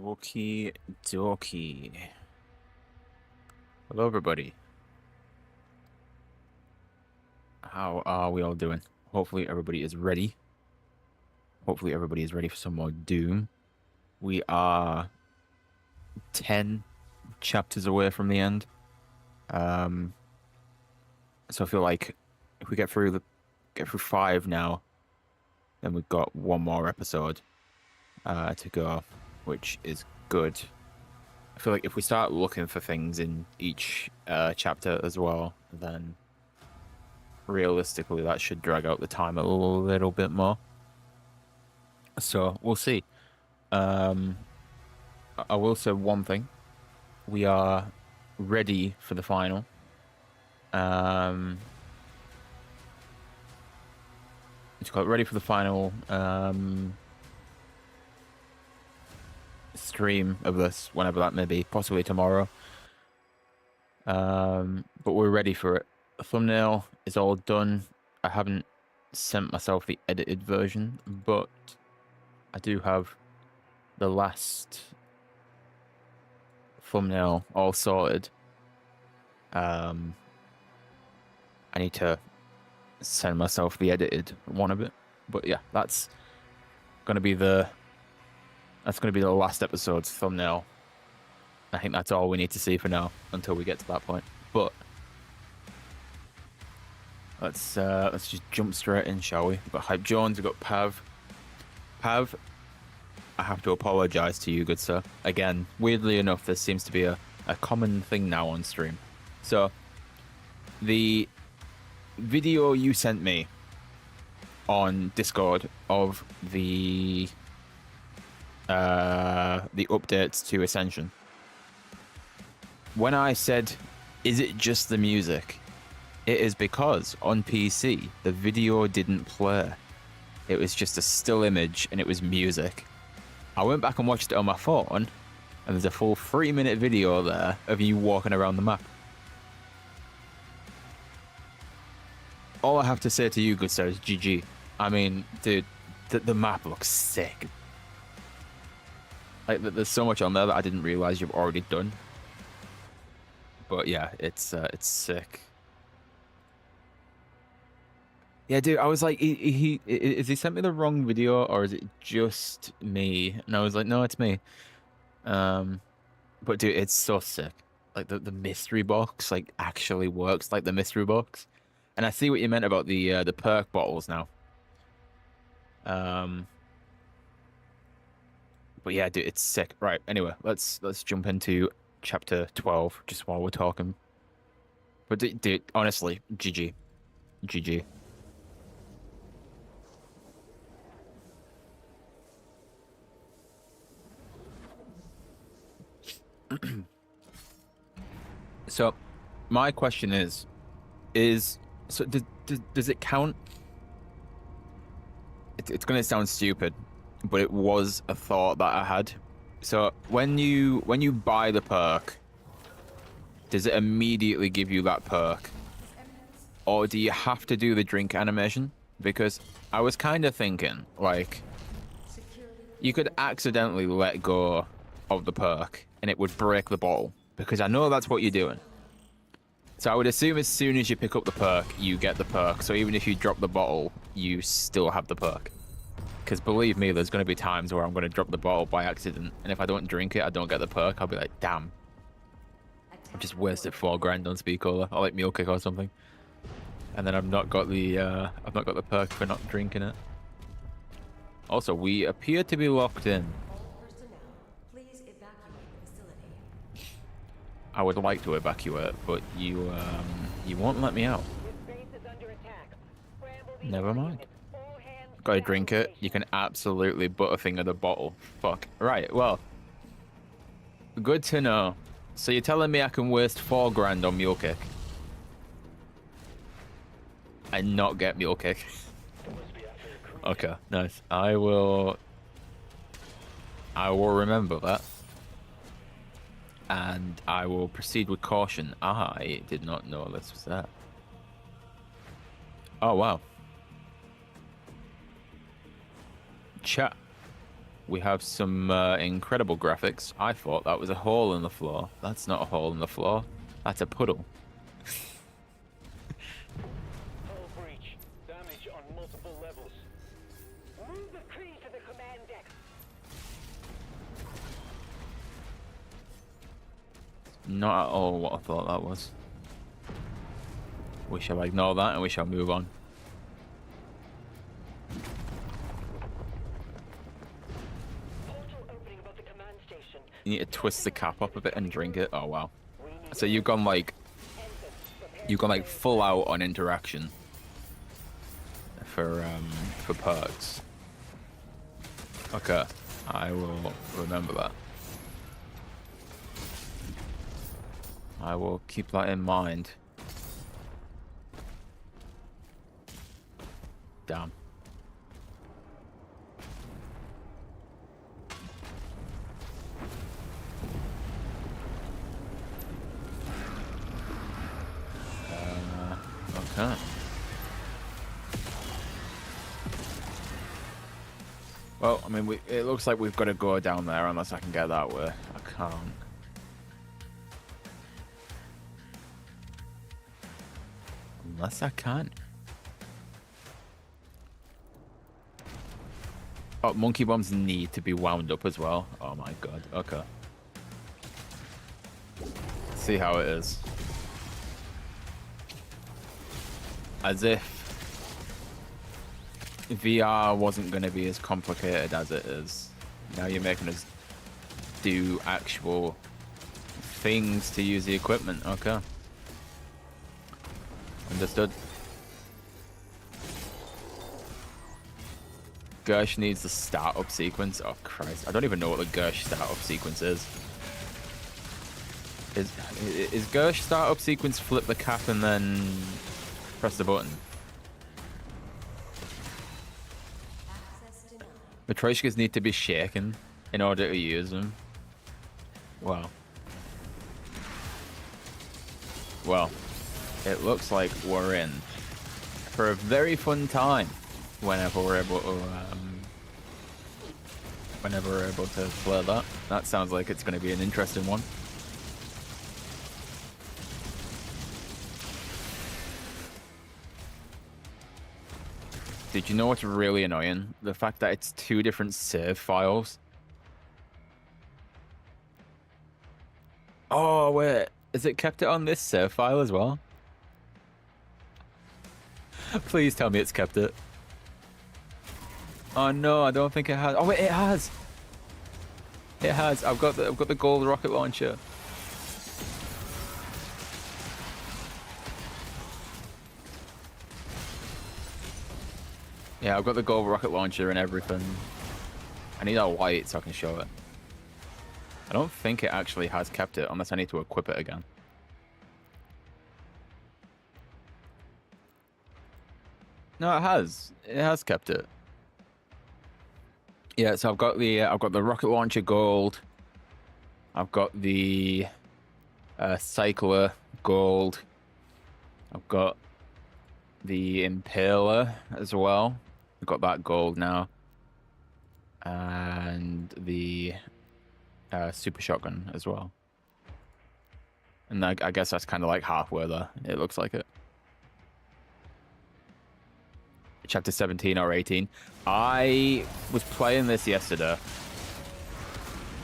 Okie dokie. Hello, everybody. How are we all doing? Hopefully, everybody is ready. Hopefully, everybody is ready for some more Doom. We are 10 chapters away from the end. So I feel like if we get through 5 now, then we've got one more episode to go, which is good. I feel like if we start looking for things in each chapter as well, then realistically that should drag out the time a little bit more. So we'll see. I will say one thing. We are ready for the final. It's called ready for the final stream of this, whenever that may be, possibly tomorrow. But we're ready for it. The thumbnail is all done. I haven't sent myself the edited version, but I do have the last thumbnail all sorted. I need to send myself the edited one of it, but yeah, that's gonna be the last episode's thumbnail. I think that's all we need to see for now until we get to that point. But let's just jump straight in, shall we? We've got Hype Jones, we've got Pav. Pav, I have to apologize to you, good sir. Again, weirdly enough, this seems to be a common thing now on stream. So the video you sent me on Discord of the updates to Ascension. When I said, is it just the music? It is because on PC, the video didn't play. It was just a still image and it was music. I went back and watched it on my phone and there's a full 3-minute video there of you walking around the map. All I have to say to you, good sir, is GG. I mean, dude, the map looks sick. Like, there's so much on there that I didn't realize you've already done. But yeah, it's sick. Yeah, dude, I was like, is he sent me the wrong video or is it just me? And I was like, no, it's me. But dude, it's so sick. Like the mystery box like actually works like the mystery box. And I see what you meant about the perk bottles now. But yeah, dude, it's sick. Right, anyway, let's jump into chapter 12 just while we're talking. But dude, honestly, GG. GG. So, my question is so does it count? It's gonna sound stupid, but it was a thought that I had. So when you buy the perk, does it immediately give you that perk, or do you have to do the drink animation? Because I was kind of thinking like you could accidentally let go of the perk and it would break the bottle, because I know that's what you're doing. So I would assume as soon as you pick up the perk, you get the perk. So even if you drop the bottle, you still have the perk. Because believe me, there's going to be times where I'm going to drop the bottle by accident. And if I don't drink it, I don't get the perk. I'll be like, damn. I've just wasted 4 grand on Speed Cola. Or like Meal Kick or something. And then I've not got the perk for not drinking it. Also, we appear to be locked in. I would like to evacuate, but you won't let me out. Never mind. Gotta drink it. You can absolutely butterfinger the bottle. Fuck. Right, well. Good to know. So you're telling me I can waste 4 grand on Mule Kick? And not get Mule Kick? Okay, nice. I will remember that. And I will proceed with caution. I did not know this was there. Oh, wow. Chat. we have some incredible graphics. I thought that was a hole in the floor. That's not a hole in the floor. That's a puddle. Hull breach. Damage on multiple levels. Move the crew to the command deck. Not at all what I thought that was. We shall ignore that and we shall move on. Portal opening above the command station. You need to twist the cap up a bit and drink it. Oh wow. So you've gone like full out on interaction for perks. Okay, I will remember that. I will keep that in mind. Damn. Okay. Well, I mean, it looks like we've got to go down there unless I can get that way. I can't. Unless I can. Oh, monkey bombs need to be wound up as well. Oh my god. Okay. Let's see how it is. As if VR wasn't going to be as complicated as it is. Now you're making us do actual things to use the equipment. Okay. Understood. Gersh needs the startup sequence. Oh Christ, I don't even know what the Gersh startup sequence is. Is Gersh startup sequence flip the cap and then press the button? Matryoshkas need to be shaken in order to use them. Wow. Well, it looks like we're in for a very fun time whenever we're able to play that. That sounds like it's going to be an interesting one. Did you know what's really annoying? The fact that it's two different save files. Oh, wait. Has it kept it on this save file as well? Please tell me it's kept it. Oh no, I don't think it has. Oh wait, it has. It has. I've got the gold rocket launcher. Yeah, I've got the gold rocket launcher and everything. I need a light so I can show it. I don't think it actually has kept it unless I need to equip it again. No, it has. It has kept it. Yeah, so I've got the rocket launcher gold. I've got the cycler gold. I've got the impaler as well. I've got that gold now. And the super shotgun as well. And I guess that's kind of like halfway there. It looks like it. Chapter 17 or 18. I was playing this yesterday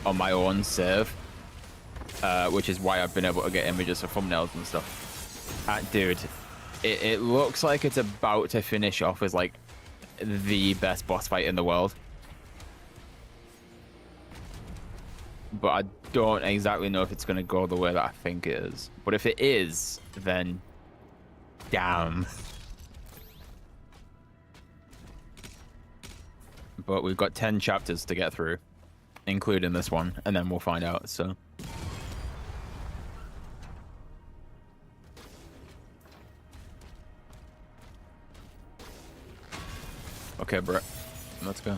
on my own save, which is why I've been able to get images of thumbnails and stuff. Dude, it looks like it's about to finish off as like the best boss fight in the world. But I don't exactly know if it's going to go the way that I think it is. But if it is, then damn. But we've got 10 chapters to get through, including this one, and then we'll find out, so. Okay, Brett, let's go.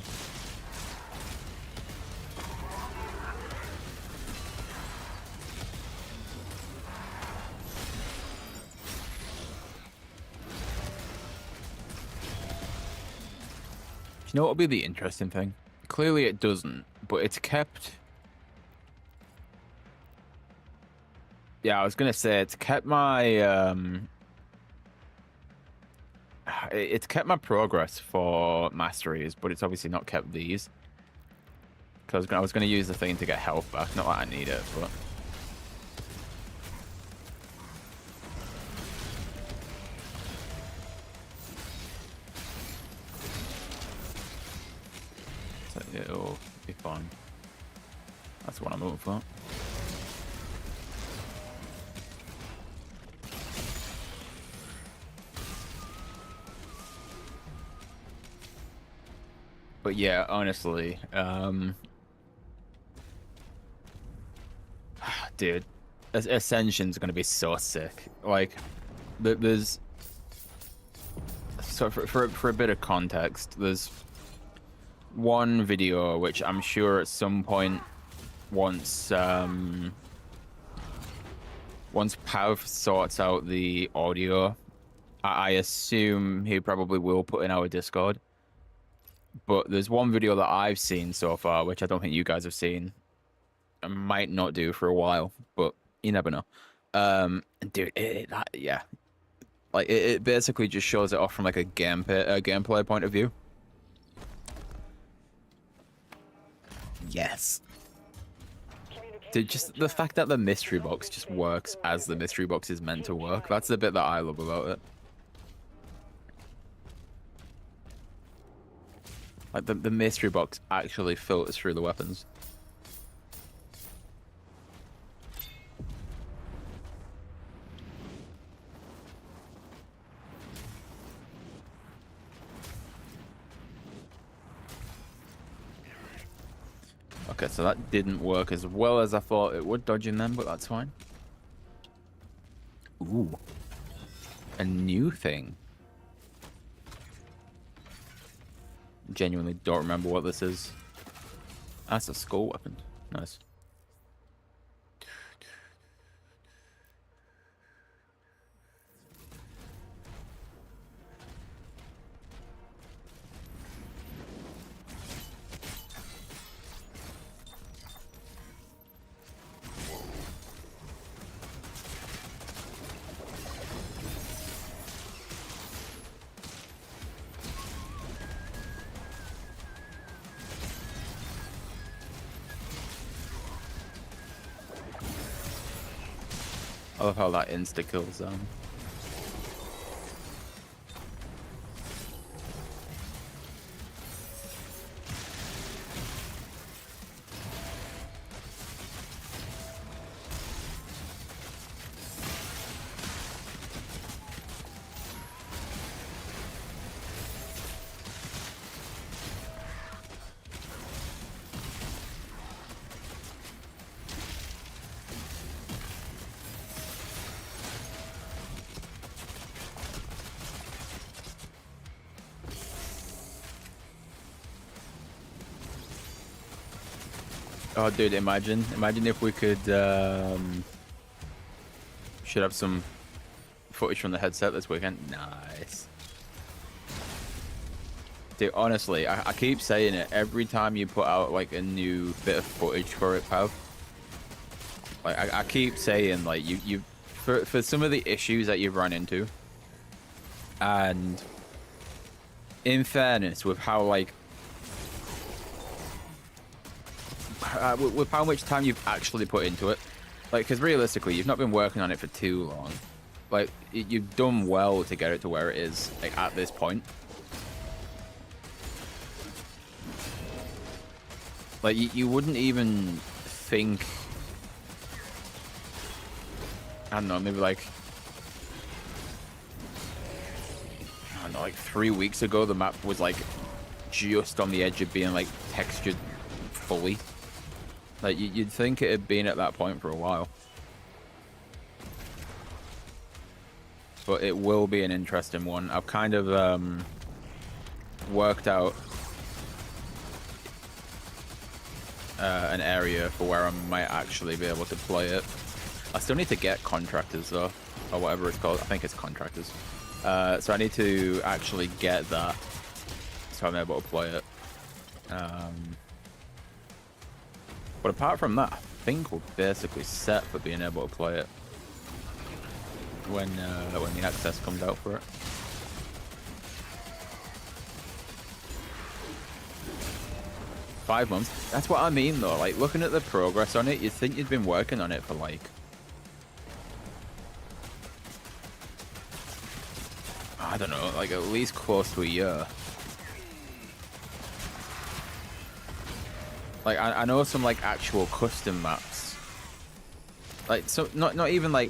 You know what would be the interesting thing? clearly it doesn't, but it's kept. Yeah, I was gonna say it's kept my it's kept my progress for masteries, but it's obviously not kept these. Because I was gonna use the thing to get health back. Not that I need it, but. So it'll be fine. That's what I'm looking for. But yeah, honestly, dude, Ascension's gonna be so sick. Like, there's so for a bit of context, there's one video which I'm sure at some point, once Pav sorts out the audio, I assume he probably will put in our Discord. But there's one video that I've seen so far, which I don't think you guys have seen. I might not do for a while, but you never know. Dude, yeah, like it basically just shows it off from like a gameplay point of view. Yes. Dude, just the fact that the mystery box just works as the mystery box is meant to work. That's the bit that I love about it. Like the mystery box actually filters through the weapons. Okay, so that didn't work as well as I thought it would, dodging them, but that's fine. Ooh. A new thing. Genuinely don't remember what this is. That's a skull weapon. Nice. I love how that insta kills them. Oh, dude, imagine if we could, should have some footage from the headset this weekend. Nice. Dude, honestly, I keep saying it every time you put out, like, a new bit of footage for it, Pav. Like, I keep saying, like, for some of the issues that you've run into, and in fairness, with how, like, with how much time you've actually put into it, like, because realistically you've not been working on it for too long, like you've done well to get it to where it is, like, at this point. Like you wouldn't even think, I don't know, maybe like, I don't know, like 3 weeks ago the map was like just on the edge of being like textured fully. Like, you'd think it had been at that point for a while. But it will be an interesting one. I've kind of worked out an area for where I might actually be able to play it. I still need to get contractors, though, or whatever it's called. I think it's contractors. So I need to actually get that so I'm able to play it. But apart from that, I think we're basically set for being able to play it when the access comes out for it. $5 months. That's what I mean, though. Like, looking at the progress on it, you'd think you'd been working on it for, like, I don't know, like, at least close to a year. Like, I know some, like, actual custom maps. Like, so, not even, like,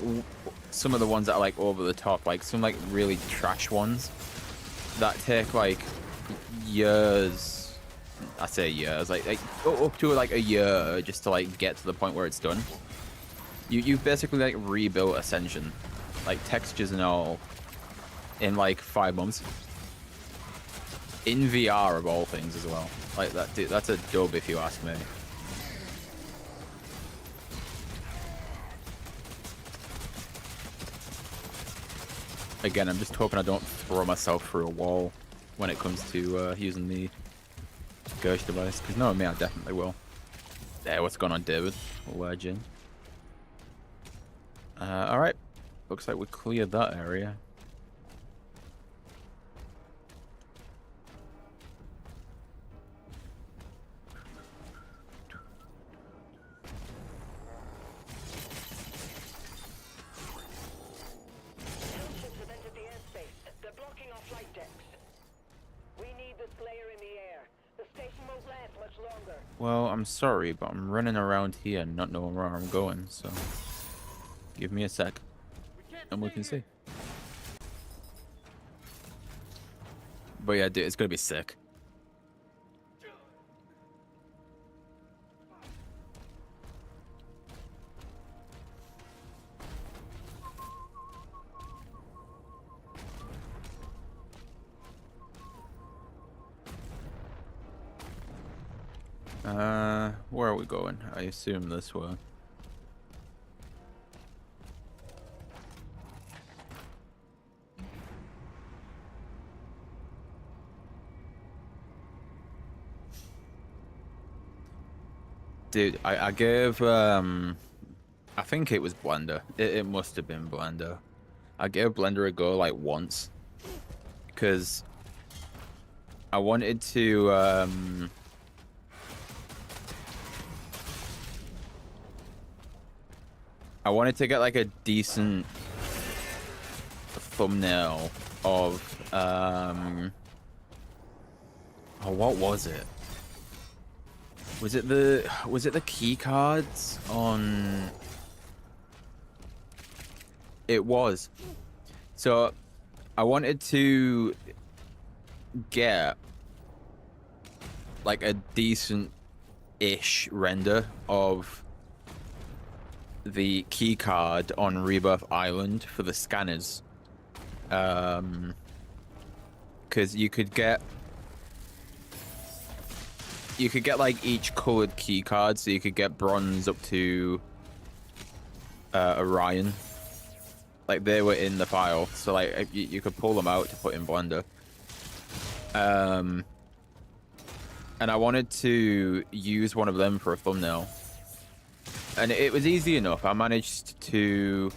some of the ones that are, like, over the top. Like, some, like, really trash ones that take, like, years. I say years, like up to like a year just to like get to the point where it's done. You've basically like rebuilt Ascension, like textures and all, in like 5 months. In VR of all things as well. Like that, dude, that's a dub if you ask me. Again, I'm just hoping I don't throw myself through a wall when it comes to using the Ghost device, because knowing me, I definitely will. Yeah, what's going on, David? Legend. Alright. Looks like we cleared that area. Ships have entered the airspace. They're blocking our flight decks. We need the Slayer in the air. The station won't last much longer. Well, I'm sorry, but I'm running around here not knowing where I'm going, so give me a sec and we can see. But yeah, dude, it's gonna be sick. Where are we going? I assume this way. Dude, I gave, I think it was Blender. It must have been Blender. I gave Blender a go like once. Because I wanted to, I wanted to get like a decent thumbnail of, oh, what was it? Was it the key cards on? It was. So I wanted to get like a decent-ish render of the key card on Rebirth Island for the scanners. Because you could get like each colored key card, so you could get bronze up to Orion. Like they were in the file, so like you could pull them out to put in Blender. And I wanted to use one of them for a thumbnail, and it was easy enough. I managed to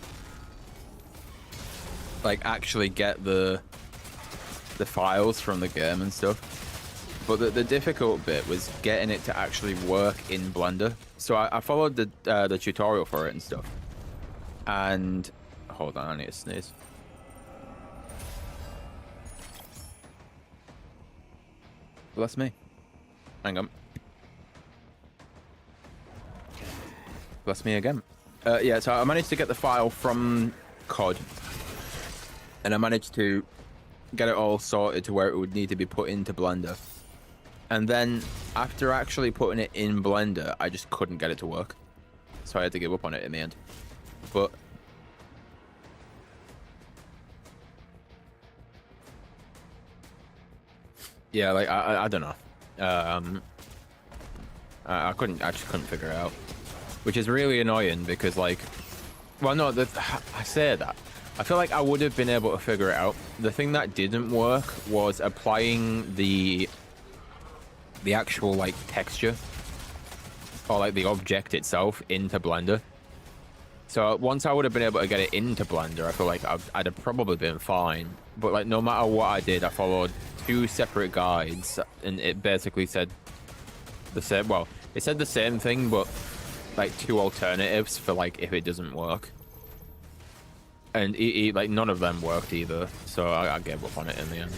like actually get the files from the game and stuff. But the difficult bit was getting it to actually work in Blender. So I followed the tutorial for it and stuff. And hold on, I need to sneeze. Bless me. Hang on. Bless me again. Yeah, so I managed to get the file from COD. And I managed to get it all sorted to where it would need to be put into Blender. And then, after actually putting it in Blender, I just couldn't get it to work. So I had to give up on it in the end. But yeah, like, I don't know. I just couldn't figure it out. Which is really annoying because, like, well, no, I say that. I feel like I would have been able to figure it out. The thing that didn't work was applying the the actual like texture or like the object itself into Blender. So once I would have been able to get it into Blender, I feel like I'd have probably been fine. But like no matter what I did, I followed 2 separate guides, and it basically said the same. Well, it said the same thing, but like 2 alternatives for like if it doesn't work. And like none of them worked either, so I gave up on it in the end.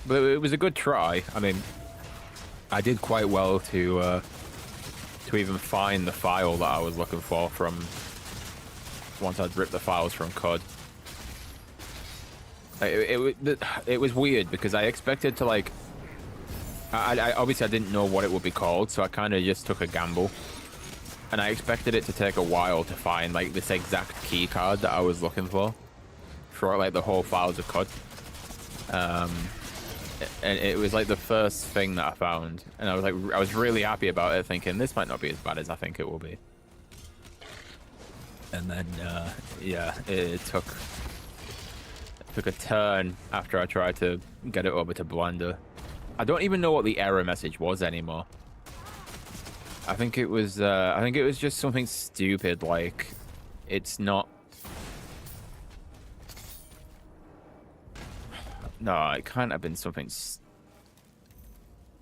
But it was a good try. I mean, I did quite well to even find the file that I was looking for from once I'd ripped the files from CUD. It was weird because I expected to like I obviously I didn't know what it would be called, so I kind of just took a gamble, and I expected it to take a while to find like this exact key card that I was looking for like the whole files of CUD. And it was like the first thing that I found, and I was really happy about it, thinking this might not be as bad as I think it will be. And then yeah, it took a turn after I tried to get it over to Blender. I don't even know what the error message was anymore. I think it was just something stupid like it's not. No, it can't have been something.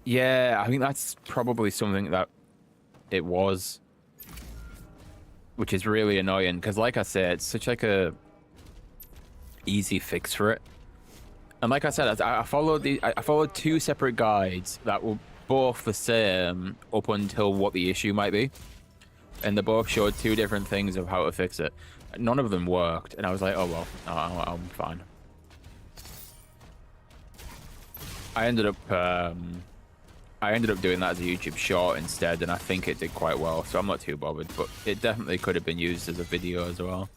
Yeah, I think that's probably something that it was, which is really annoying because, like I said, it's such like a easy fix for it. And like I said, I followed 2 separate guides that were both the same up until what the issue might be, and they both showed 2 different things of how to fix it. None of them worked, and I was like, oh well, I'm fine. I ended up doing that as a YouTube short instead, and I think it did quite well, so I'm not too bothered. But it definitely could have been used as a video as well.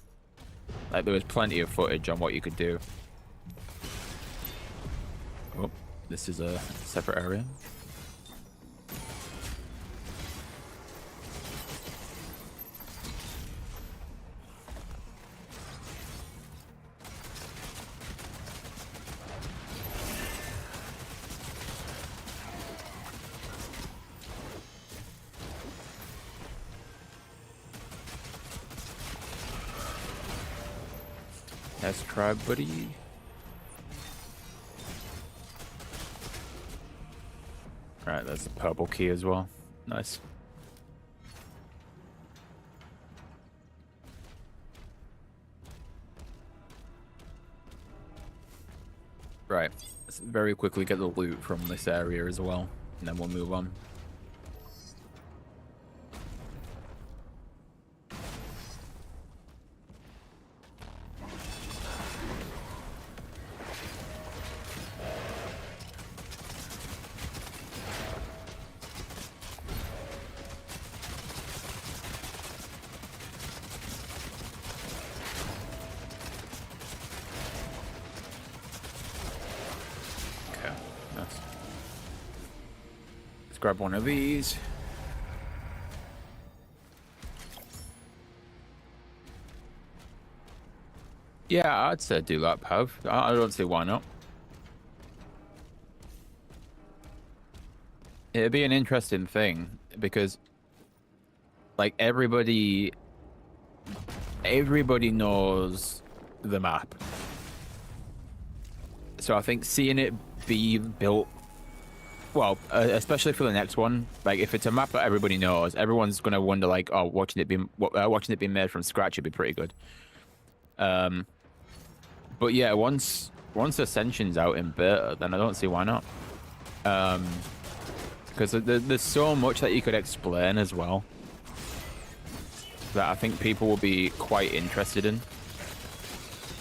Like there was plenty of footage on what you could do. Oh, this is a separate area. Let's try, buddy. Alright, there's the purple key as well. Nice. Right. Let's very quickly get the loot from this area as well, and then we'll move on. Grab one of these. Yeah, I'd say do that, Pav. I don't see why not. It'd be an interesting thing because, like, everybody knows the map. So I think seeing it be built. Well, especially for the next one, like if it's a map that everybody knows, everyone's gonna wonder, like, oh, watching it being made from scratch would be pretty good. But yeah, once Ascension's out in beta, then I don't see why not. Because there's so much that you could explain as well that I think people will be quite interested in,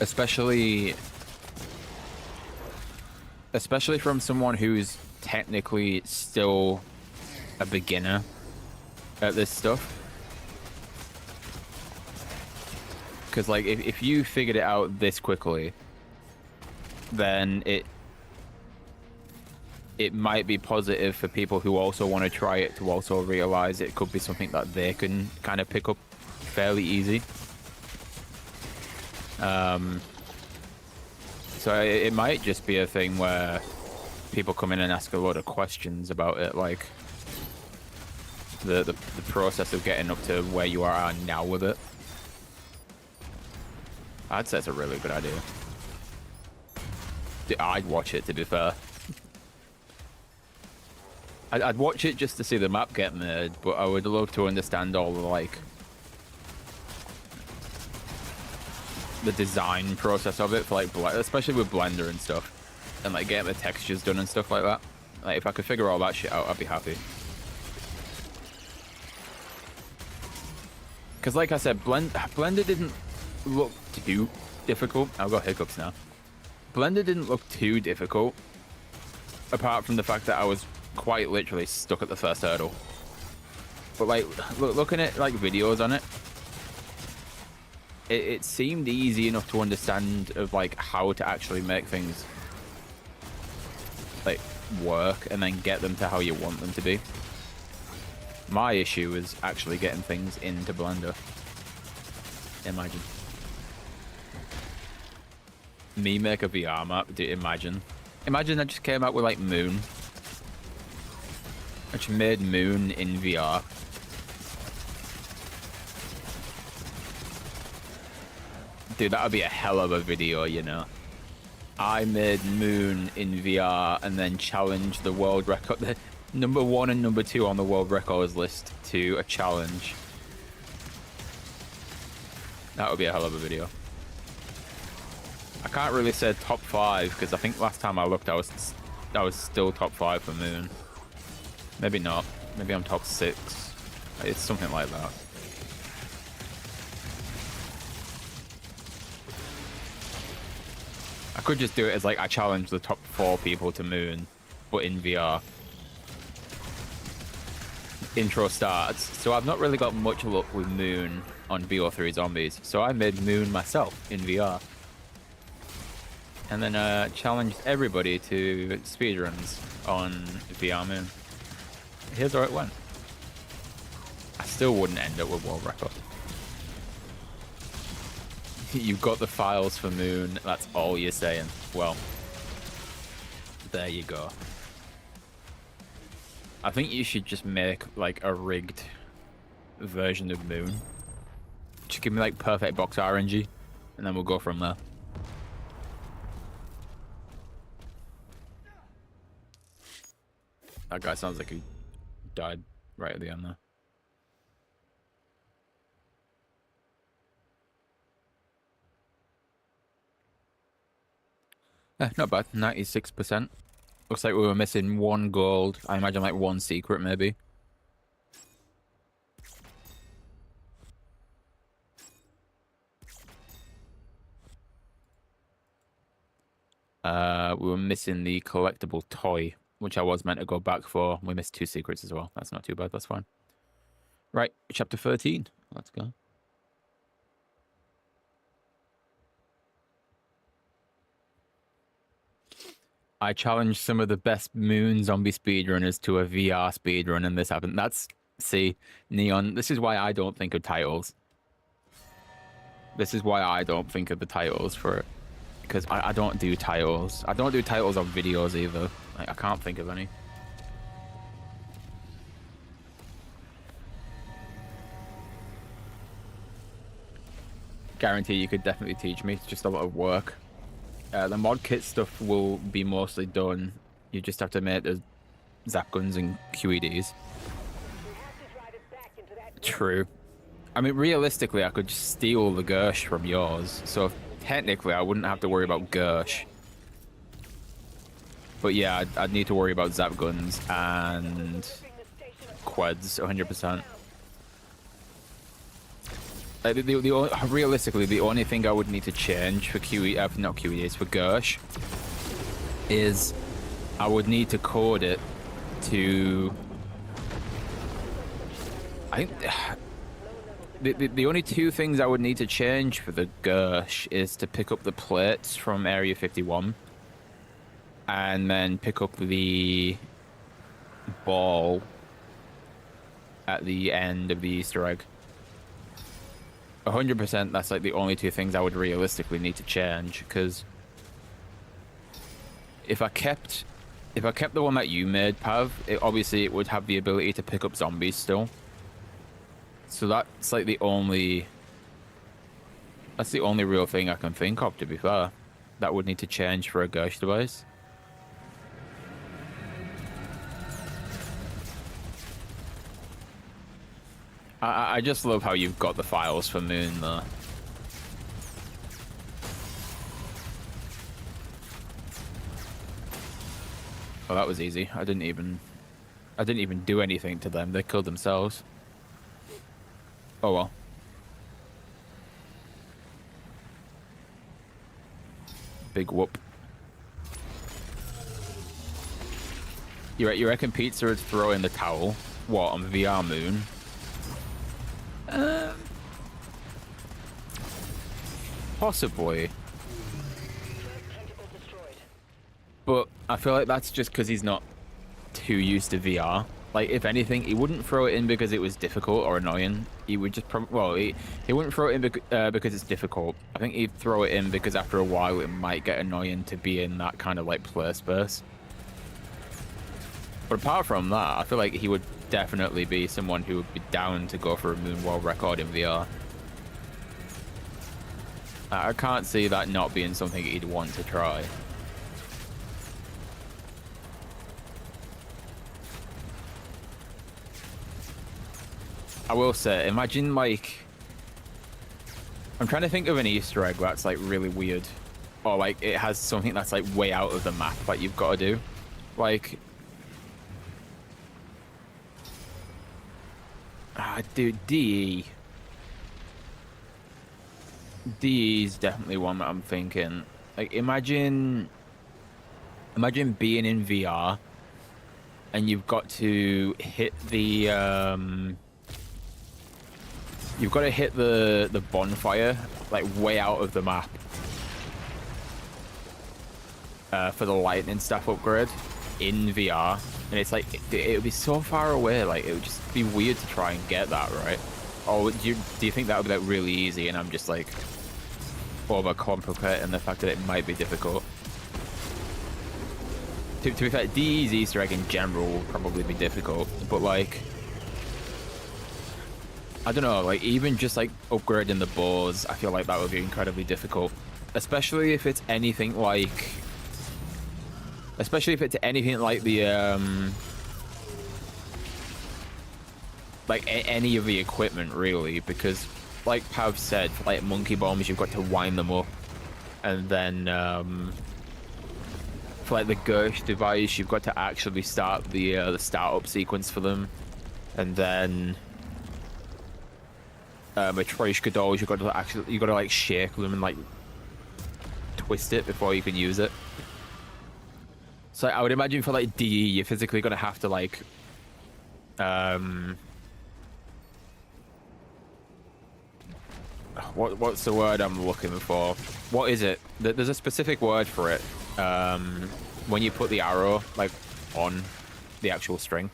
especially from someone who's technically still a beginner at this stuff. Because like if you figured it out this quickly, then it might be positive for people who also want to try it to also realize it could be something that they can kind of pick up fairly easy. So it might just be a thing where people come in and ask a lot of questions about it, like the process of getting up to where you are now with it. I'd say it's a really good idea. I'd watch it, to be fair. I'd watch it just to see the map get made, but I would love to understand all the, like, the design process of it for, like, especially with Blender and stuff, and, like, getting the textures done and stuff like that. Like, if I could figure all that shit out, I'd be happy. Because, like I said, Blender didn't look too difficult. I've got hiccups now. Blender didn't look too difficult, apart from the fact that I was quite literally stuck at the first hurdle. But, like, looking at, like, videos on it, it seemed easy enough to understand of, like, how to actually make things, like, work and then get them to how you want them to be. My issue is actually getting things into Blender. Imagine. Me make a VR map, imagine. Imagine I just came out with, like, Moon. I just made Moon in VR. Dude, that would be a hell of a video, you know. I made Moon in VR and then challenged the world record. The number 1 and number 2 on the world records list to a challenge. That would be a hell of a video. I can't really say top 5 because I think last time I looked, I was still top 5 for Moon. Maybe not. Maybe I'm top 6. It's something like that. I could just do it as, like, I challenge the top 4 people to Moon, but in VR. Intro starts. So I've not really got much luck with Moon on VO3 Zombies, so I made Moon myself in VR. And then challenged everybody to speedruns on VR Moon. Here's how it went. I still wouldn't end up with world record. You've got the files for Moon, that's all you're saying. Well, there you go. I think you should just make, like, a rigged version of Moon. Just give me, like, perfect box RNG, and then we'll go from there. That guy sounds like he died right at the end there. Not bad, 96%. Looks like we were missing 1 gold. I imagine, like, 1 secret, maybe. We were missing the collectible toy, which I was meant to go back for. We missed 2 secrets as well. That's not too bad, that's fine. Right, chapter 13. Let's go. I challenged some of the best Moon zombie speedrunners to a VR speedrun, and this happened. See, Neon, this is why I don't think of titles. This is why I don't think of the titles for it. Because I don't do titles. I don't do titles on videos either. Like, I can't think of any. Guarantee you could definitely teach me. It's just a lot of work. The mod kit stuff will be mostly done. You just have to make the zap guns and QEDs. True. I mean, realistically, I could just steal the Gersh from yours. So technically, I wouldn't have to worry about Gersh. But yeah, I'd need to worry about zap guns and quads 100%. Like, realistically, the only thing I would need to change for not QEDs, for Gersh, is I would need to code it to... I think the only 2 things I would need to change for the Gersh is to pick up the plates from Area 51 and then pick up the ball at the end of the Easter egg. 100%, that's like the only 2 things I would realistically need to change, because if I kept the one that you made, Pav, obviously it would have the ability to pick up zombies still. So that's like the only real thing I can think of, to be fair. That would need to change for a ghost device. I just love how you've got the files for Moon there. Oh, that was easy. I didn't even do anything to them. They killed themselves. Oh well. Big whoop. You reckon Pizza would throw in the towel? What, on VR Moon? Possibly. But I feel like that's just because he's not too used to VR. Like, if anything, he wouldn't throw it in because it was difficult or annoying. He would just he wouldn't throw it in because it's difficult. I think he'd throw it in because after a while it might get annoying to be in that kind of like play space. But apart from that, I feel like he would definitely be someone who would be down to go for a Moon World record in VR. I can't see that not being something he'd want to try. I will say, imagine like... I'm trying to think of an Easter egg that's like really weird. Or like it has something that's like way out of the map that you've got to do. Like... dude, DE is definitely one that I'm thinking. Like, imagine being in VR and you've got to hit the the bonfire like way out of the map for the lightning staff upgrade in VR, and it's like it would be so far away, like it would just be weird to try and get that, right? Or do you think that would be like really easy and I'm just like overcomplicating the fact that it might be difficult? To be fair, DE's Easter egg in general will probably be difficult, but like I don't know, like even just like upgrading the bows, I feel like that would be incredibly difficult, especially if it's anything like the like any of the equipment really, because like Pav said, for like monkey bombs you've got to wind them up, and then for like the ghost device you've got to actually start the startup sequence for them, and then Matryoshka dolls you've got to like shake them and like twist it before you can use it. So I would imagine for like DE you're physically gonna have to like what's the word I'm looking for? What is it? There's a specific word for it. When you put the arrow like on the actual string,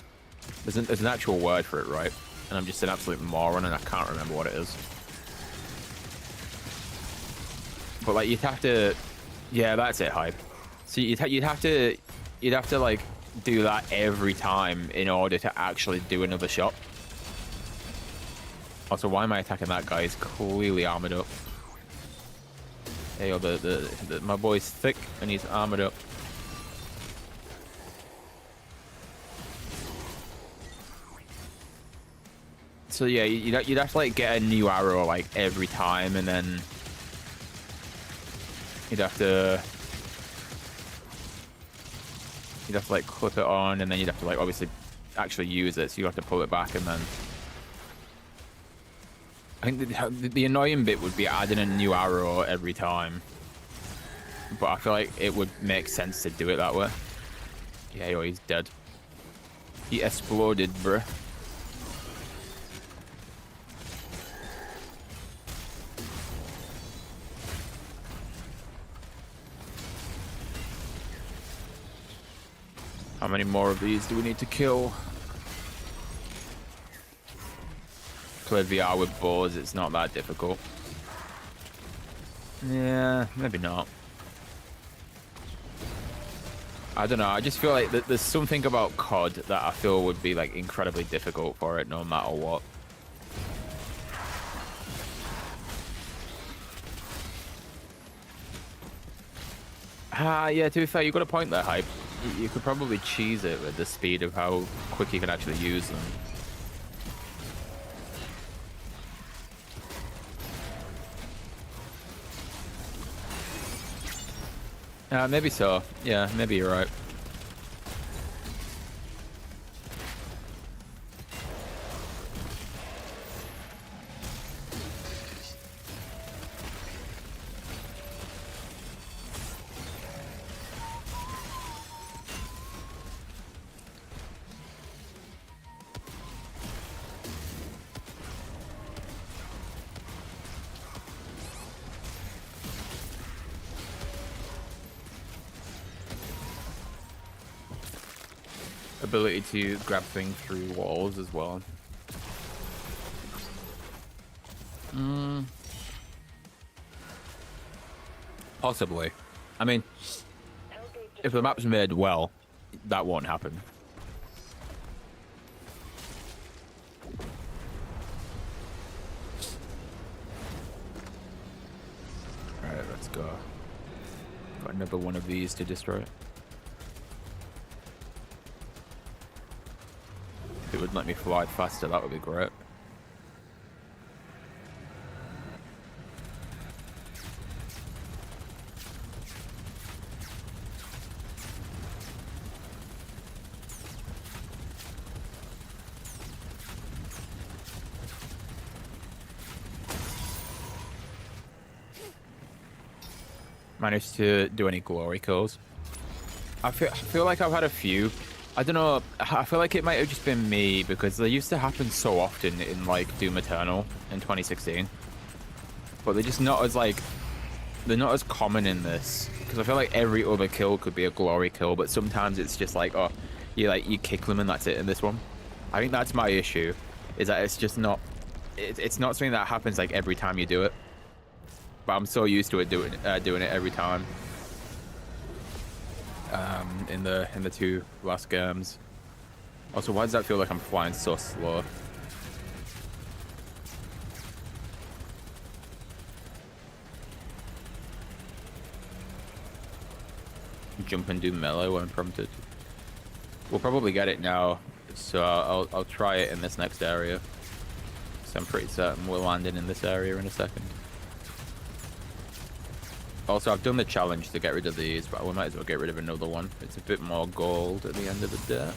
there's an actual word for it, right? And I'm just an absolute moron and I can't remember what it is. But like you'd have to, yeah, that's it, hype. So you'd have to like do that every time in order to actually do another shot. Also, why am I attacking that guy? He's clearly armored up. Hey, yo, my boy's thick and he's armored up. So yeah, you'd have to like get a new arrow like every time, and then you'd have to like clip it on, and then you'd have to like obviously actually use it, so you have to pull it back, and then I think the annoying bit would be adding a new arrow every time, but I feel like it would make sense to do it that way. Yeah, yo, he's dead. He exploded, bruh. How many more of these do we need to kill? Play VR with bows, it's not that difficult. Yeah, maybe not. I don't know. I just feel like there's something about COD that I feel would be like incredibly difficult for it, no matter what. Yeah. To be fair, you got a point there, Hype. You could probably cheese it with the speed of how quick you can actually use them. Maybe so. Yeah, maybe you're right. Ability to grab things through walls as well. Possibly. I mean, if the map's made well, that won't happen. Alright, let's go. Got another one of these to destroy. If it would let me fly faster, that would be great. Managed to do any glory kills. I feel like I've had a few. I don't know. I feel like it might have just been me because they used to happen so often in like Doom Eternal in 2016, but they're just not as like they're not as common in this because I feel like every other kill could be a glory kill, but sometimes it's just like you kick them and that's it in this one. I think that's my issue, is that it's just not it's not something that happens like every time you do it. But I'm so used to it doing it every time. In the two last games. Also, why does that feel like I'm flying so slow? Jump and do melee when prompted. We'll probably get it now, so I'll try it in this next area. So I'm pretty certain we're landing in this area in a second. Also, I've done the challenge to get rid of these, but we might as well get rid of another one. It's a bit more gold at the end of the day.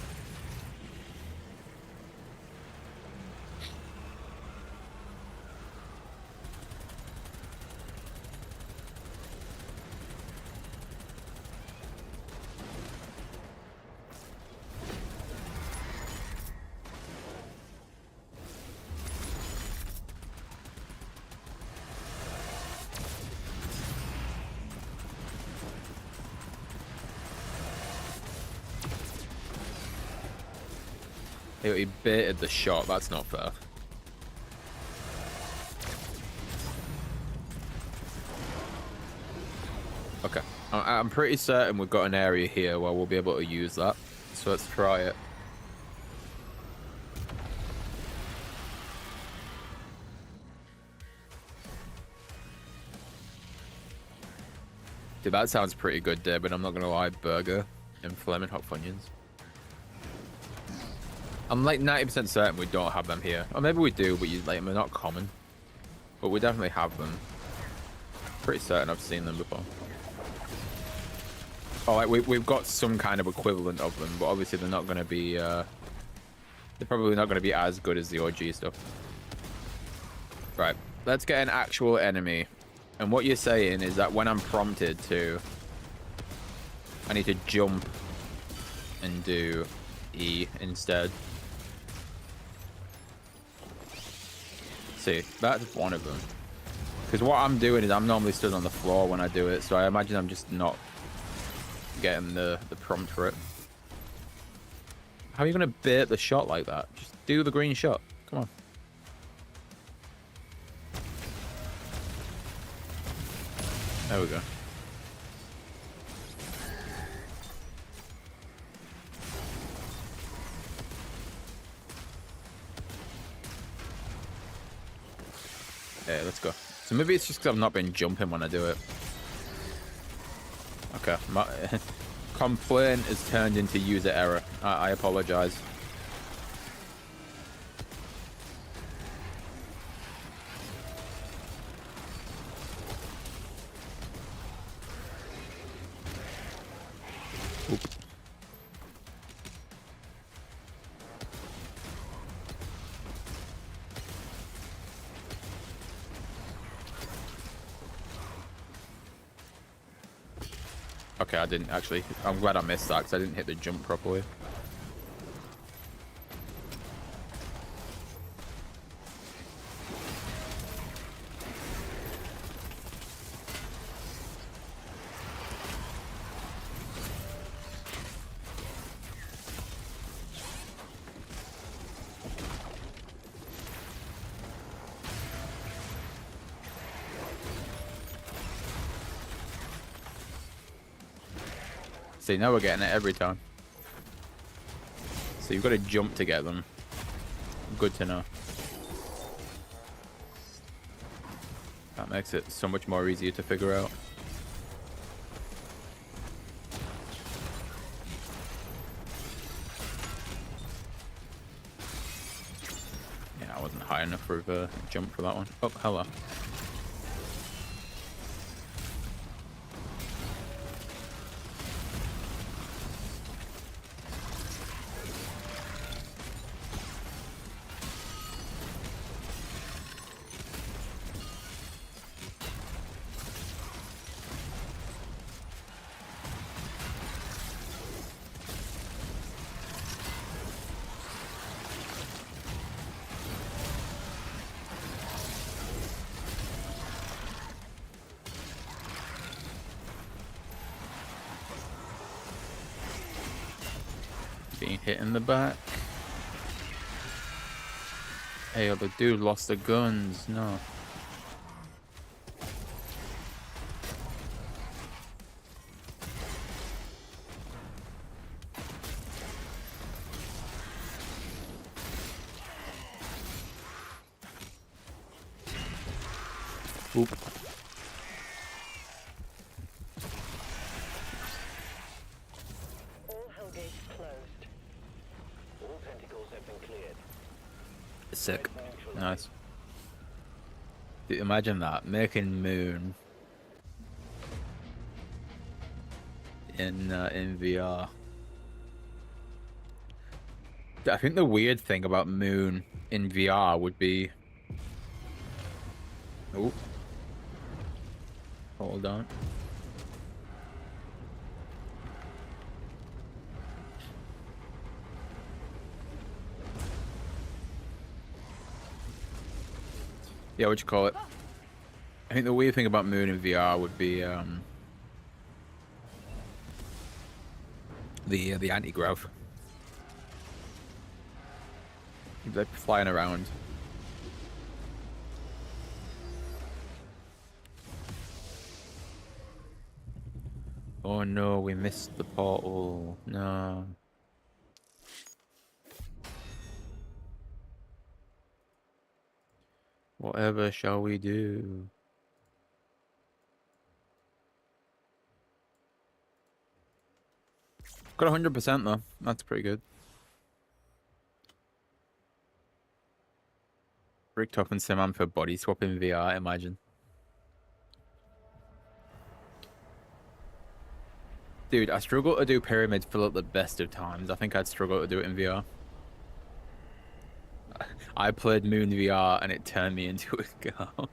He baited the shot. That's not fair. Okay. I'm pretty certain we've got an area here where we'll be able to use that. So let's try it. Dude, that sounds pretty good, David. I'm not going to lie. Burger and flaming hot funyuns. I'm like 90% certain we don't have them here. Or maybe we do, but they're not common. But we definitely have them. Pretty certain I've seen them before. Oh, like we've got some kind of equivalent of them, but obviously they're not going to be... they're probably not going to be as good as the OG stuff. Right, let's get an actual enemy. And what you're saying is that when I'm prompted to... I need to jump and do E instead. See, that's one of them. Because what I'm doing is I'm normally stood on the floor when I do it, so I imagine I'm just not getting the prompt for it. How are you going to bait the shot like that? Just do the green shot. Come on. There we go. Yeah, let's go. So maybe it's just because I've not been jumping when I do it. Okay, my complaint is turned into user error. I apologize. Oop. Okay, I didn't actually. I'm glad I missed that because I didn't hit the jump properly. See, now we're getting it every time. So you've got to jump to get them. Good to know. That makes it so much more easier to figure out. Yeah, I wasn't high enough for a jump for that one. Oh, hello. Being hit in the back. Hey, the dude lost the guns. No. Oop. All hell gates closed. All tentacles have been cleared. Sick. Nice. Dude, imagine that. Making Moon in VR. I think the weird thing about Moon in VR would be... Oh. Hold on. Yeah, what'd you call it? I think the weird thing about Moon in VR would be the anti-grav. You'd be like flying around. Oh no, we missed the portal. No. Whatever shall we do? Got 100% though. That's pretty good. Ricked up and Simon for body swap in VR, imagine. Dude, I struggle to do pyramids fill at the best of times. I think I'd struggle to do it in VR. I played Moon VR and it turned me into a girl.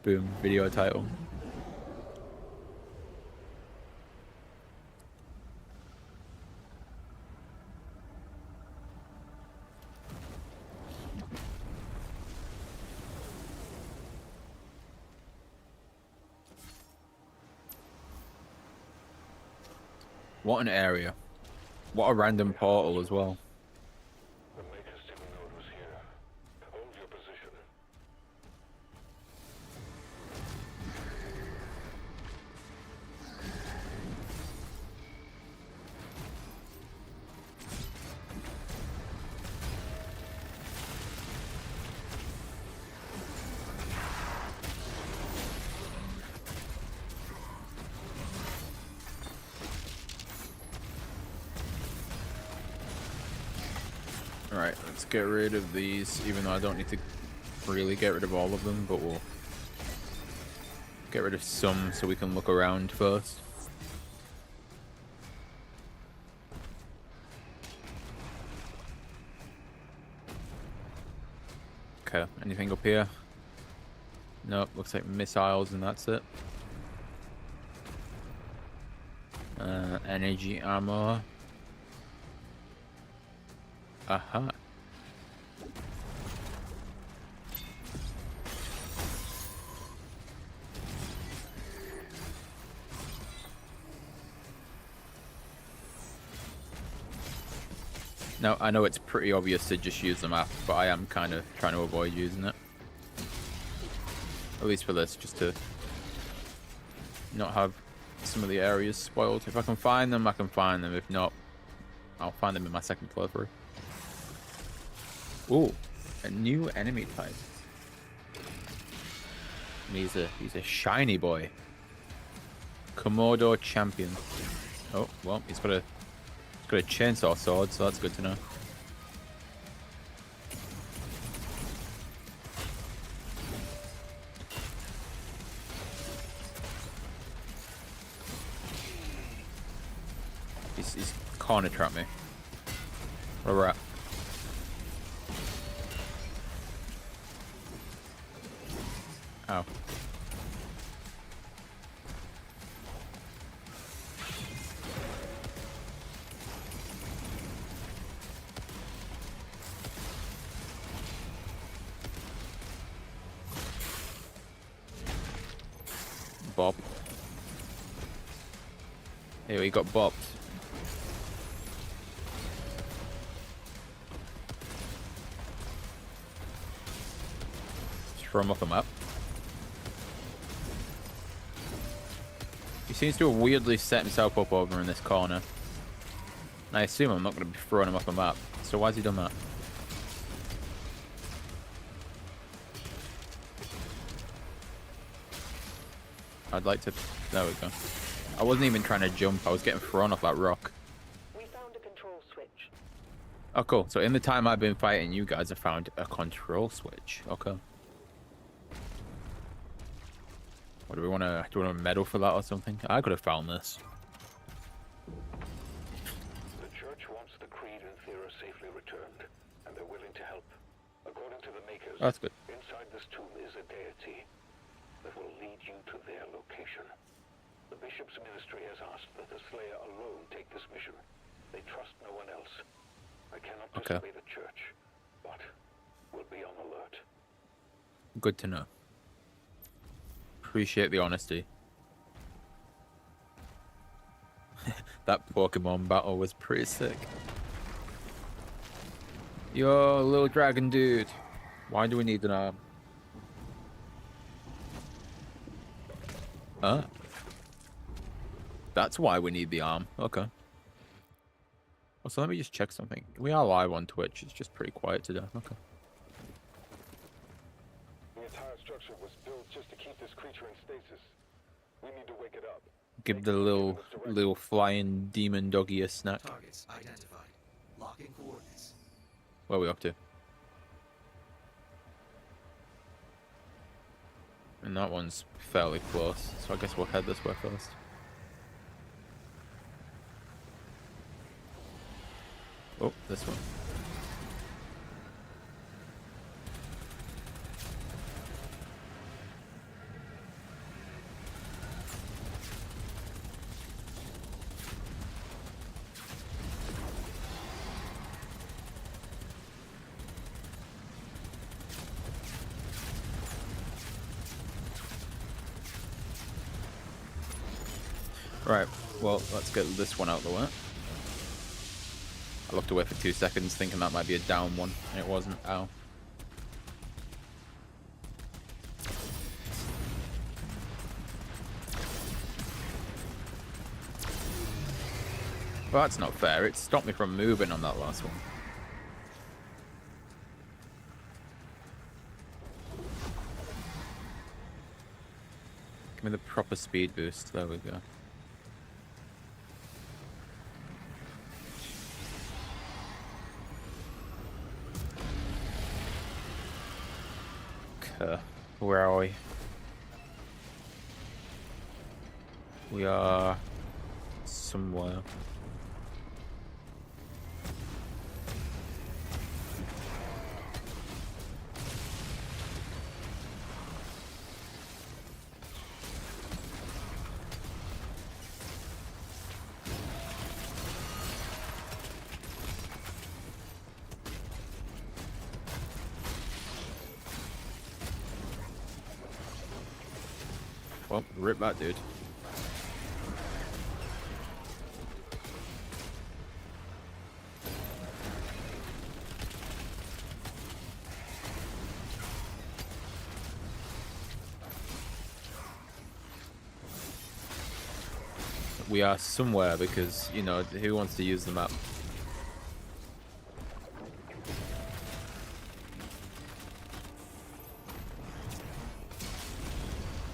Boom, video title. What an area. What a random portal as well. The Maker's Timber node was here. Hold your position. Alright, let's get rid of these, even though I don't need to really get rid of all of them, but we'll get rid of some so we can look around first. Okay, anything up here? Nope, looks like missiles and that's it. Energy ammo. Aha. Now, I know it's pretty obvious to just use the map, but I am kind of trying to avoid using it. At least for this, just to not have some of the areas spoiled. If I can find them, I can find them. If not, I'll find them in my second playthrough. Ooh, a new enemy type. And he's a shiny boy. Komodo champion. Oh, well, he's got a chainsaw sword, so that's good to know. He's corner trapped me. Where we're at. Ow. Bob. Here we got bopped. Just throw him off the map. He seems to have weirdly set himself up over in this corner. And I assume I'm not going to be throwing him off the map. So why's he done that? I'd like to... There we go. I wasn't even trying to jump. I was getting thrown off that rock. We found a control switch. Oh, cool. So in the time I've been fighting you guys, I found a control switch. Okay. What do we want to... Do we want a medal for that or something? I could have found this. The church wants the creed and Thera safely returned, and they're willing to help. According to the makers, That's good. inside this tomb is a deity that will lead you to their location. The bishop's ministry has asked that the Slayer alone take this mission. They trust no one else. I cannot disobey the church, but we'll be on alert. Good to know. Appreciate the honesty. That Pokemon battle was pretty sick. Yo, little dragon dude. Why do we need an arm? Huh? That's why we need the arm. Okay. Also, let me just check something. We are live on Twitch. It's just pretty quiet today. Okay. The entire structure was built just to keep this creature in stasis. We need to wake it up. Give the little flying demon doggy a snack. Targets identified. Locking coordinates. Where are we up to? And that one's fairly close, so I guess we'll head this way first. Oh, this one. Right, well, let's get this one out of the way. I looked away for 2 seconds thinking that might be a down one, and it wasn't. Ow. Well, that's not fair. It stopped me from moving on that last one. Give me the proper speed boost. There we go. Where are we? We are somewhere. Well, rip that dude. We are somewhere because, you know, who wants to use the map?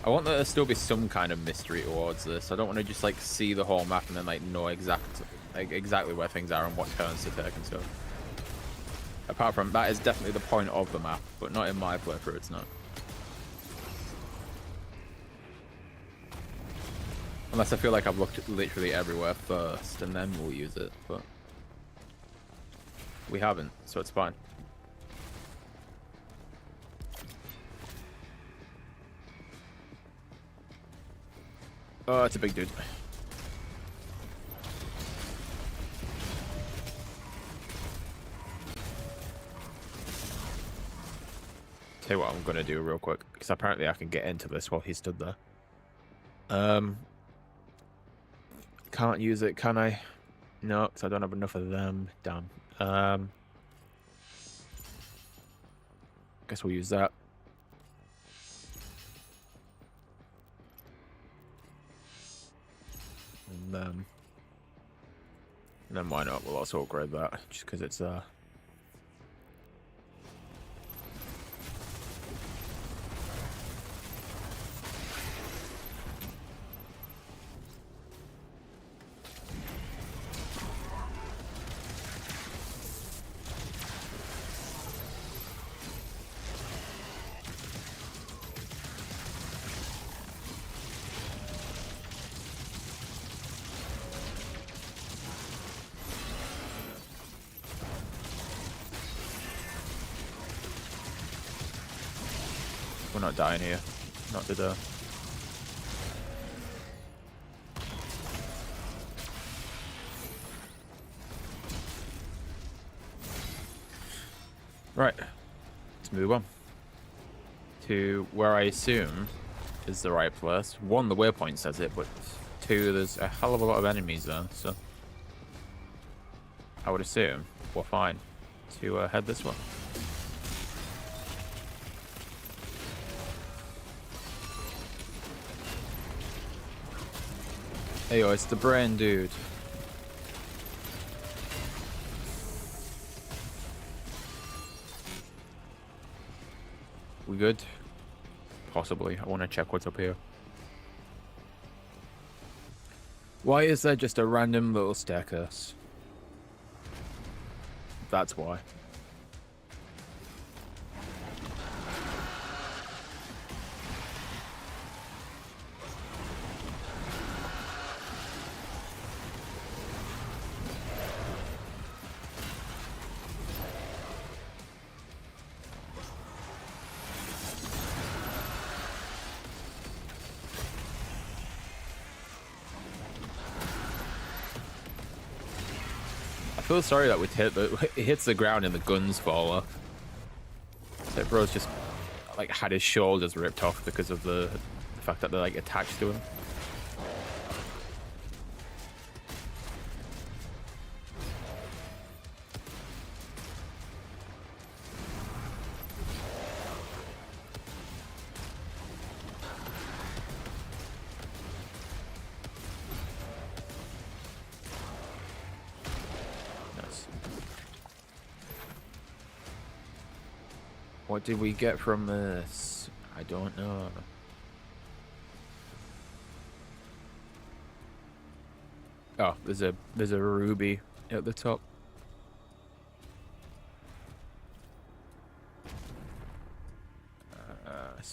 I want there to still be some kind of mystery towards this. I don't want to just like see the whole map and then like know exactly where things are and what turns to take and stuff. Apart from that is definitely the point of the map, but not in my playthrough. It's not. Unless I feel like I've looked literally everywhere first and then we'll use it, but we haven't, so it's fine. Oh, it's a big dude. Tell you what I'm gonna do real quick, because apparently I can get into this while he stood there. Can't use it, can I? No, because I don't have enough of them. Damn. Guess we'll use that. And then why not? We'll also upgrade that, just because it's we're not dying here. Not today. Right. Let's move on to where I assume is the right place. One, the waypoint says it, but two, there's a hell of a lot of enemies there, so I would assume we're fine to head this way. Hey yo, it's the brain dude. We good? Possibly. I want to check what's up here. Why is there just a random little staircase? That's why. I feel sorry that it hits the ground and the guns fall off. So bro's just like had his shoulders ripped off because of the fact that they're like attached to him. What did we get from this? I don't know. Oh, there's a ruby at the top.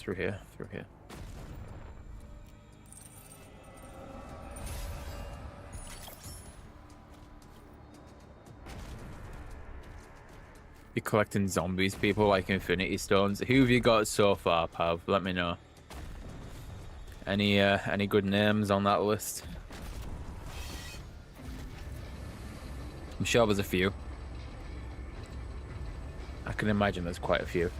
it's through here. Through here. You're collecting zombies, people, like Infinity Stones. Who have you got so far, Pav? Let me know. Any good names on that list? I'm sure there's a few. I can imagine there's quite a few.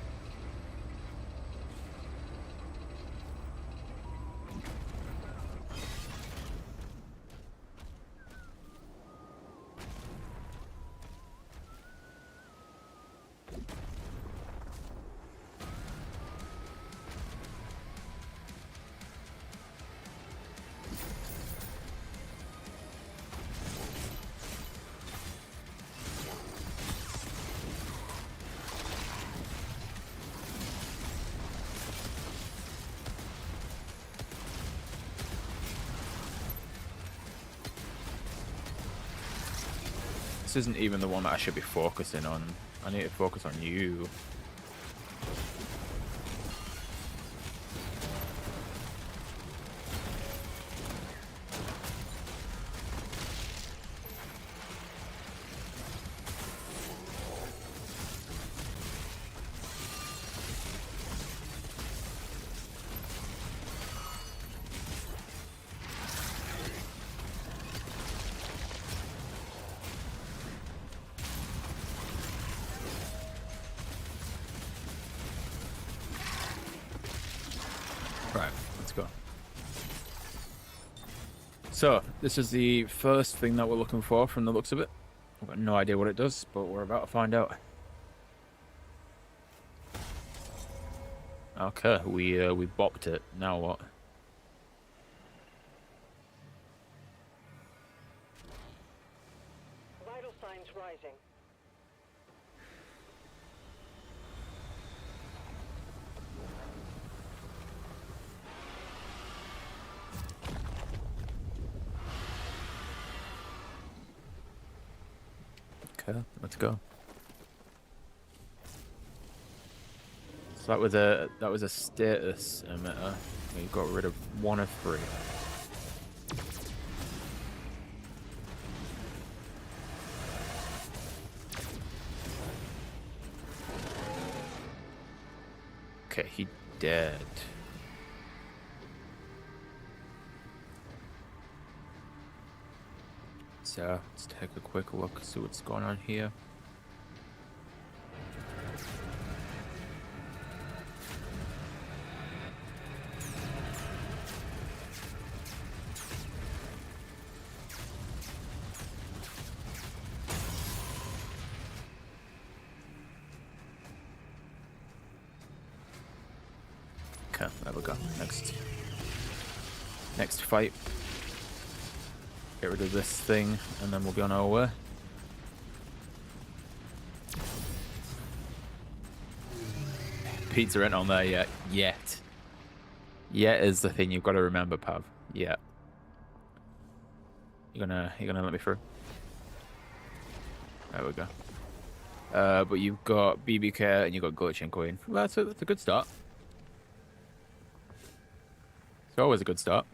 This isn't even the one that I should be focusing on. I need to focus on you. Right, let's go. So, this is the first thing that we're looking for from the looks of it. I've got no idea what it does, but we're about to find out. Okay, we bopped it. Now what? Vital signs rising. Okay, let's go. So that was a status emitter. We got rid of 1 of 3. Okay, he dead. So let's take a quick look, see what's going on here. Okay, there we go. Next fight. Get rid of this thing, and then we'll be on our way. Pizza ain't on there yet. Yet is the thing you've got to remember, Pav. Yeah. You're gonna let me through. There we go. But you've got BBK and you've got Glitching Queen. Well, that's a good start. It's always a good start.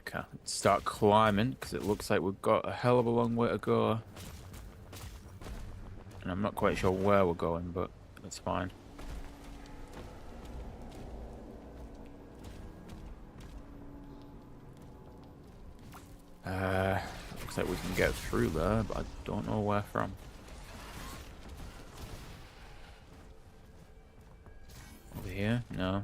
Okay, let's start climbing because it looks like we've got a hell of a long way to go. And I'm not quite sure where we're going, but that's fine. Looks like we can get through there, but I don't know where from. Over here? No.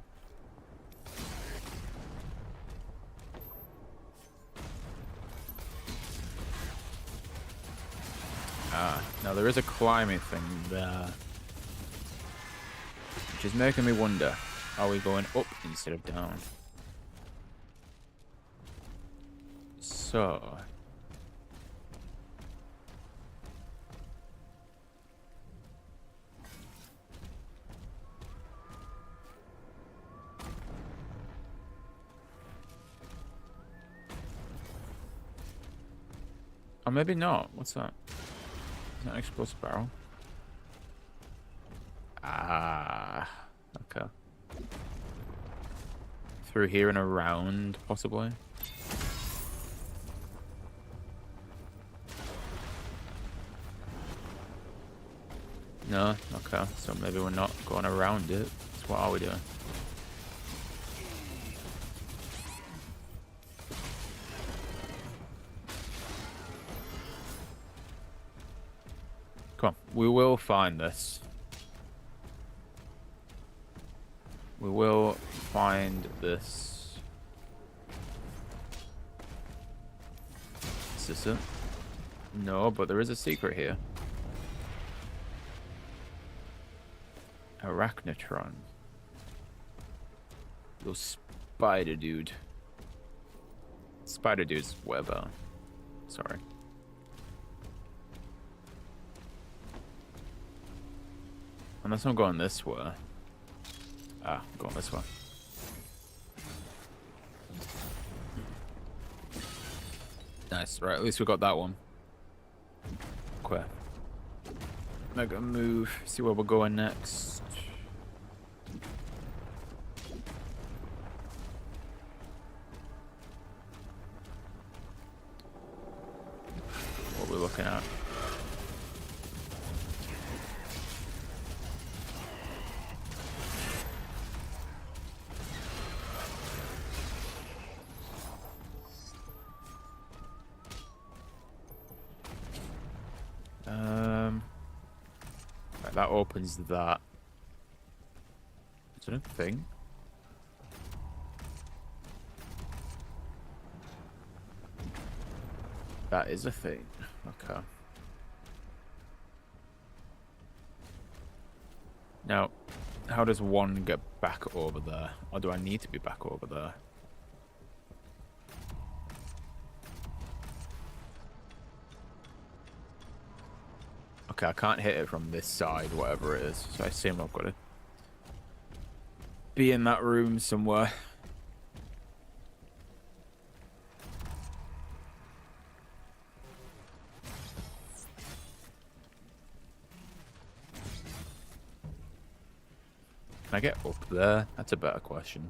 Now there is a climbing thing there, which is making me wonder, are we going up instead of down? So, Or maybe not. What's that? Is that an explosive barrel? Ah, okay. Through here and around, possibly. No? Okay, so maybe we're not going around it. So what are we doing? Come on, we will find this. We will find this. Is this it? No, but there is a secret here. Arachnotron. Little spider dude. Spider dude's web. Sorry. Unless I'm going this way. Ah, I'm going this way. Nice. Right, at least we got that one. Okay. Make a move. See where we're going next. What are we looking at? Right, that opens that. Is it a thing? That is a thing. Okay. Now, how does one get back over there? Or do I need to be back over there? Okay, I can't hit it from this side, whatever it is. So I assume I've got to be in that room somewhere. Can I get up there? That's a better question.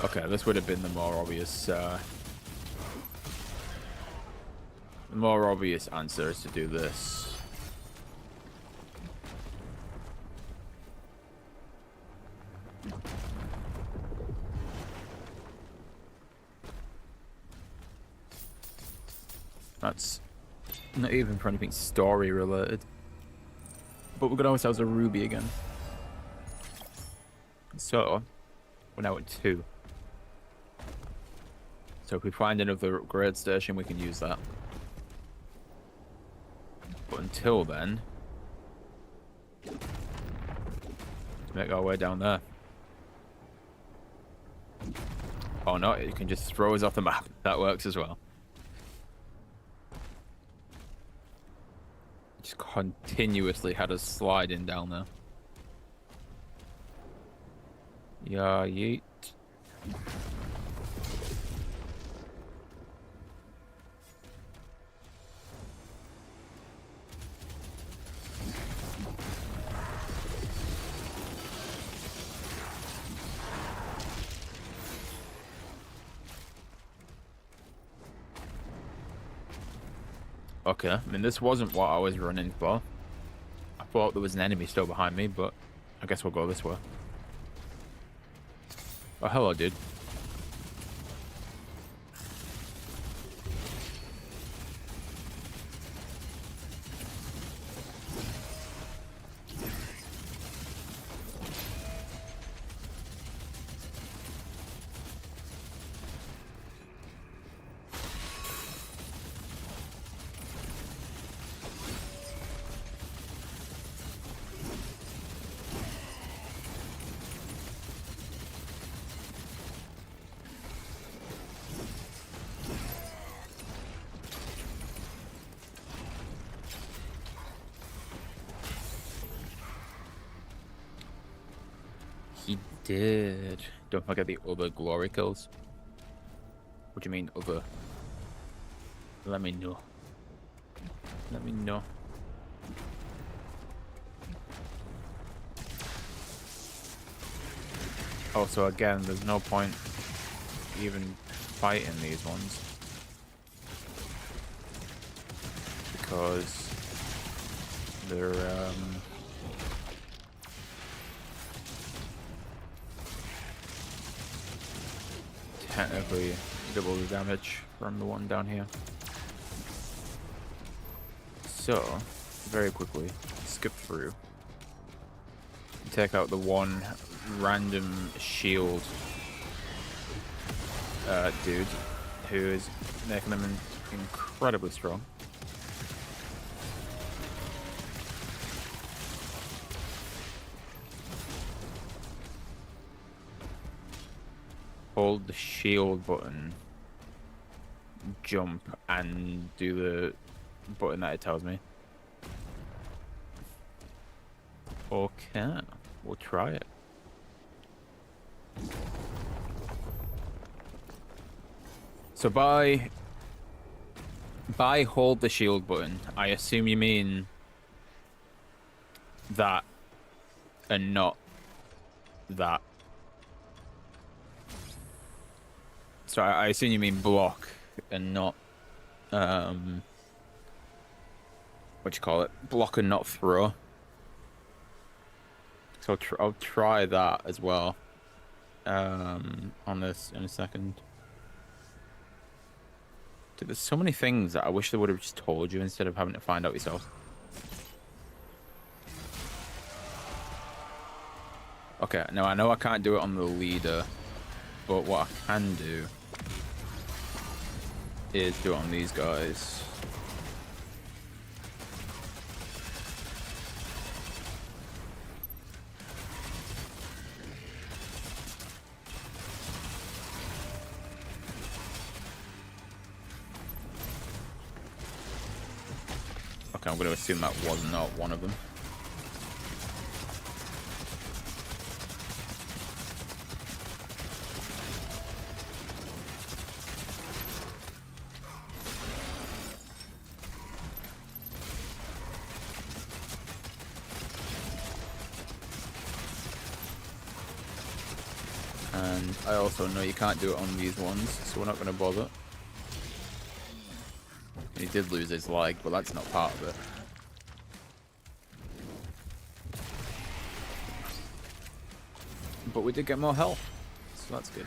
Okay, this would have been the more obvious answer is to do this. That's not even for anything story related. But we could always have a ruby again. So, we're now at 2. So if we find another upgrade station, we can use that. But until then, let's make our way down there. Oh no, it can just throw us off the map. That works as well. Just continuously had us sliding down there. Yeah, yeet. Okay, I mean, this wasn't what I was running for. I thought there was an enemy still behind me, but I guess we'll go this way. Oh, hello, dude. He did. Don't forget the other glory kills. What do you mean, other? Let me know. Let me know. Also, again, there's no point even fighting these ones. Because they're, technically double the damage from the one down here. So, very quickly, skip through. Take out the one random shield dude who is making them incredibly strong. Hold the shield button, jump, and do the button that it tells me. Okay, we'll try it. So by hold the shield button, I assume you mean that and not that. So I assume you mean block and not what you call it? Block and not throw. So I'll try that as well on this in a second. Dude, there's so many things that I wish they would have just told you instead of having to find out yourself. Okay, now I know I can't do it on the leader, but what I can do is do it on these guys. Okay, I'm going to assume that was not one of them. And I also know you can't do it on these ones, so we're not going to bother. He did lose his leg, but that's not part of it. But we did get more health, so that's good.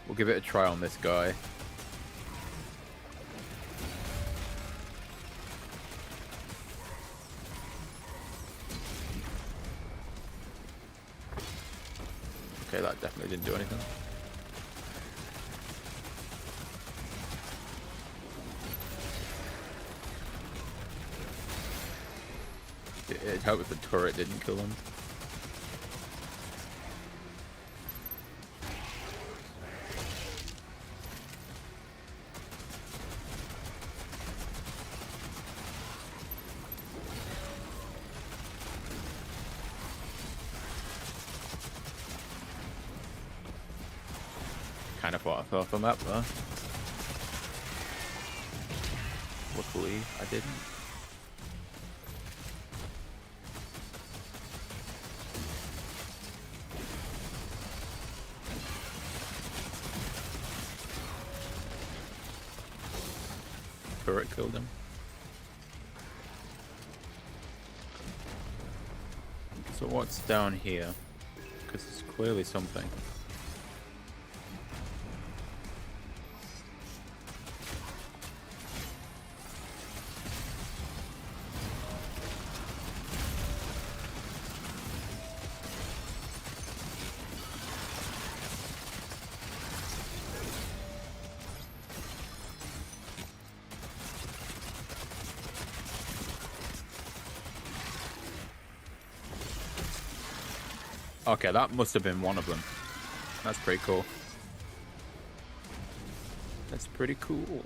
We'll give it a try on this guy. Okay, that definitely didn't do anything. It'd help if the turret didn't kill him. Kind of thought I fell off the map though. Luckily, I didn't. Turret killed him. So what's down here? Because it's clearly something. Okay, that must have been one of them. That's pretty cool. That's pretty cool.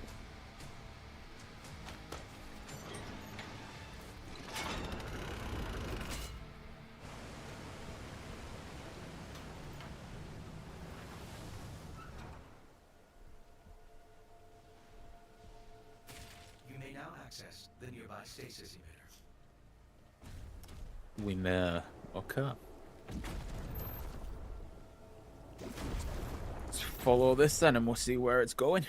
You may now access the nearby stasis emitter. We may. Okay. Let's follow this then and we'll see where it's going.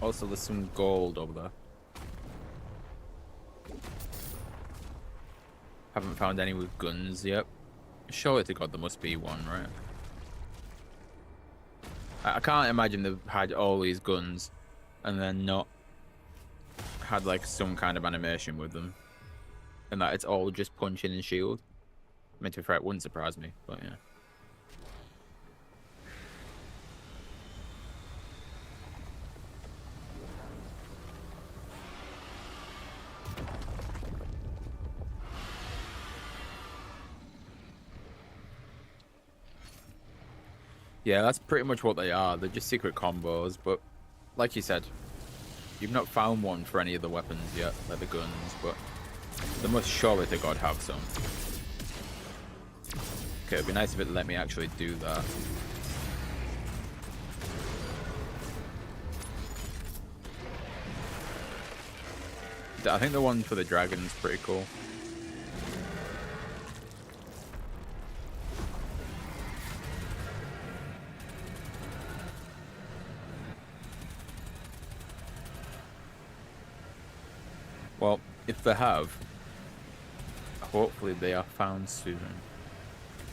Also, there's some gold over there. Haven't found any with guns yet. Surely to God there must be one, right? I can't imagine they've had all these guns and then not had like some kind of animation with them. And that it's all just punching and shield. I mean, to be fair, it wouldn't surprise me, but yeah. Yeah, that's pretty much what they are. They're just secret combos, but like you said, you've not found one for any of the weapons yet, like the guns, but they must surely to God have some. Okay, it'd be nice if it let me actually do that. I think the one for the dragon's pretty cool. Well, if they have, hopefully they are found soon.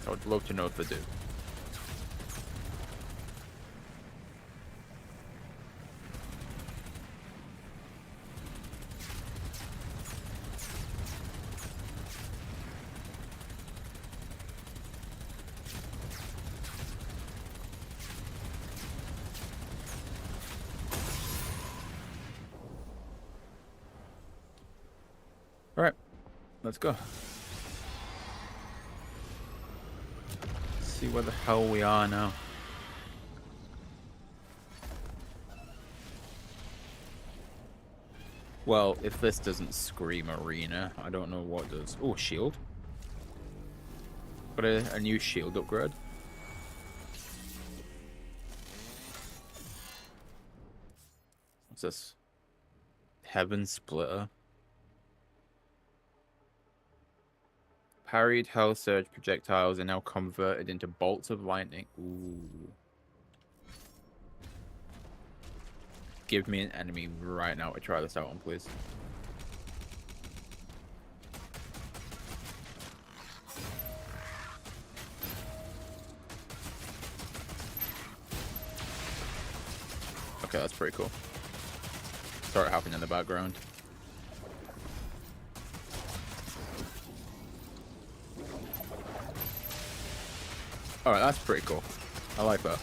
I would love to know if they do. Alright, let's go. See where the hell we are now. Well, if this doesn't scream arena, I don't know what does. Oh, shield. Got a new shield upgrade. What's this? Heaven Splitter. Parried Hell Surge projectiles are now converted into bolts of lightning. Ooh. Give me an enemy right now to try this out on, please. Okay, that's pretty cool. Saw it happen in the background. Alright, that's pretty cool. I like that.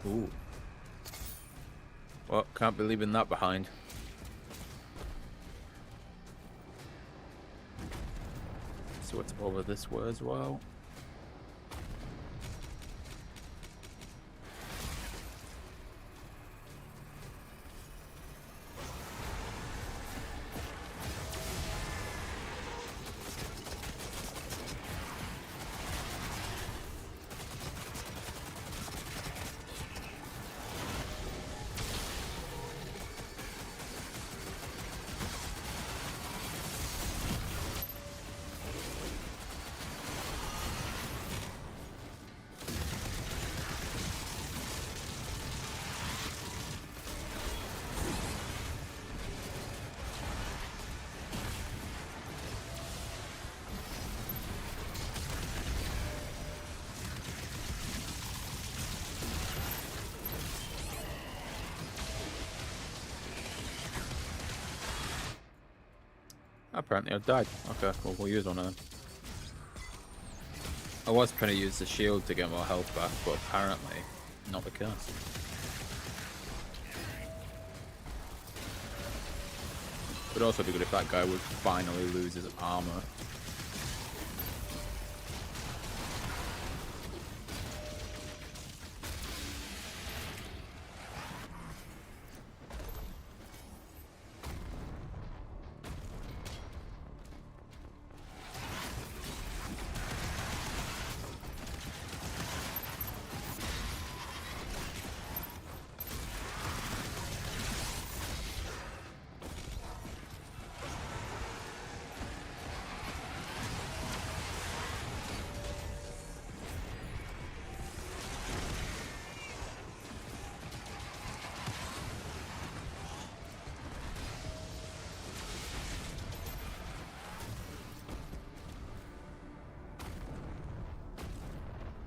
Ooh. Well, can't be leaving that behind. See what's over this way as well. Apparently I've died. Okay, well, we'll use one of them. I was trying to use the shield to get more health back, but apparently not the case. Would also be good if that guy would finally lose his armor.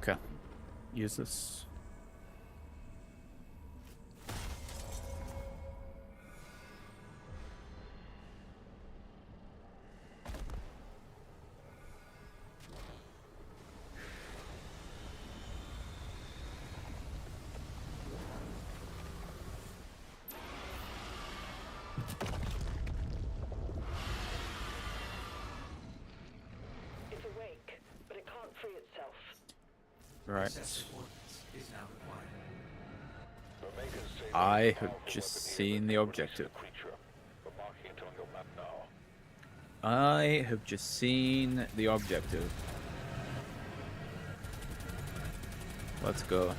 Okay, use this. It's awake, but it can't free itself. Right. Access coordinates is now required. The makers say I there's a have powerful just weapon here seen that the can objective. release the creature. We're marking it on your map now. I have just seen the objective. Let's go.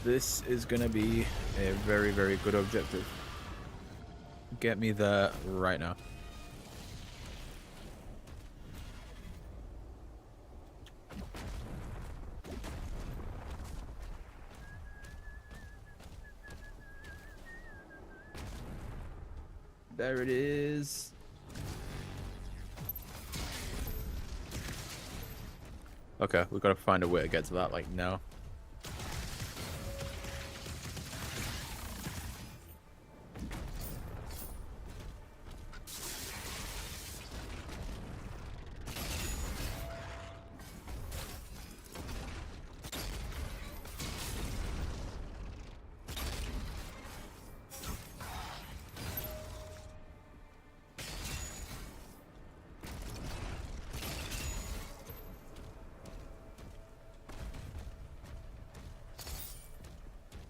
This is gonna be a very, very good objective. Get me there right now. There it is. Okay, we've got to find a way to get to that, like, now.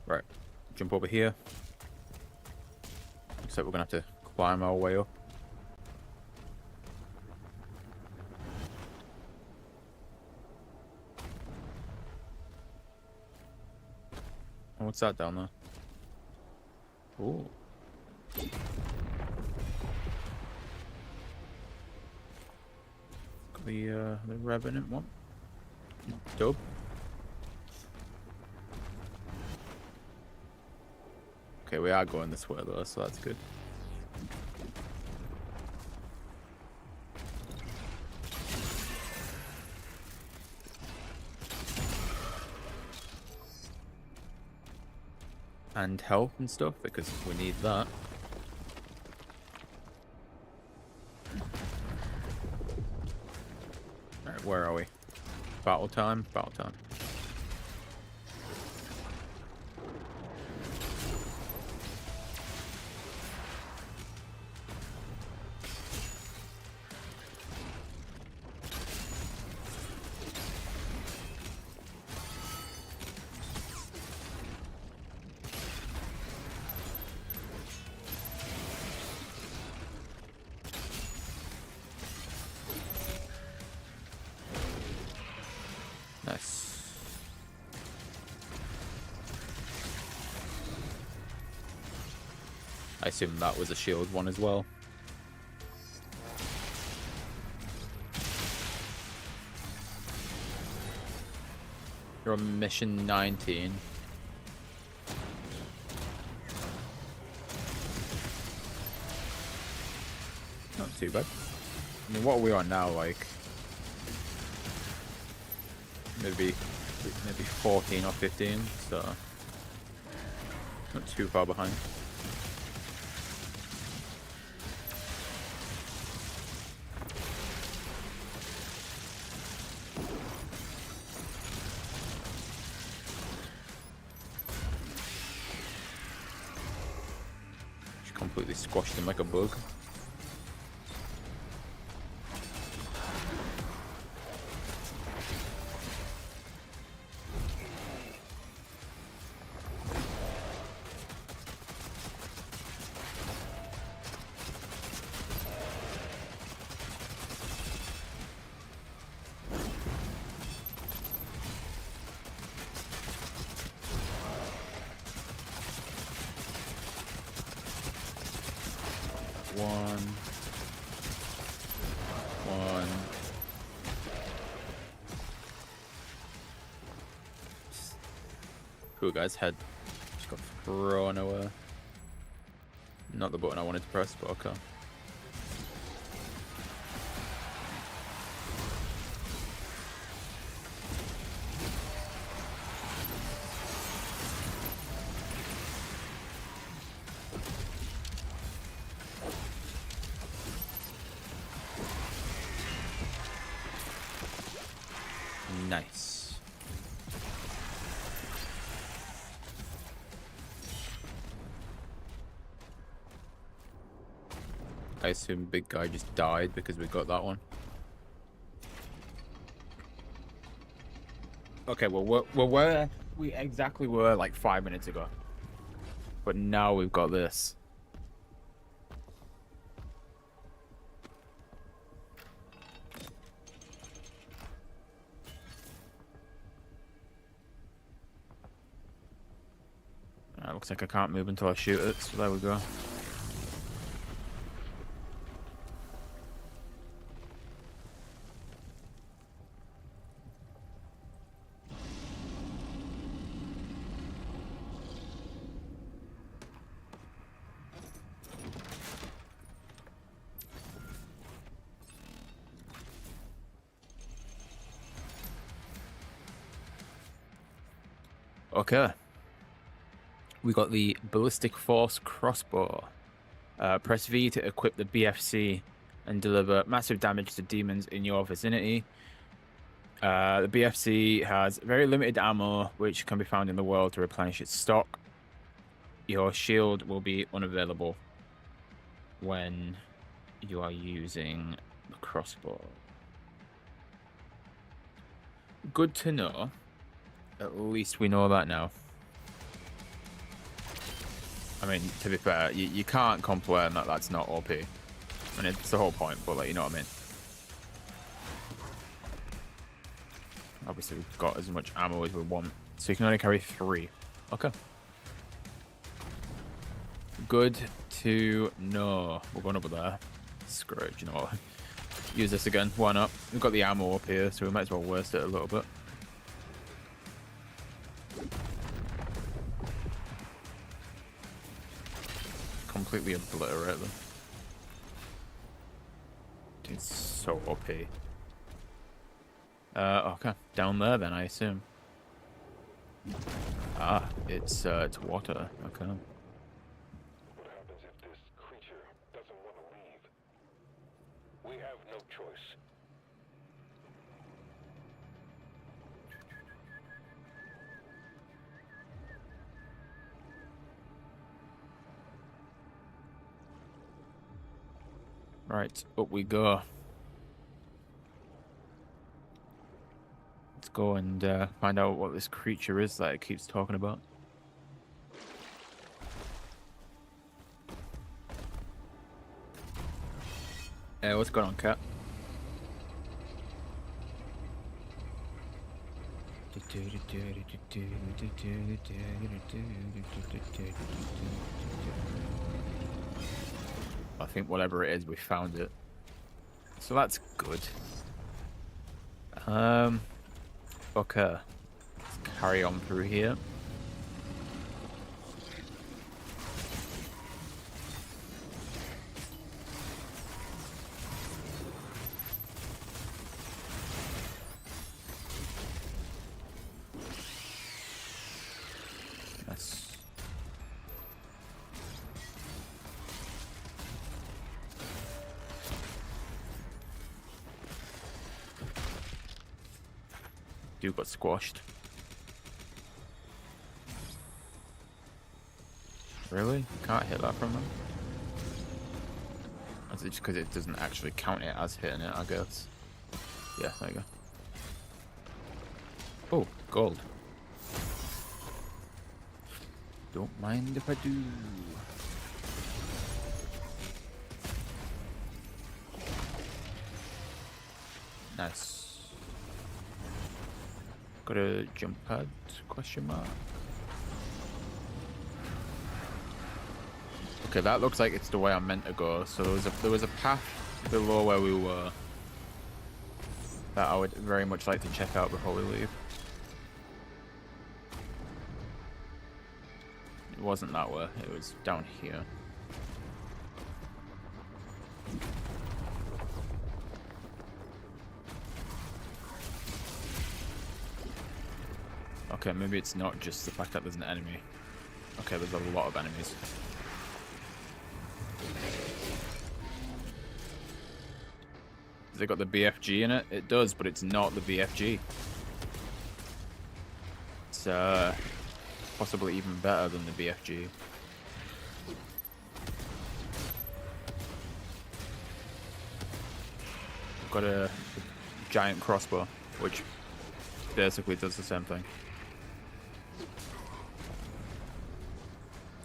Right, jump over here. Looks like we're gonna have to climb our way up. Oh, what's that down there? Ooh. Got the Revenant one. Dope. Okay, we are going this way though, so that's good. And health and stuff, because we need that. Alright, where are we? Battle time? Battle time. Nice. I assume that was a shield one as well. You're on mission 19. Not too bad. I mean, what are we on now? Like maybe 14 or 15. So not too far behind. Just completely squashed him like a bug. One. Cool guy's head just got thrown away. Not the button I wanted to press, but okay. Nice. I assume big guy just died because we got that one. Okay, well, we're where we exactly were like 5 minutes ago. But now we've got this. Looks like I can't move until I shoot it, so there we go. Okay. We got the Ballistic Force Crossbow. Press V to equip the BFC and deliver massive damage to demons in your vicinity. The BFC has very limited ammo, which can be found in the world to replenish its stock. Your shield will be unavailable when you are using the crossbow. Good to know. At least we know that now. I mean, to be fair, you can't complain that that's not OP. I mean, it's the whole point, but like, you know what I mean? Obviously, we've got as much ammo as we want. So you can only carry 3. Okay. Good to know. We're going over there. Screw it, you know what? Use this again. Why not? We've got the ammo up here, so we might as well waste it a little bit. Completely obliterate them. It's so OP. Okay, down there then, I assume. Ah, it's water. Okay. What happens if this creature doesn't want to leave? We have no choice. Right, up we go. Let's go and find out what this creature is that it keeps talking about. Hey, what's going on, cat? I think whatever it is, we found it. So that's good. Okay. Let's carry on through here. Nice. Dude got squashed. Really? Can't hit that from them? Is it just because it doesn't actually count it as hitting it, I guess? Yeah, there you go. Oh, gold. Don't mind if I do. Nice. Got a jump pad? Question mark. Okay, that looks like it's the way I'm meant to go. So there was a path below where we were that I would very much like to check out before we leave. It wasn't that way. It was down here. Okay, maybe it's not just the fact that there's an enemy. Okay, there's a lot of enemies. Has it got the BFG in it? It does, but it's not the BFG. It's possibly even better than the BFG. I've got a giant crossbow, which basically does the same thing.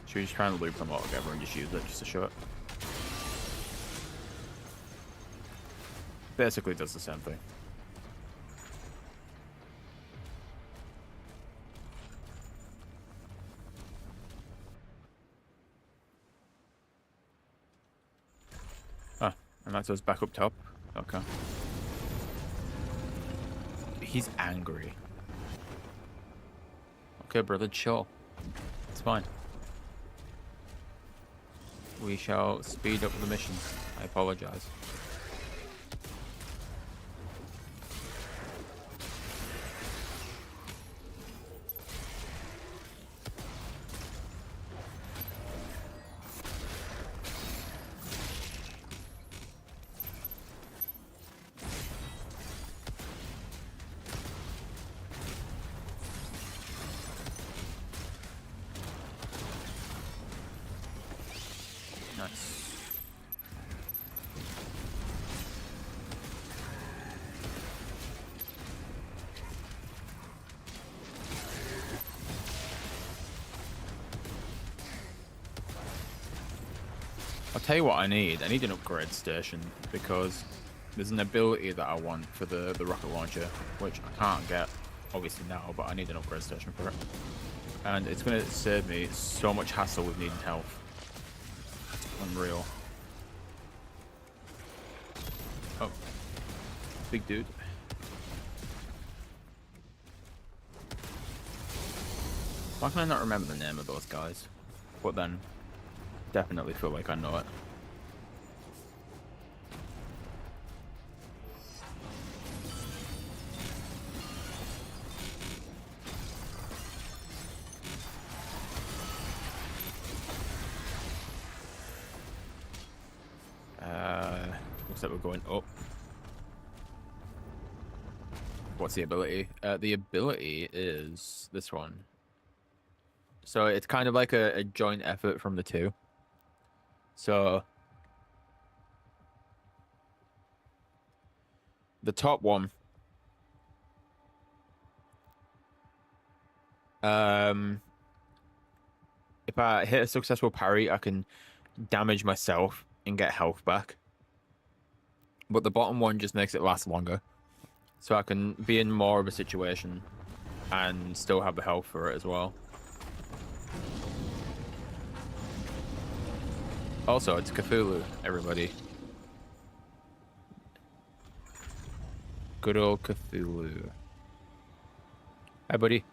Should we just try and loop them all together and just use it just to show it? Basically does the same thing. Ah, and that goes back up top. Okay. He's angry. Okay, brother, chill. It's fine. We shall speed up the mission. I apologize. Nice. I'll tell you what I need. I need an upgrade station because there's an ability that I want for the rocket launcher, which I can't get obviously now, but I need an upgrade station for it. And it's going to save me so much hassle with needing health. Unreal. Oh. Big dude. Why can I not remember the name of those guys? But then, definitely feel like I know it. Looks like we're going up. What's the ability? The ability is this one. So it's kind of like a joint effort from the two. So the top one, if I hit a successful parry, I can damage myself and get health back. But the bottom one just makes it last longer. So I can be in more of a situation and still have the health for it as well. Also, it's Cthulhu, everybody. Good old Cthulhu. Hi, buddy.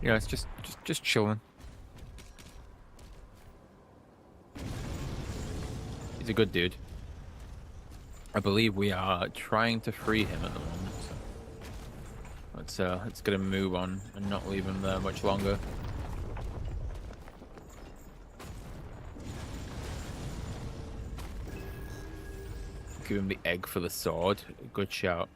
Yeah, it's just chilling. He's a good dude. I believe we are trying to free him at the moment. So let's get him move on and not leave him there much longer. Give him the egg for the sword. Good shout.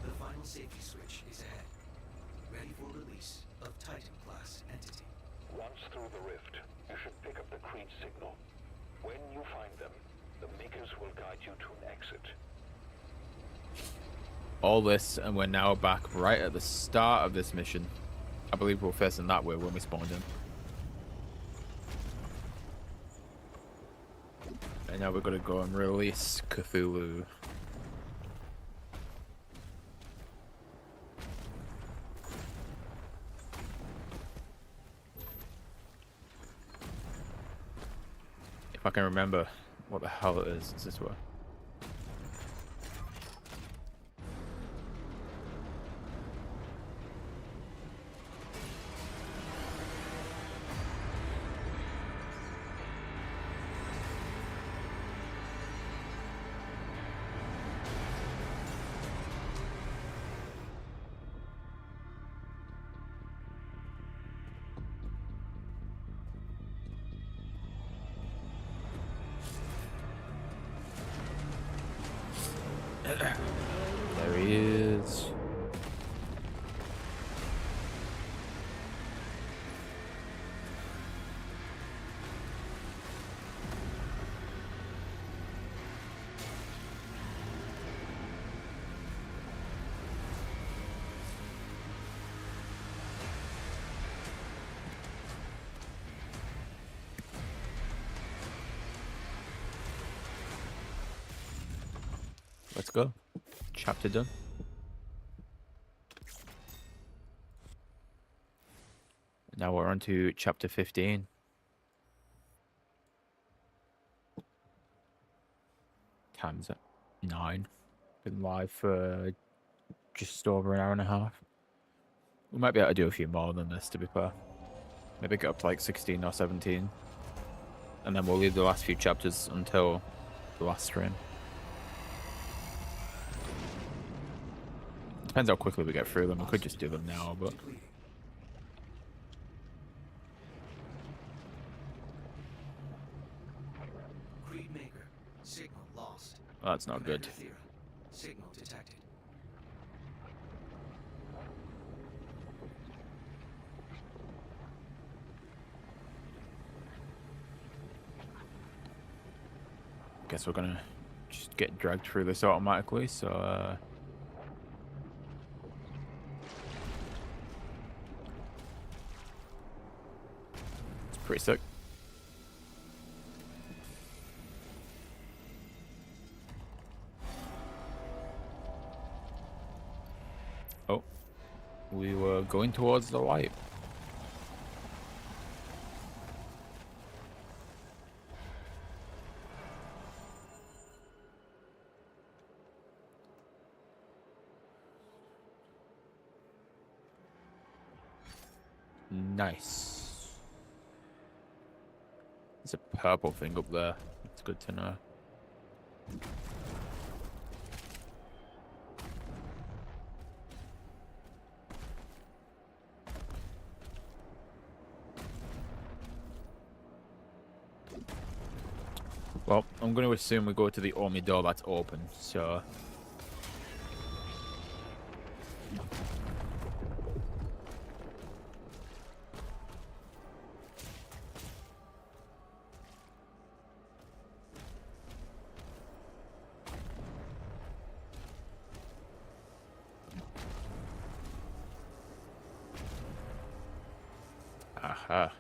The final safety switch is ahead. Ready for release of Titan-class entity. Once through the rift, you should pick up the Creed signal. When you find them, the Makers will guide you to an exit. All this, and we're now back right at the start of this mission. I believe we're facing that way when we spawned in. And now we're gonna go and release Cthulhu. If I can remember what the hell it is, it's this way. There he is. Let's go. Chapter done. Now we're on to chapter 15. Time's at 9. Been live for just over an hour and a half. We might be able to do a few more than this, to be fair. Maybe get up to like 16 or 17. And then we'll leave the last few chapters until the last stream. Depends how quickly we get through them. We could just do them now, but... Creed Maker. Signal lost. Oh, that's not good. Commander Thera. Signal detected. Guess we're gonna just get dragged through this automatically, so it's pretty sick. Oh, we were going towards the light. Nice. There's a purple thing up there. It's good to know. Well, I'm going to assume we go to the only door that's open, so... Aha.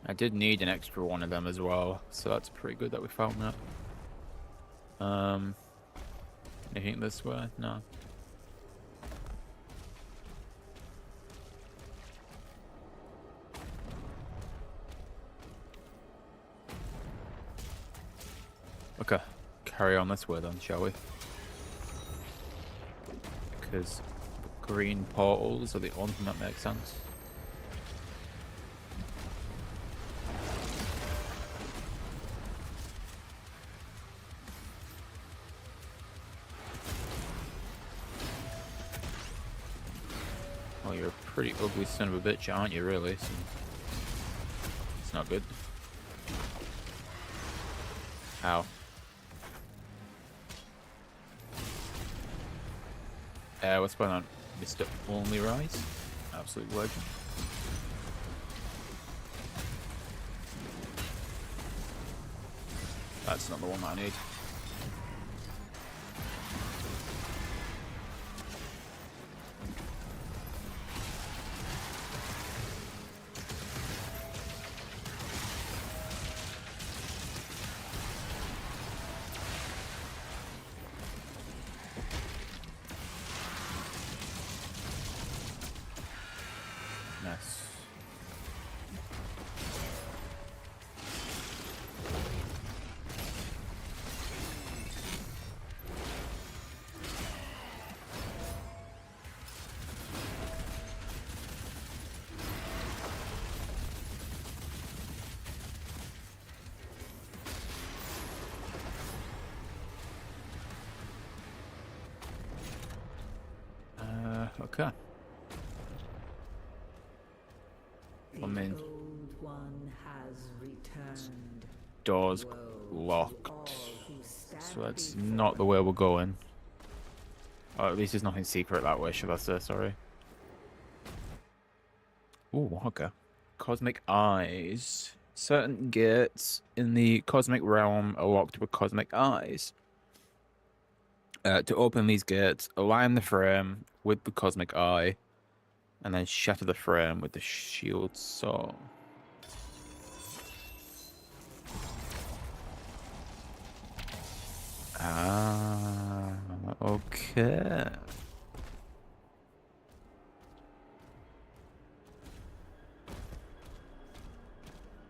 I did need an extra one of them as well, so that's pretty good that we found that. Anything this way? No. Okay, carry on this way then, shall we? Because green portals are the only thing that makes sense. Well, you're a pretty ugly son of a bitch, aren't you, really? So it's not good. Ow. What's going on? Mr. Only Rise? Absolute legend. That's not the one that I need. Nice. Okay. The I'm in. Old One has returned. Doors Woe locked. to all who stand So that's before not the way we're going. Or at least there's nothing secret that way, should I say, sorry. Ooh, okay. Cosmic Eyes. Certain gates in the cosmic realm are locked with cosmic eyes. To open these gates, align the frame with the cosmic eye, and then shatter the frame with the shield saw. Ah, okay.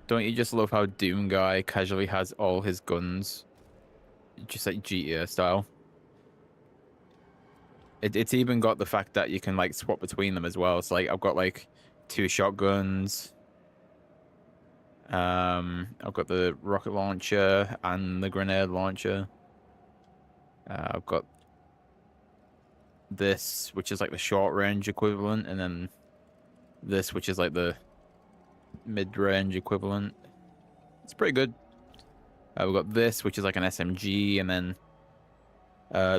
Don't you just love how Doom Guy casually has all his guns, just like GTA style? It's even got the fact that you can like swap between them as well. So like I've got like 2 shotguns. I've got the rocket launcher and the grenade launcher. I've got this, which is like the short range equivalent, and then this, which is like the mid range equivalent. It's pretty good. We've got this, which is like an SMG, and then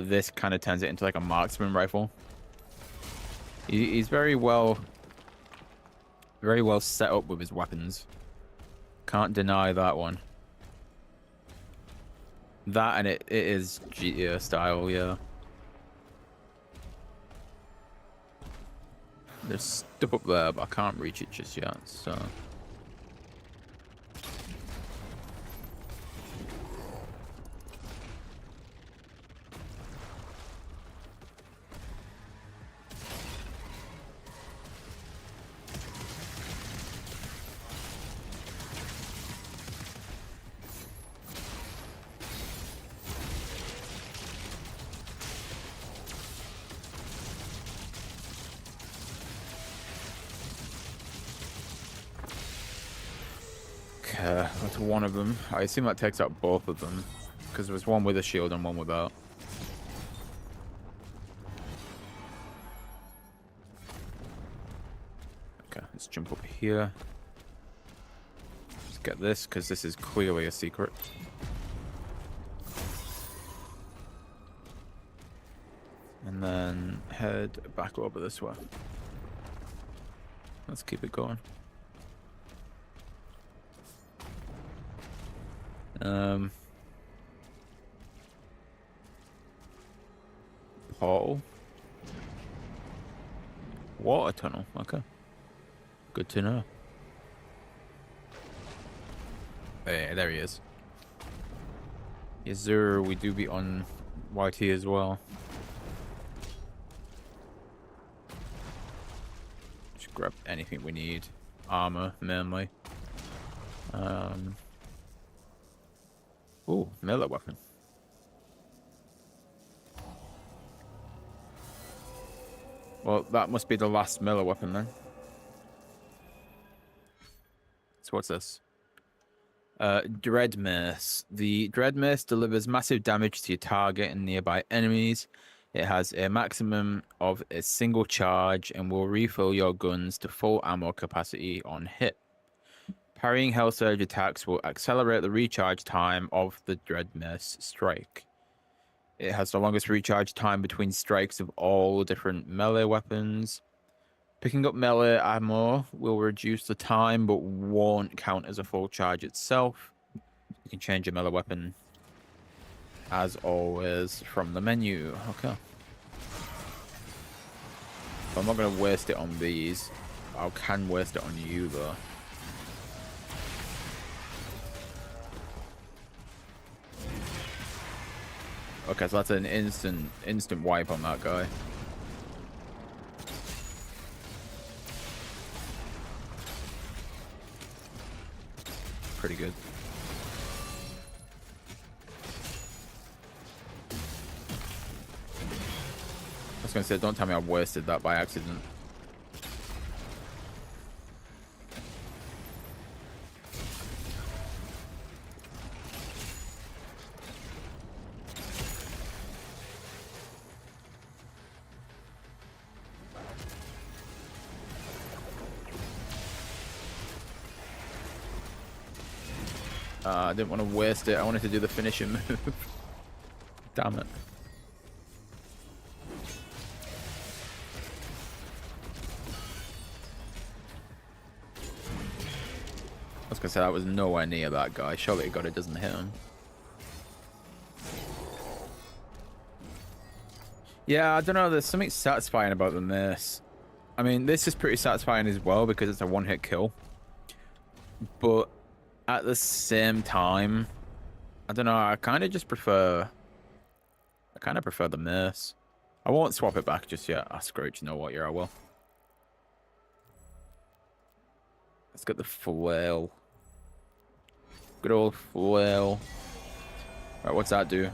this kind of turns it into like a marksman rifle. He's very well set up with his weapons. Can't deny that one. That and it is GTA style, yeah. There's stuff up there, but I can't reach it just yet, so... That's one of them. I assume that takes out both of them, because there was one with a shield and one without. Okay, let's jump up here. Let's get this, because this is clearly a secret. And then head back over this way. Let's keep it going. Portal. Water tunnel. Okay. Good to know. Yeah, there he is. Yes, sir. We do be on YT as well. Just grab anything we need. Armor, mainly. Ooh, melee weapon. Well, that must be the last melee weapon then. So what's this? Dread Mace. The Dread Mace delivers massive damage to your target and nearby enemies. It has a maximum of a single charge and will refill your guns to full ammo capacity on hit. Parrying Hell Surge attacks will accelerate the recharge time of the Dread Mace strike. It has the longest recharge time between strikes of all different melee weapons. Picking up melee ammo will reduce the time, but won't count as a full charge itself. You can change your melee weapon, as always, from the menu. Okay. I'm not going to waste it on these. I can waste it on you, though. Okay, so that's an instant wipe on that guy. Pretty good. I was gonna say, don't tell me I wasted that by accident. I didn't want to waste it. I wanted to do the finishing move. Damn it. I was gonna say that was nowhere near that guy. Surely God, it doesn't hit him. Yeah, I don't know. There's something satisfying about the mace. I mean, this is pretty satisfying as well because it's a one-hit kill. But at the same time, I don't know. I kind of just prefer. I kind of prefer the mace. I won't swap it back just yet. Screw it. You know what? Yeah, I will. Let's get the flail. Good old flail. Right, what's that do? I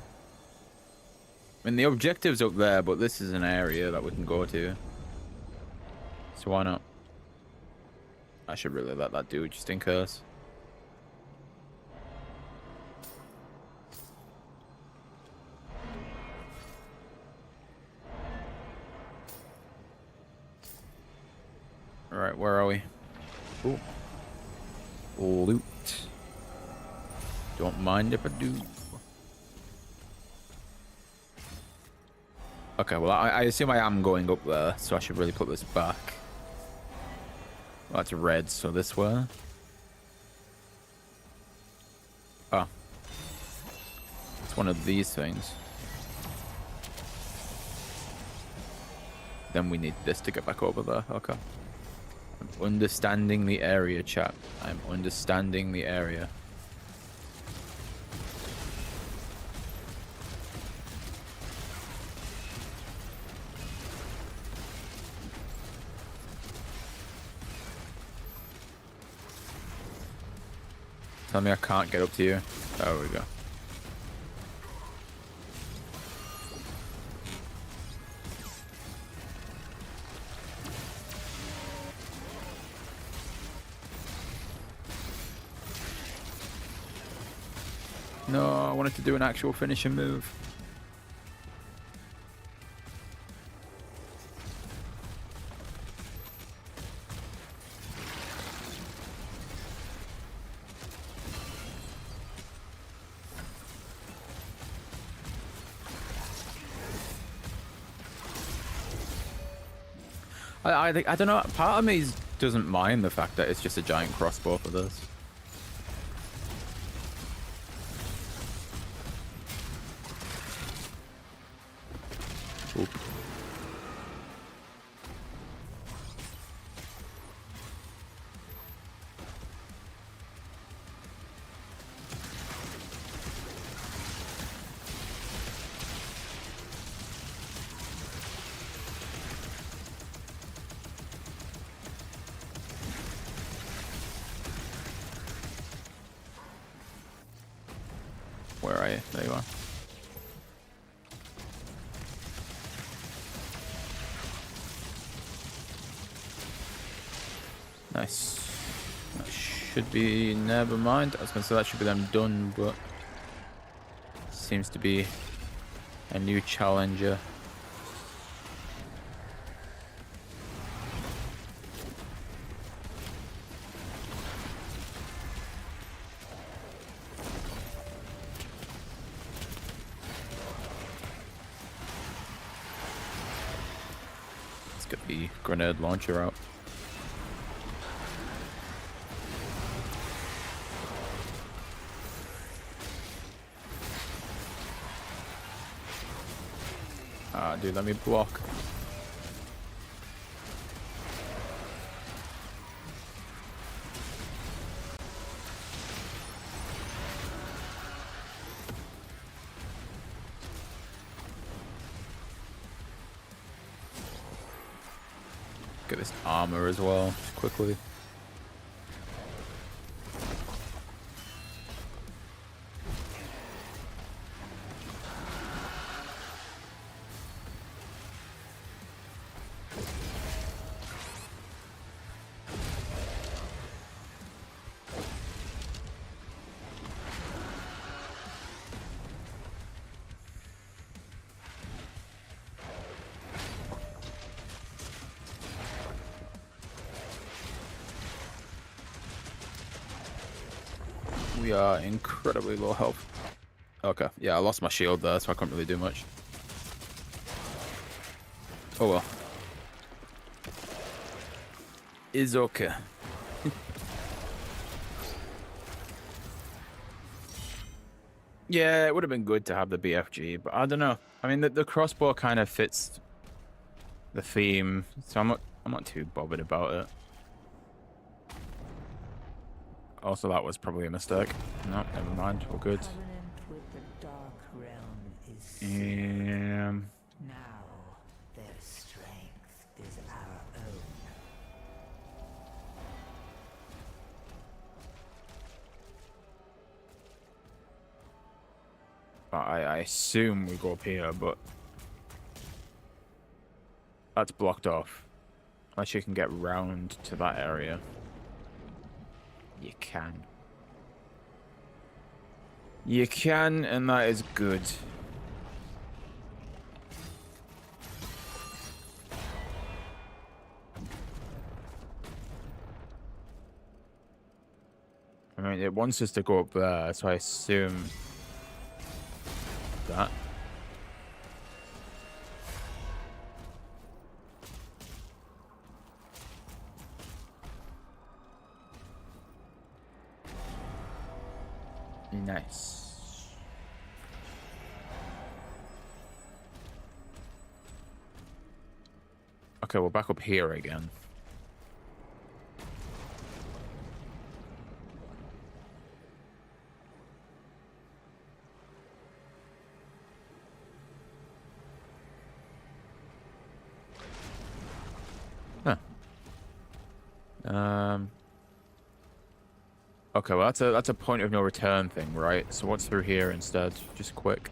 mean, the objective's up there, but this is an area that we can go to. So why not? I should really let that do just in case. Alright, where are we? Ooh. Loot. Don't mind if I do. Okay, well, I assume I am going up there, so I should really put this back. Well, that's red, so this way. Oh. It's one of these things. Then we need this to get back over there. Okay. I'm understanding the area, chat. I'm understanding the area. Tell me I can't get up to you. There we go. No, I wanted to do an actual finishing move. I don't know. Part of me doesn't mind the fact that it's just a giant crossbow for this. Oop. Okay, there you are. Nice. That should be... Never mind. I was going to say that should be them done, but... Seems to be a new challenger. Let's get the grenade launcher out. Ah, dude, let me block. Get this armor as well, quickly. We are incredibly low health. Okay, yeah, I lost my shield there, so I couldn't really do much. Oh well. Is okay. Yeah, it would have been good to have the BFG, but I don't know. I mean, the crossbow kind of fits the theme, so I'm not too bothered about it. Also, that was probably a mistake. No, never mind. We're good. Covenant with the Dark Realm is Um, now their strength is our own. I assume we go up here, but that's blocked off. Unless you can get round to that area. You can. You can, and that is good. I mean, it wants us to go up there, so I assume that. Nice. Okay, we're back up here again. Huh. Okay, well that's a point of no return thing, right? So what's through here instead? Just quick.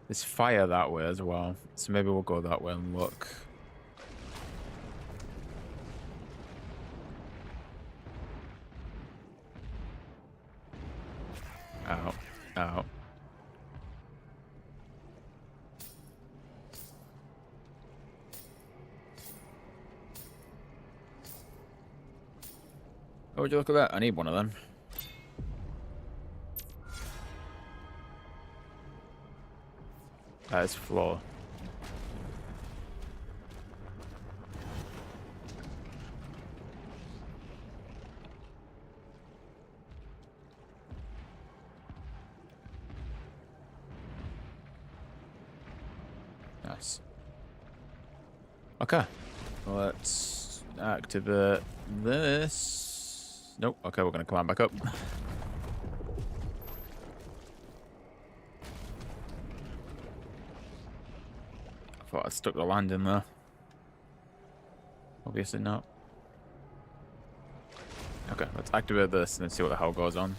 There's fire that way as well, so maybe we'll go that way and look. Ow. Ow. Oh, would you look at that? I need one of them. That is floor. Nice. Okay. Let's activate this. Nope. Okay, we're gonna climb back up. thought I stuck the landing there. Obviously not. Okay, let's activate this and then see what the hell goes on.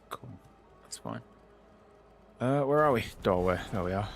Cool. That's fine. Where are we? Doorway. There we are.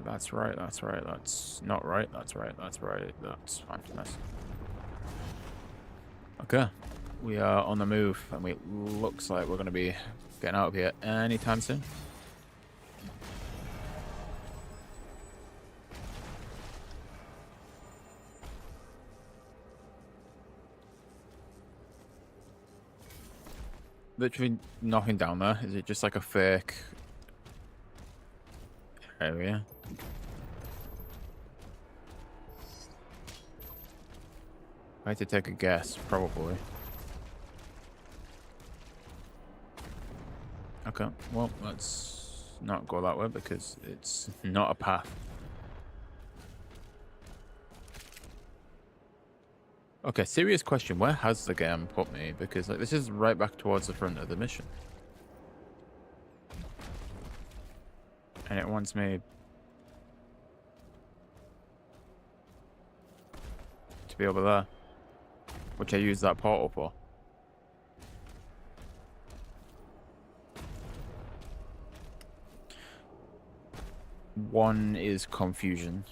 That's right, that's right, that's not right, that's right, that's right, that's fine. Nice. Okay, we are on the move, and it looks like we're going to be getting out of here anytime soon. Literally nothing down there. Is it just like a fake area? I had to take a guess, probably. Okay, well, let's not go that way because it's not a path. Okay, serious question. Where has the game put me? Because like, this is right back towards the front of the mission. And it wants me to be over there, which I use that portal for. One is confusion.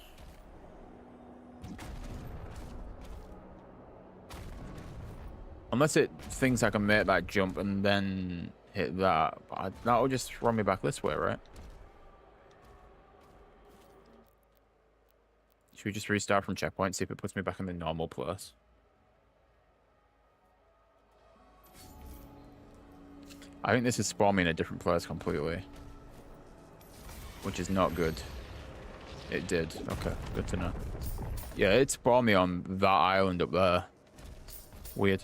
Unless it thinks I can make that jump and then hit that, that'll just throw me back this way, right? Should we just restart from checkpoint, see if it puts me back in the normal place? I think this is spawning me in a different place completely, which is not good. It did. Okay, good to know. Yeah, it spawned me on that island up there. Weird.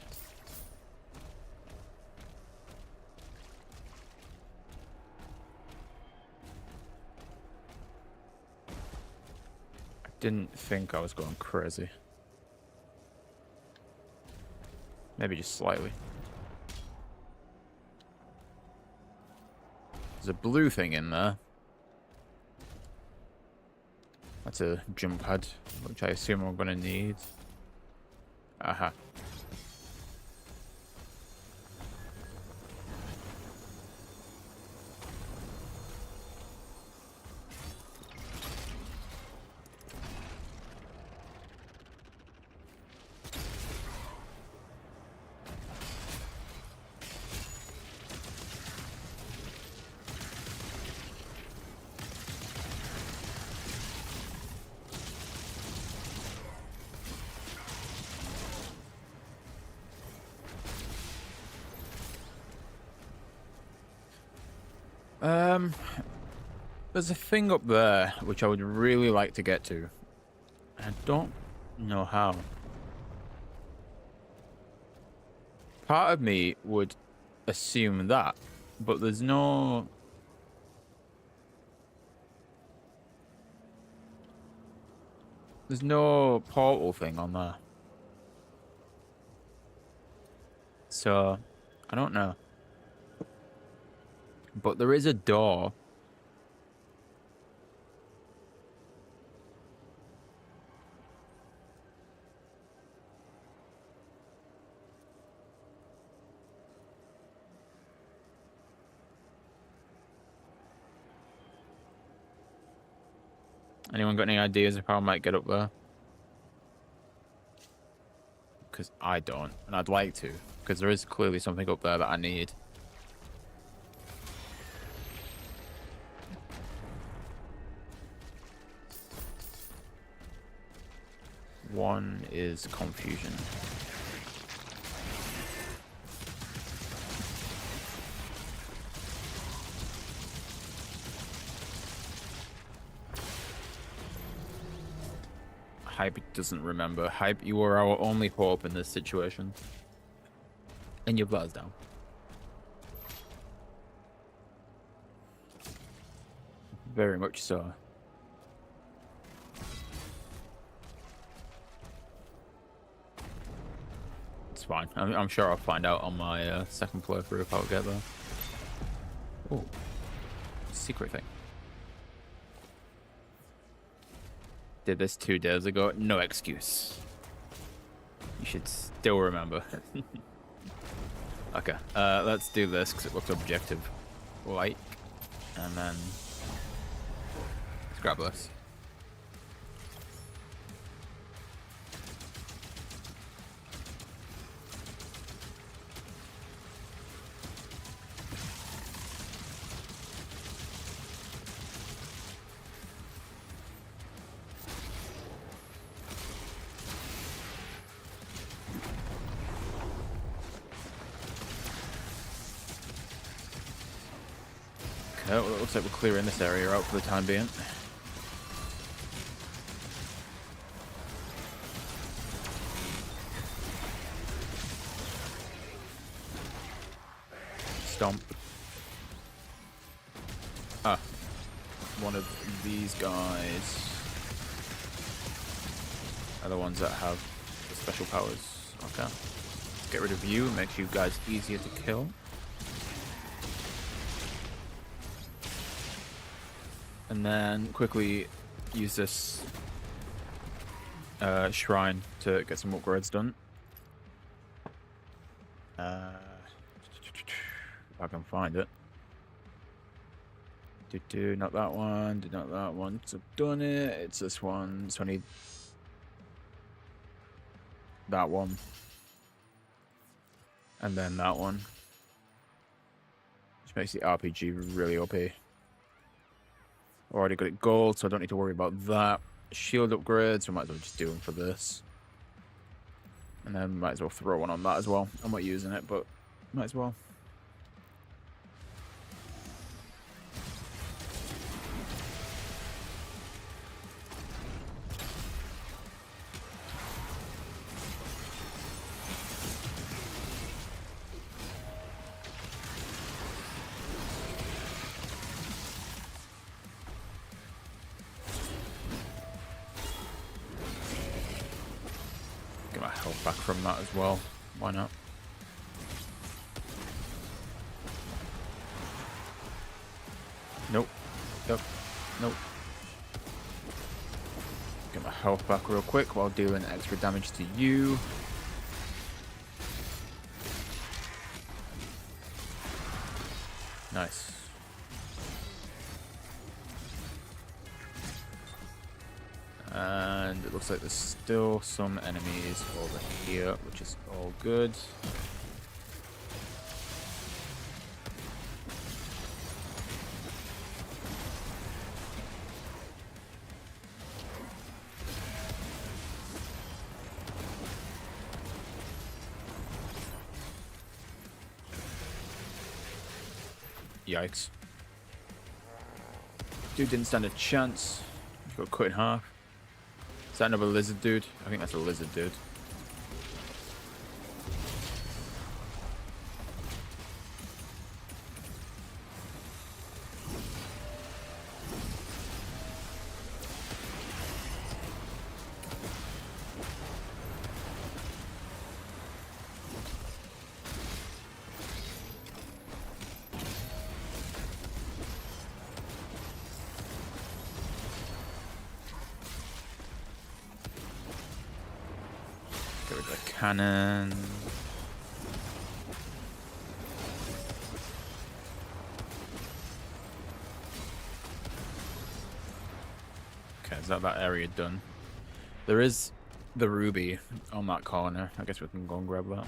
I didn't think I was going crazy. Maybe just slightly. There's a blue thing in there. That's a jump pad, which I assume I'm going to need. Aha. There's a thing up there which I would really like to get to. I don't know how. Part of me would assume that, but there's no... There's no portal thing on there. So, I don't know. But there is a door. Anyone got any ideas of how I might get up there? Because I don't, and I'd like to, because there is clearly something up there that I need. One is confusion. Hype doesn't remember. Hype, you were our only hope in this situation. And you've let us down. Very much so. It's fine. I'm sure I'll find out on my second playthrough if I'll get there. Oh, secret thing. Did this 2 days ago. No excuse. You should still remember. Okay, let's do this because it looks objective. Like, and then let's grab this. Okay, well, it looks like we're clearing this area out for the time being. Stomp. Ah, one of these guys are the ones that have the special powers. Okay. Let's get rid of you. It makes you guys easier to kill. And then quickly use this shrine to get some upgrades done. If I can find it. Not that one. Not that one. So I've done it. It's this one. So I need that one. And then that one. Which makes the RPG really OP. Already got it gold, so I don't need to worry about that. Shield upgrades, we might as well just do them for this. And then might as well throw one on that as well. I'm not using it, but might as well. Health back from that as well. Why not? Nope. Yep. Nope. Get my health back real quick while dealing extra damage to you. Nice. And it looks like there's still some enemies over here, which is all good. Yikes. Dude didn't stand a chance. He got cut in half. Is that another lizard dude? I think that's a lizard dude. Get rid of the cannon. Okay, is that area done? There is the ruby on that corner. I guess we can go and grab that.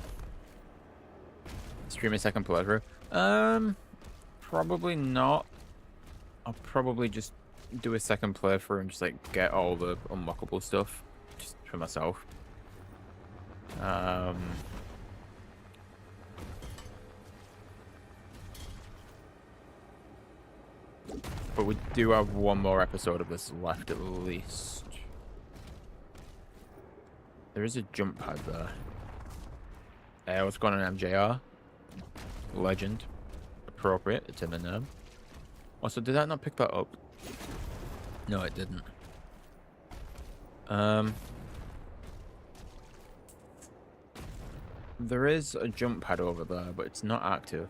Stream a second playthrough. Probably not. I'll probably just do a second playthrough and just like get all the unlockable stuff. Just for myself. But we do have one more episode of this left at least. There is a jump pad there. Hey, what's going on, MJR? Legend. Appropriate, it's in the name. Also, did that not pick that up? No, it didn't. There is a jump pad over there, but it's not active.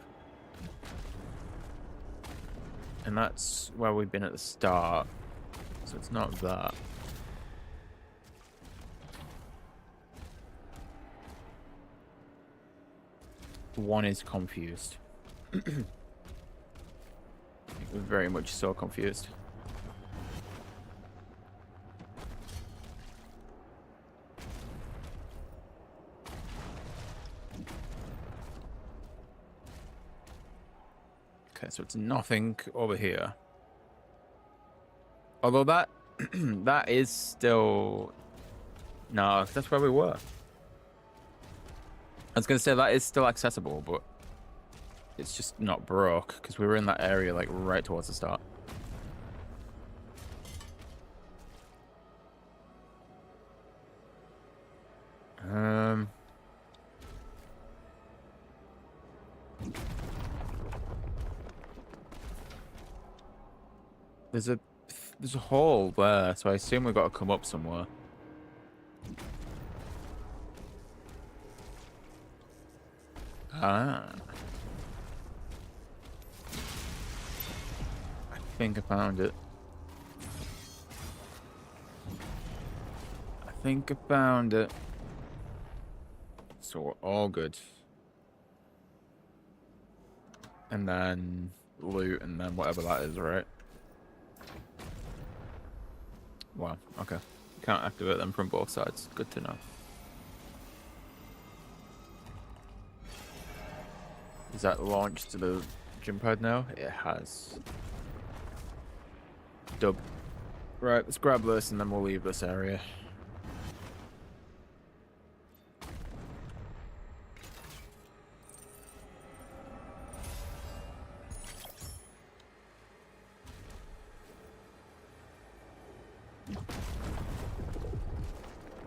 And that's where we've been at the start. So it's not that. One is confused. Very much so confused. Okay, so it's nothing over here. Although that that is still no, that's where we were. I was gonna say that is still accessible, but it's just not broke because we were in that area like right towards the start. There's a hole there, so I assume we've got to come up somewhere. Ah. I think I found it. I think I found it. So we're all good. And then loot, and then whatever that is, right? Wow, okay. Can't activate them from both sides. Good to know. Is that launched to the gym pad now? It has. Dub. Right, let's grab this and then we'll leave this area.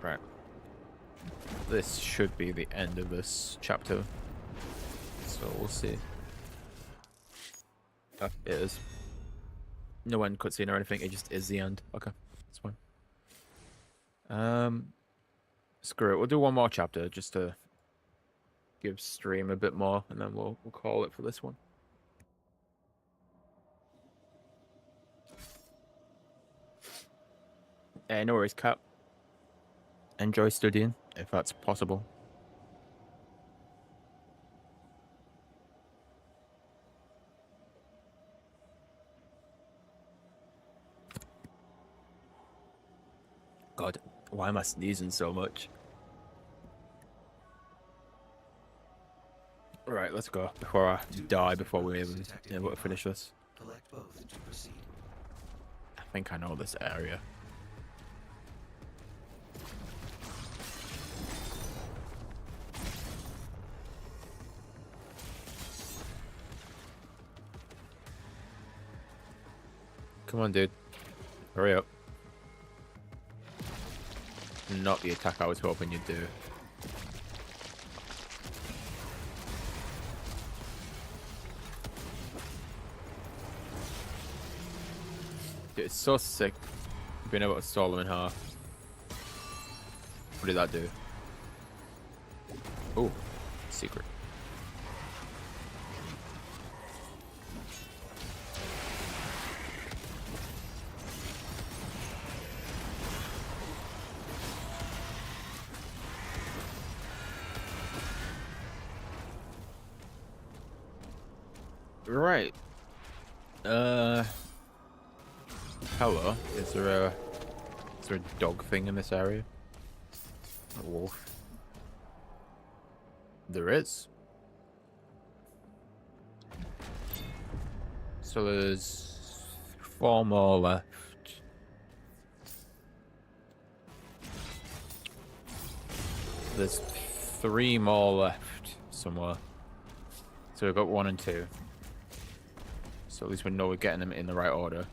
Right. This should be the end of this chapter. So we'll see. Oh, it is. No end cutscene or anything, it just is the end. Okay, that's fine. Screw it, we'll do one more chapter just to give stream a bit more, and then we'll call it for this one. Hey, no worries, Cap. Enjoy studying, if that's possible. God, why am I sneezing so much? Right, let's go before I die before we're even able to finish this. Collect both to proceed. I think I know this area. Come on, dude. Hurry up. Not the attack I was hoping you'd do. Dude, it's so sick being able to saw them in half. What did that do? Oh, secret. Right. Hello. Is there a dog thing in this area? A wolf. There is. So there's 4 more left. There's 3 more left somewhere. So we've got 1 and 2. So at least we know we're getting them in the right order.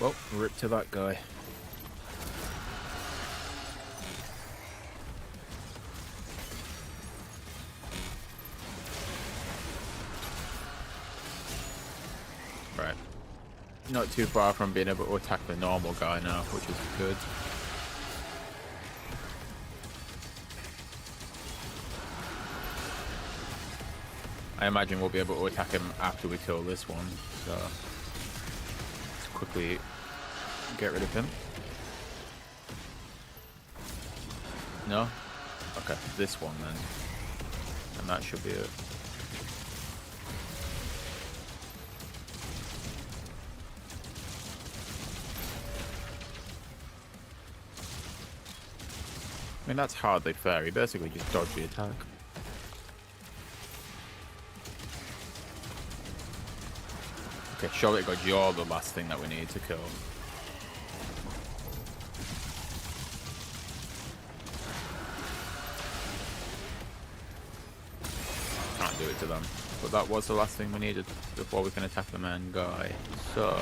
Well, rip to that guy. Right. Not too far from being able to attack the normal guy now, which is good. I imagine we'll be able to attack him after we kill this one, so let's quickly get rid of him. No? Okay, this one then. And that should be it. I mean, that's hardly fair. He basically just dodged the attack. Okay, surely God, you're the last thing that we need to kill. Can't do it to them. But that was the last thing we needed before we can attack the main guy. So,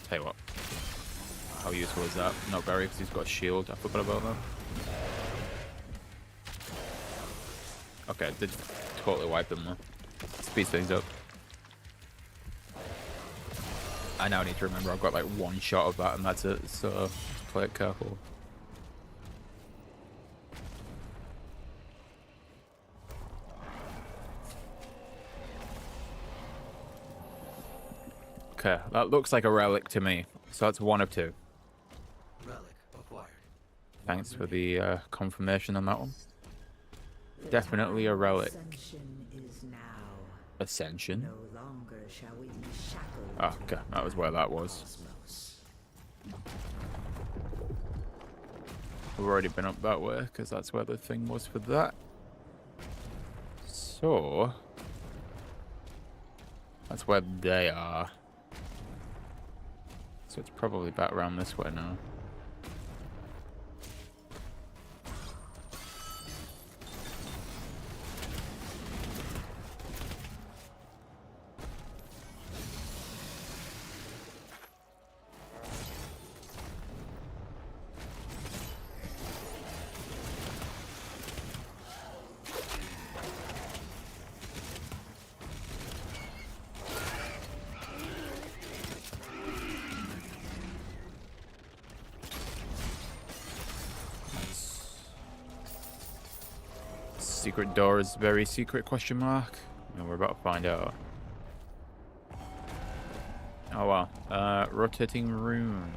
tell you what. How useful is that? Not very, because he's got a shield. I forgot about that. Okay, I did totally wipe them though. Speeds things up. I now need to remember I've got like 1 shot of that and that's it, so just play it careful. Okay, that looks like a relic to me. So that's 1 of 2. Relic acquired. Thanks for the confirmation on that one. Definitely a relic. Ascension is now. Ascension? No longer shall we be shackled. Oh, okay, that was where that was. Cosmos. We've already been up that way, because that's where the thing was for that. So, that's where they are. So it's probably back around this way now. Secret door is very secret, question mark. And we're about to find out. Oh wow. Rotating rune.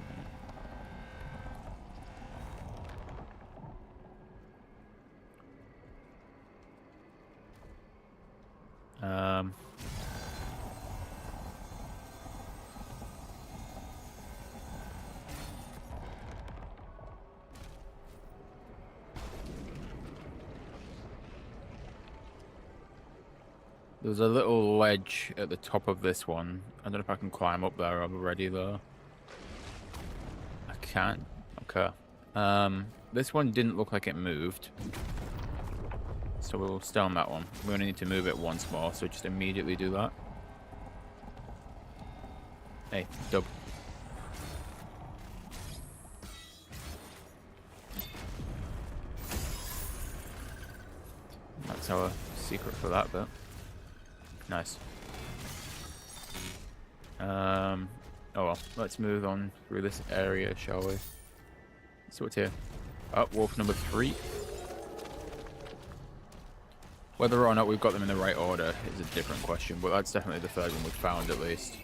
There's a little ledge at the top of this one. I don't know if I can climb up there already though. I can. Okay. This one didn't look like it moved. So we'll stay on that one. We only need to move it once more, so just immediately do that. Hey, dub. That's our secret for that bit. Nice. Oh well, let's move on through this area, shall we? So what's here? Oh, wolf number 3. Whether or not we've got them in the right order is a different question, but that's definitely the third one we've found at least.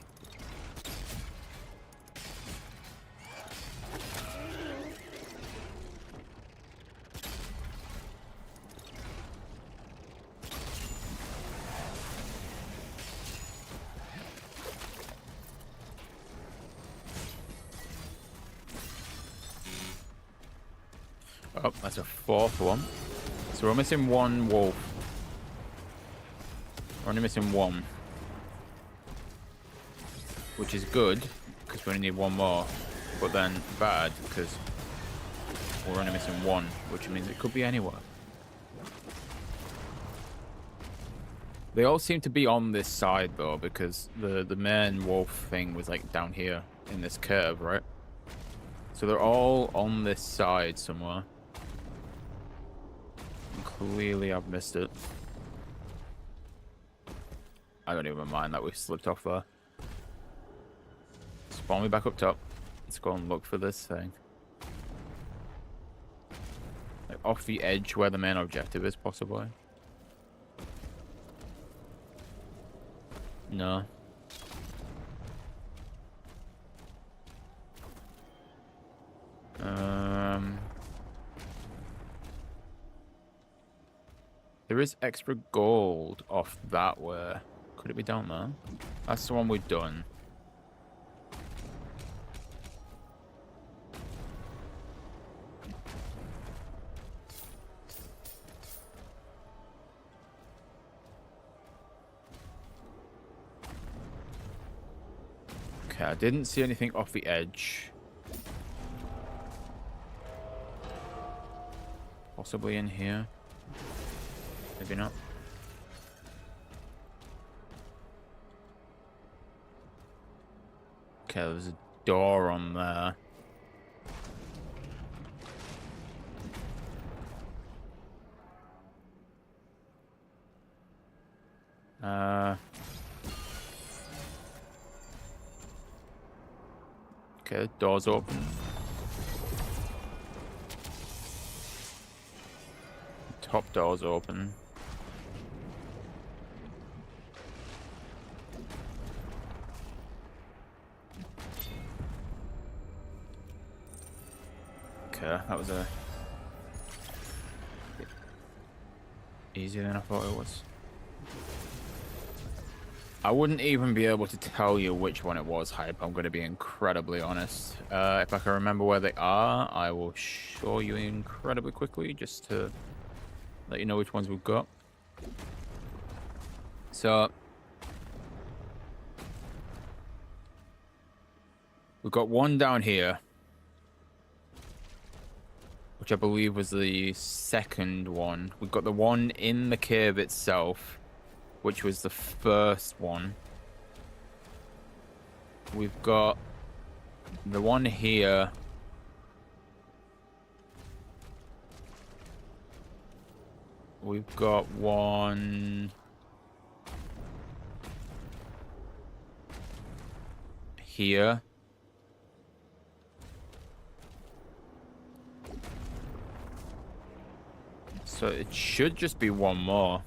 Oh, that's a fourth one. So we're missing one wolf. We're only missing one. Which is good, because we only need one more. But then bad, because we're only missing one, which means it could be anywhere. They all seem to be on this side, though, because the main wolf thing was, like, down here in this curve, right? So they're all on this side somewhere. Clearly I've missed it. I don't even mind that we slipped off there. Spawn me back up top. Let's go and look for this thing. Like off the edge where the main objective is, possibly. No. There is extra gold off that way. Could it be down there? That's the one we've done. Okay, I didn't see anything off the edge. Possibly in here. Maybe not. Okay, there's a door on there. Okay, the door's open. Top door's open. Okay, that was a bit easier than I thought it was. I wouldn't even be able to tell you which one it was, Hype. I'm going to be incredibly honest. If I can remember where they are, I will show you incredibly quickly just to let you know which ones we've got. So we've got one down here, which I believe was the second one. We've got the one in the cave itself, which was the first one. We've got the one here. We've got one here. So it should just be one more.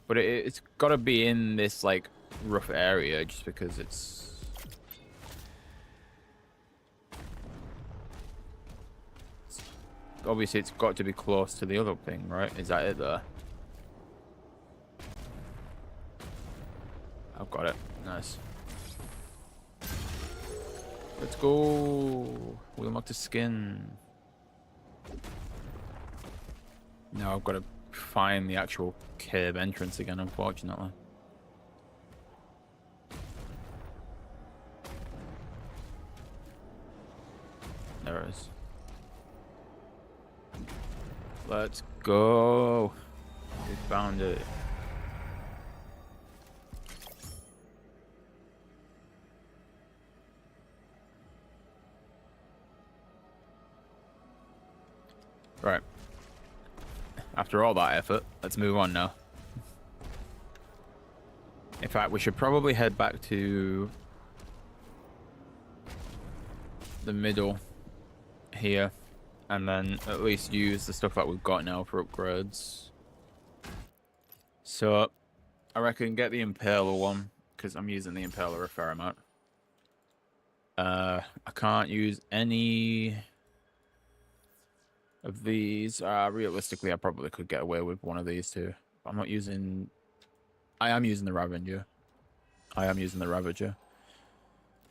But it's got to be in this, like, rough area just because it's... Obviously, it's got to be close to the other thing, right? Is that it there? I've got it. Nice. Let's go. We unlocked a skin. Now I've got to find the actual cave entrance again, unfortunately. There it is. Let's go. We found it. Right. After all that effort, let's move on now. In fact, we should probably head back to the middle here And then at least use the stuff that we've got now for upgrades. So, I reckon get the Impaler one, because I'm using the Impaler a fair amount. I can't use any of these. Realistically, I probably could get away with one of these two. But I'm not using... I am using the Ravager.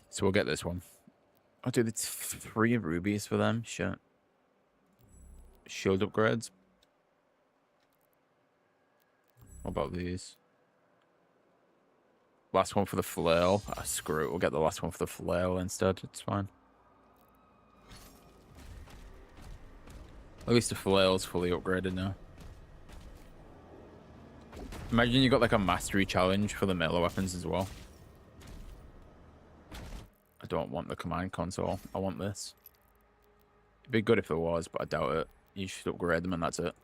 So we'll get this one. Oh, dude, it's 3 rubies for them. Shit. Shield upgrades. What about these? Last one for the flail. Ah, screw it. We'll get the last one for the flail instead. It's fine. At least the flail's fully upgraded now. Imagine you got like a mastery challenge for the melee weapons as well. I don't want the command console. I want this. It'd be good if there was, but I doubt it. You should upgrade them and that's it.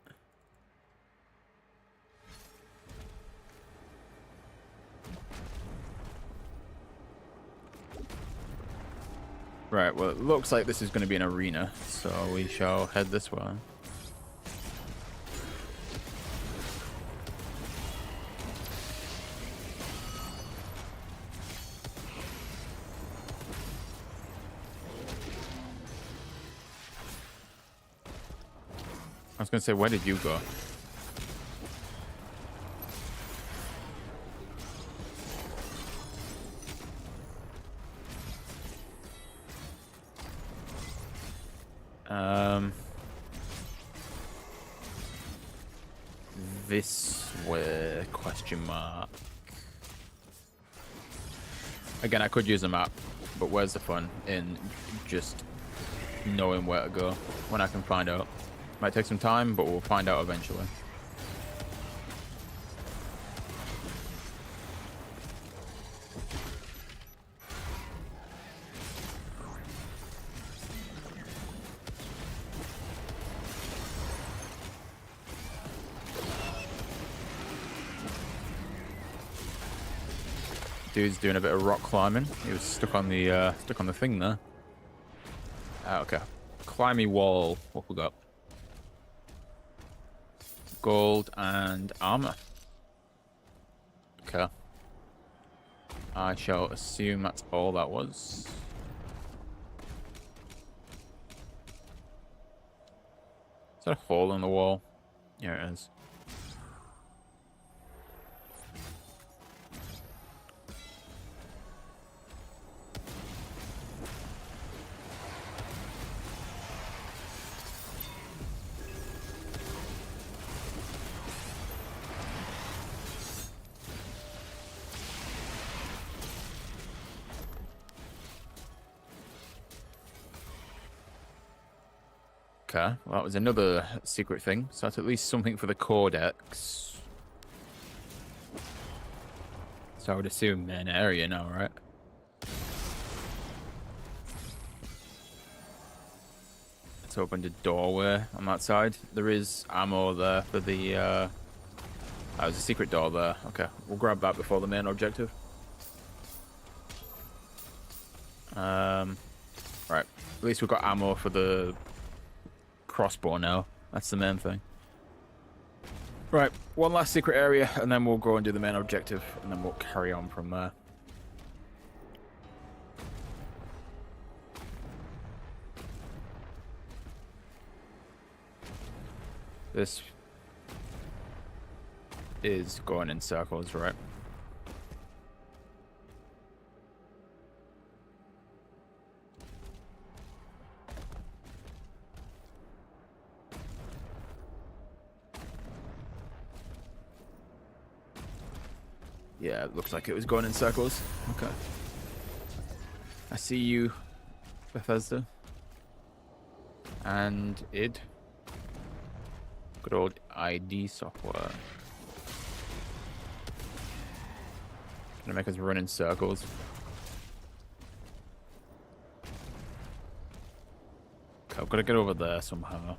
Right, well, it looks like this is going to be an arena, so we shall head this way. I was going to say, where did you go? This way, question mark. Again, I could use a map, but where's the fun in just knowing where to go when I can find out? Might take some time, but we'll find out eventually. Dude's doing a bit of rock climbing. He was stuck on the thing there. Okay. Climby wall. What we got? Gold and armor. Okay. I shall assume that's all that was. Is that a hole in the wall? Yeah, it is. Okay, well, that was another secret thing. So that's at least something for the codex. So I would assume main area now, right? Let's open the doorway on that side. There is ammo there for the... there's a secret door there. Okay, we'll grab that before the main objective. Right, at least we've got ammo for the crossbow now. That's the main thing. Right, one last secret area, and then we'll go and do the main objective, and then we'll carry on from there. This is going in circles, right? Yeah, it looks like it was going in circles. Okay. I see you, Bethesda. And id. Good old ID software. Gonna make us run in circles. Okay, I've got to get over there somehow.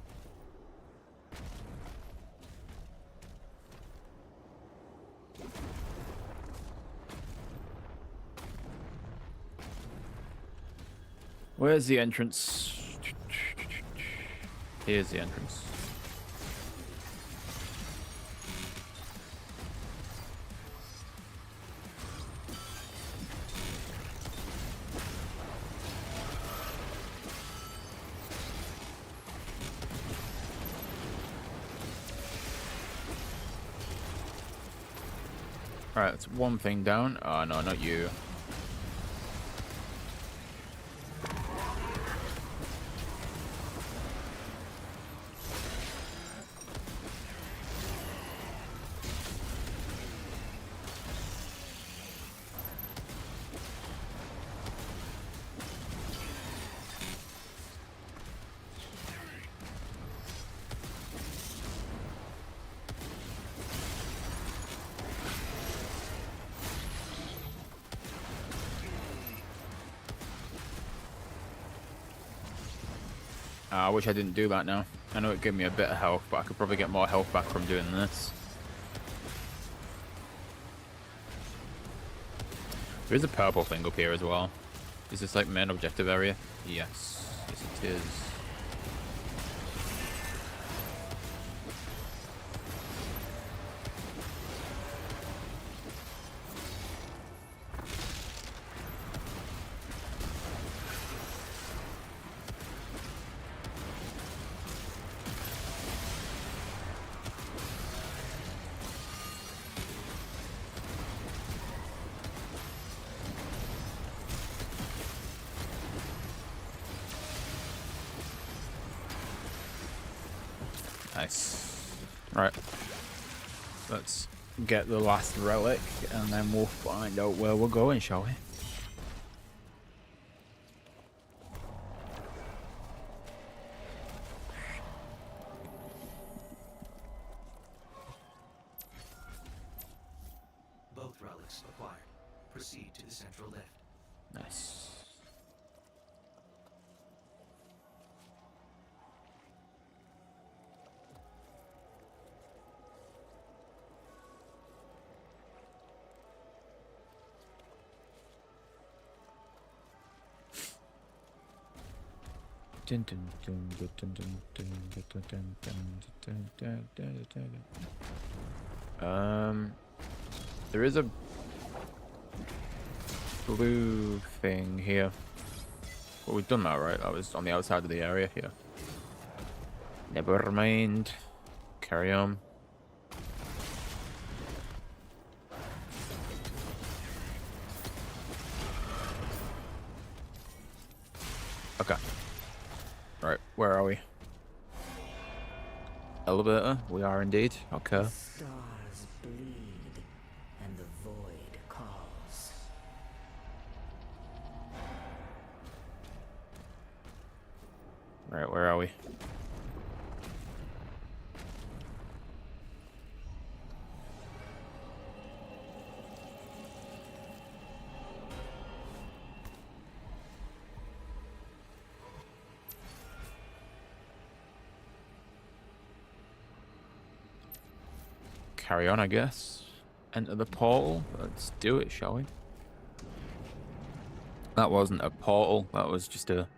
Where's the entrance? Here's the entrance. Alright, that's one thing down. Oh no, not you. I wish I didn't do that now. I know it gave me a bit of health, but I could probably get more health back from doing this. There is a purple thing up here as well. Is this like main objective area? Yes. Yes it is. Nice. Right. Let's get the last relic and then we'll find out where we're going, shall we? Both relics acquired. Proceed to the central lift. Nice. There is a blue thing here. Well, we've done that, right? That was on the outside of the area here. Never mind. Carry on. Okay. Right, where are we? Elevator? We are indeed. Okay. The stars bleed, and the void calls. Right, where are we? Carry on, I guess. Enter the portal. Let's do it, shall we? That wasn't a portal. That was just a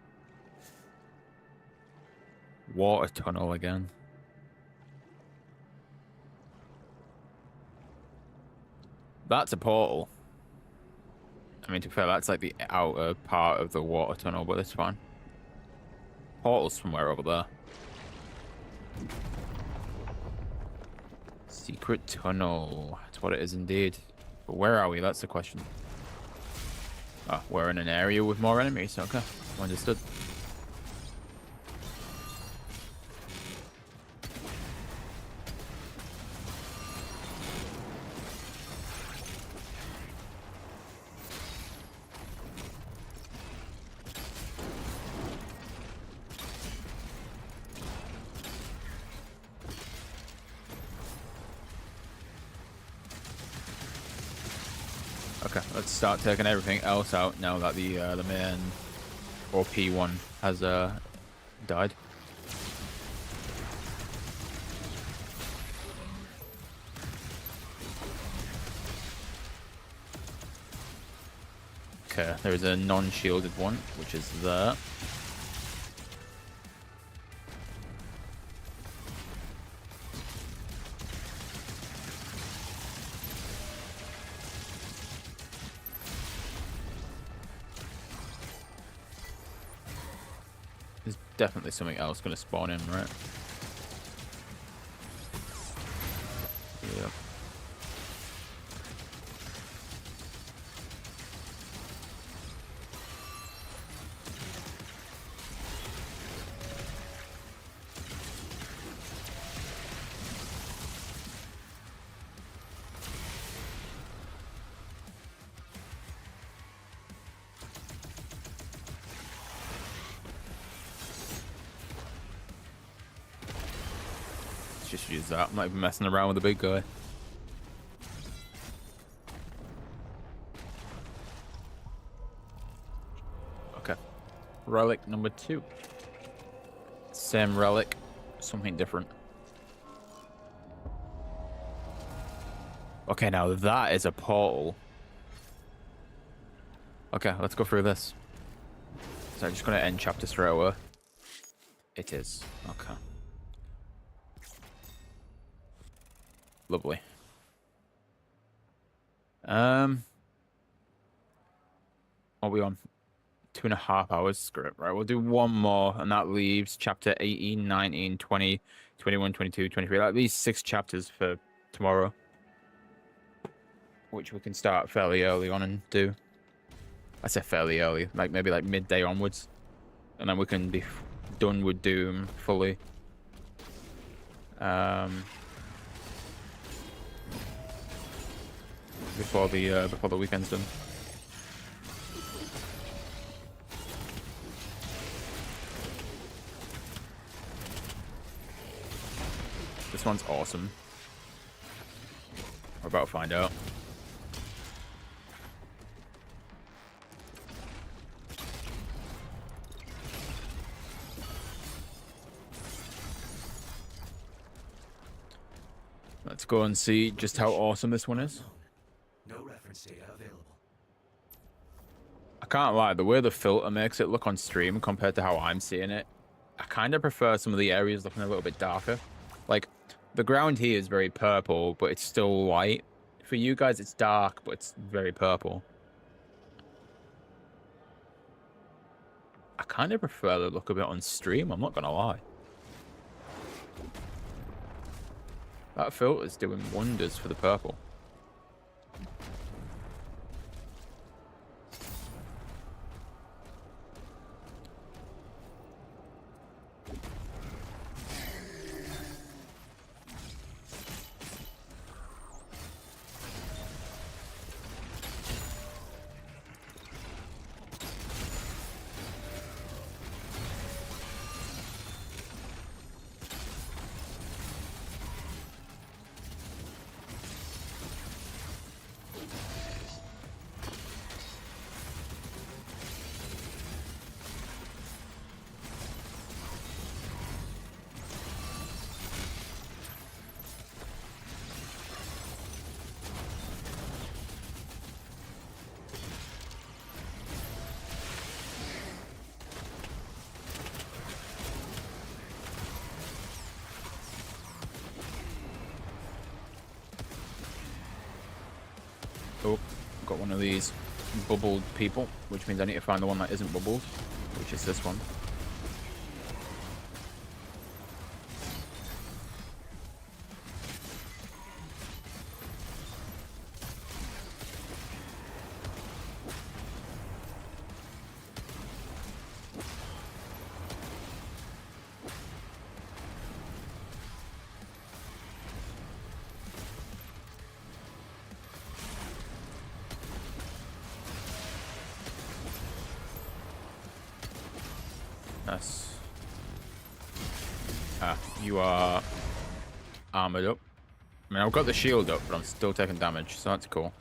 water tunnel again. That's a portal. I mean, to be fair, that's like the outer part of the water tunnel, but it's fine. Portal's somewhere over there. Secret tunnel. That's what it is indeed. But where are we? That's the question. Oh, we're in an area with more enemies. Okay, understood. Okay, let's start taking everything else out now that the main OP one has died. Okay, there is a non-shielded one, which is there. There's definitely something else going to spawn in, right? Yep. Just use that. I'm not even messing around with the big guy. Okay. Relic number 2. Same relic, something different. Okay, now that is a portal. Okay, let's go through this. So I'm just going to end chapter straight away. It is. Okay. Lovely. What are we on? 2.5 hours script, right? We'll do one more, and that leaves chapter 18, 19, 20, 21, 22, 23. At least 6 chapters for tomorrow, which we can start fairly early on and do. I say fairly early, like maybe like midday onwards, and then we can be done with Doom fully. Before the weekend's done. This one's awesome. We're about to find out. Let's go and see just how awesome this one is. No reference data available. I can't lie, the way the filter makes it look on stream compared to how I'm seeing it, I kind of prefer some of the areas looking a little bit darker. Like, the ground here is very purple, but it's still white. For you guys, it's dark, but it's very purple. I kind of prefer the look of it on stream, I'm not gonna lie. That filter's doing wonders for the purple. Oh, got one of these bubbled people, which means I need to find the one that isn't bubbled, which is this one. Nice. Ah, you are armored up. I mean, I've got the shield up, but I'm still taking damage, so that's cool.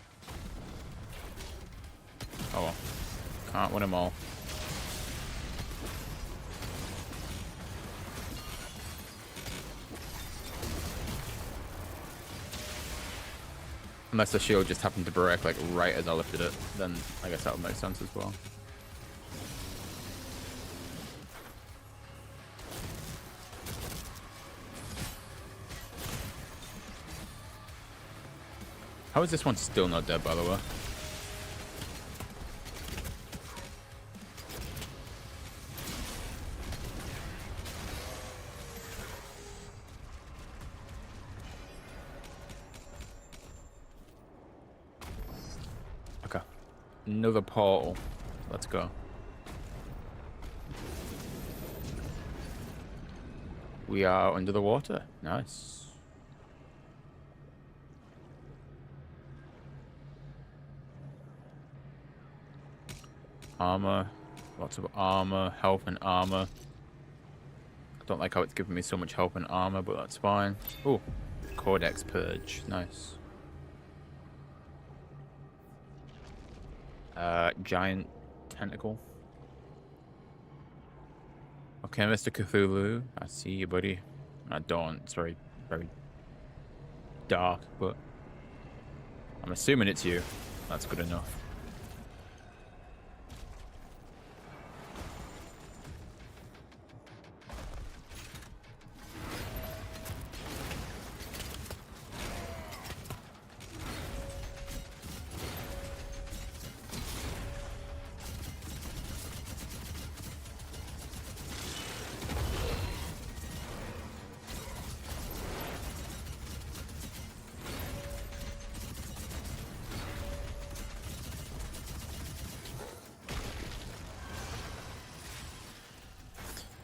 Oh well. Can't win them all. Unless the shield just happened to break like right as I lifted it, then I guess that would make sense as well. How is this one still not dead, by the way? Another portal. Let's go. We are under the water. Nice. Armor. Lots of armor. Health and armor. I don't like how it's giving me so much health and armor, but that's fine. Oh, Codex Purge. Nice. Giant tentacle. Okay, Mr. Cthulhu. I see you, buddy. I don't. It's very, very dark, but I'm assuming it's you. That's good enough.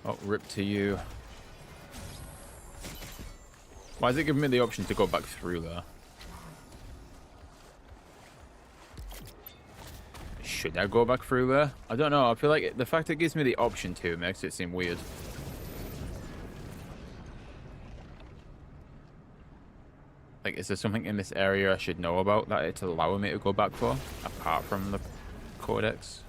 Oh, rip to you. Why is it giving me the option to go back through there? Should I go back through there? I don't know. I feel like the fact it gives me the option to makes it seem weird. Like, is there something in this area I should know about that it's allowing me to go back for? Apart from the Codex?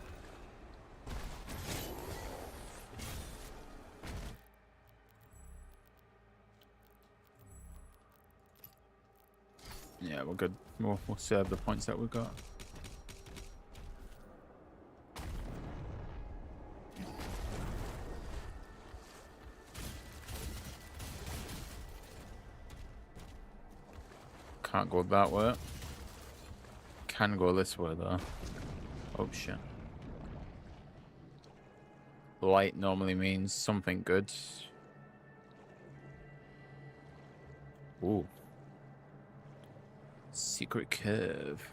Yeah, we're good. We'll save the points that we've got. Can't go that way. Can go this way though. Oh shit. Light normally means something good. Ooh. Secret curve.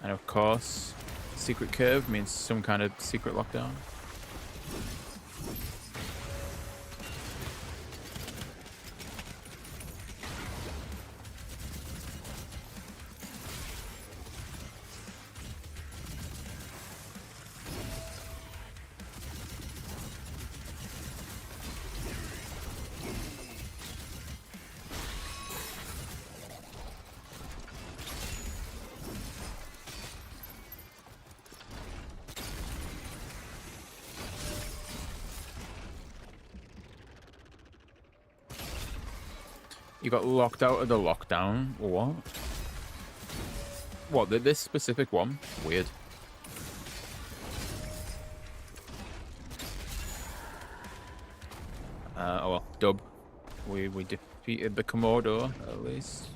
And of course, secret curve means some kind of secret lockdown. You got locked out of the lockdown? What? What, this specific one? Weird. Oh well, dub. We defeated the Komodo, at least.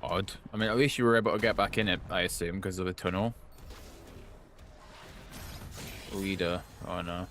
Odd. I mean, at least you were able to get back in it, I assume, because of the tunnel. Leader. Oh no.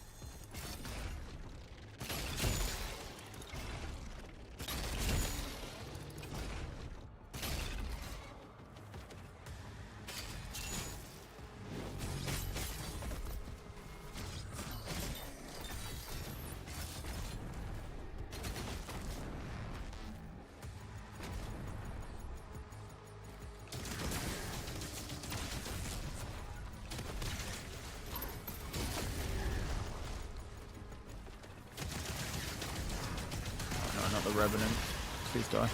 The Revenant. Please die.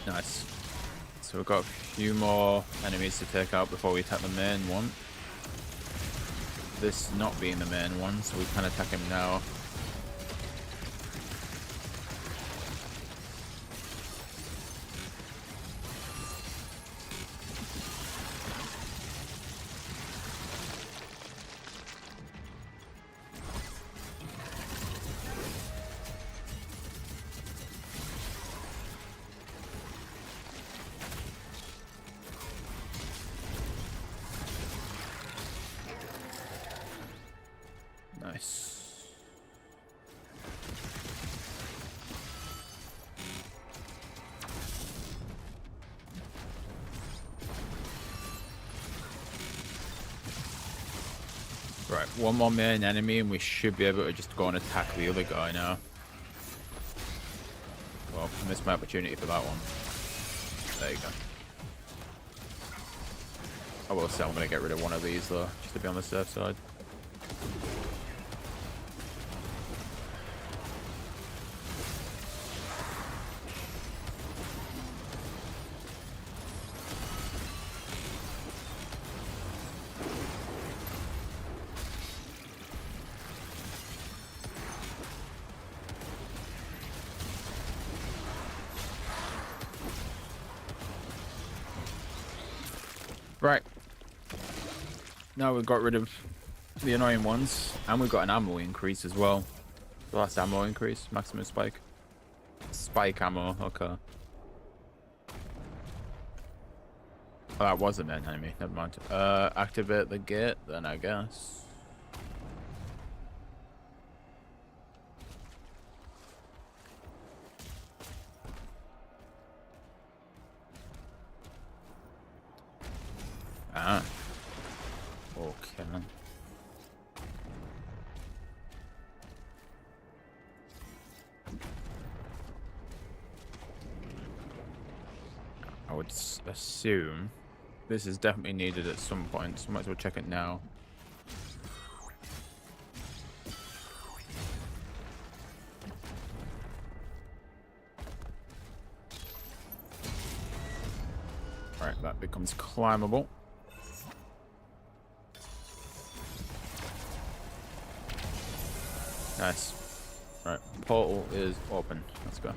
Nice. so we've got a few more enemies to take out before we attack the main one. This not being the main one, so we can attack him now. Nice. Right, one more main enemy and we should be able to just go and attack the other guy now. Well, I missed my opportunity for that one. There you go. I will say I'm going to get rid of one of these though, just to be on the safe side. Right. Now we've got rid of the annoying ones, and we've got an ammo increase as well. The last ammo increase, maximum spike. Spike ammo, okay. Oh, that was a main enemy, never mind. Activate the gate then, I guess. Ah. Okay. I would assume this is definitely needed at some point, so might as well check it now. Right, that becomes climbable. Nice. Right, portal is open. Let's go.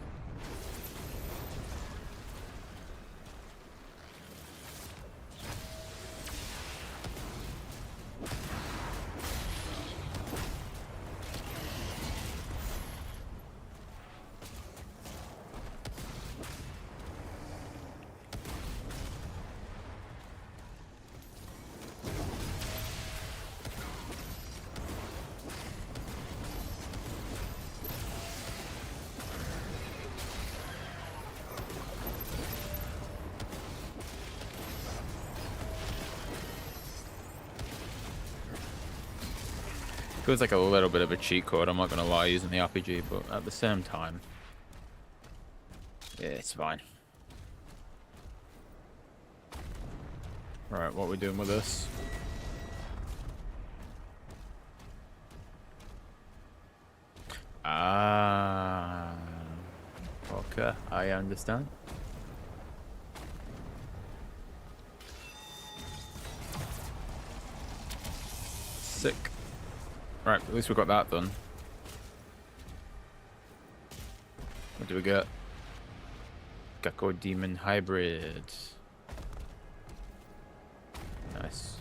Feels like a little bit of a cheat code, I'm not gonna lie, using the RPG, but at the same time, yeah, it's fine. Right, what are we doing with this? Ah, okay, I understand. Sick. Right, at least we got that done. What do we get? Gecko Demon Hybrid. Nice.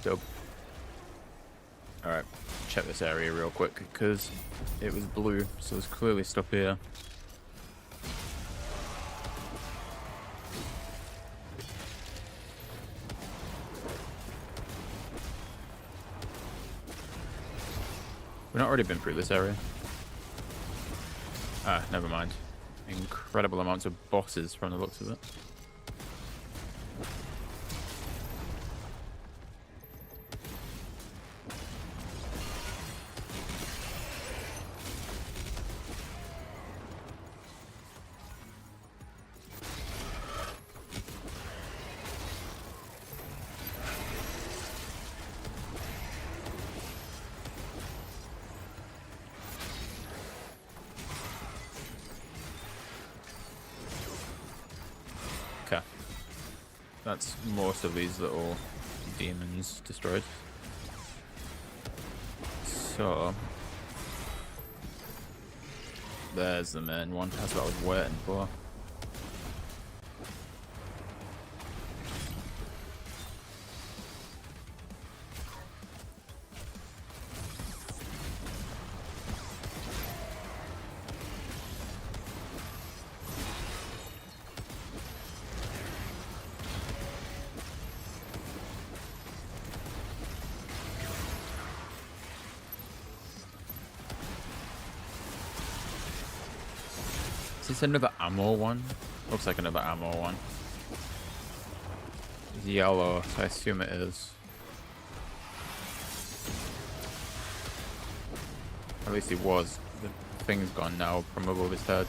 Dope. Alright, check this area real quick because it was blue, so there's clearly stuff here. We've not already been through this area. Ah, never mind. Incredible amounts of bosses from the looks of it. Okay. That's most of these little demons destroyed. So there's the main one. That's what I was waiting for. Is this another ammo one? Looks like another ammo one. It's yellow, so I assume it is. At least it was. The thing's gone now from above his head.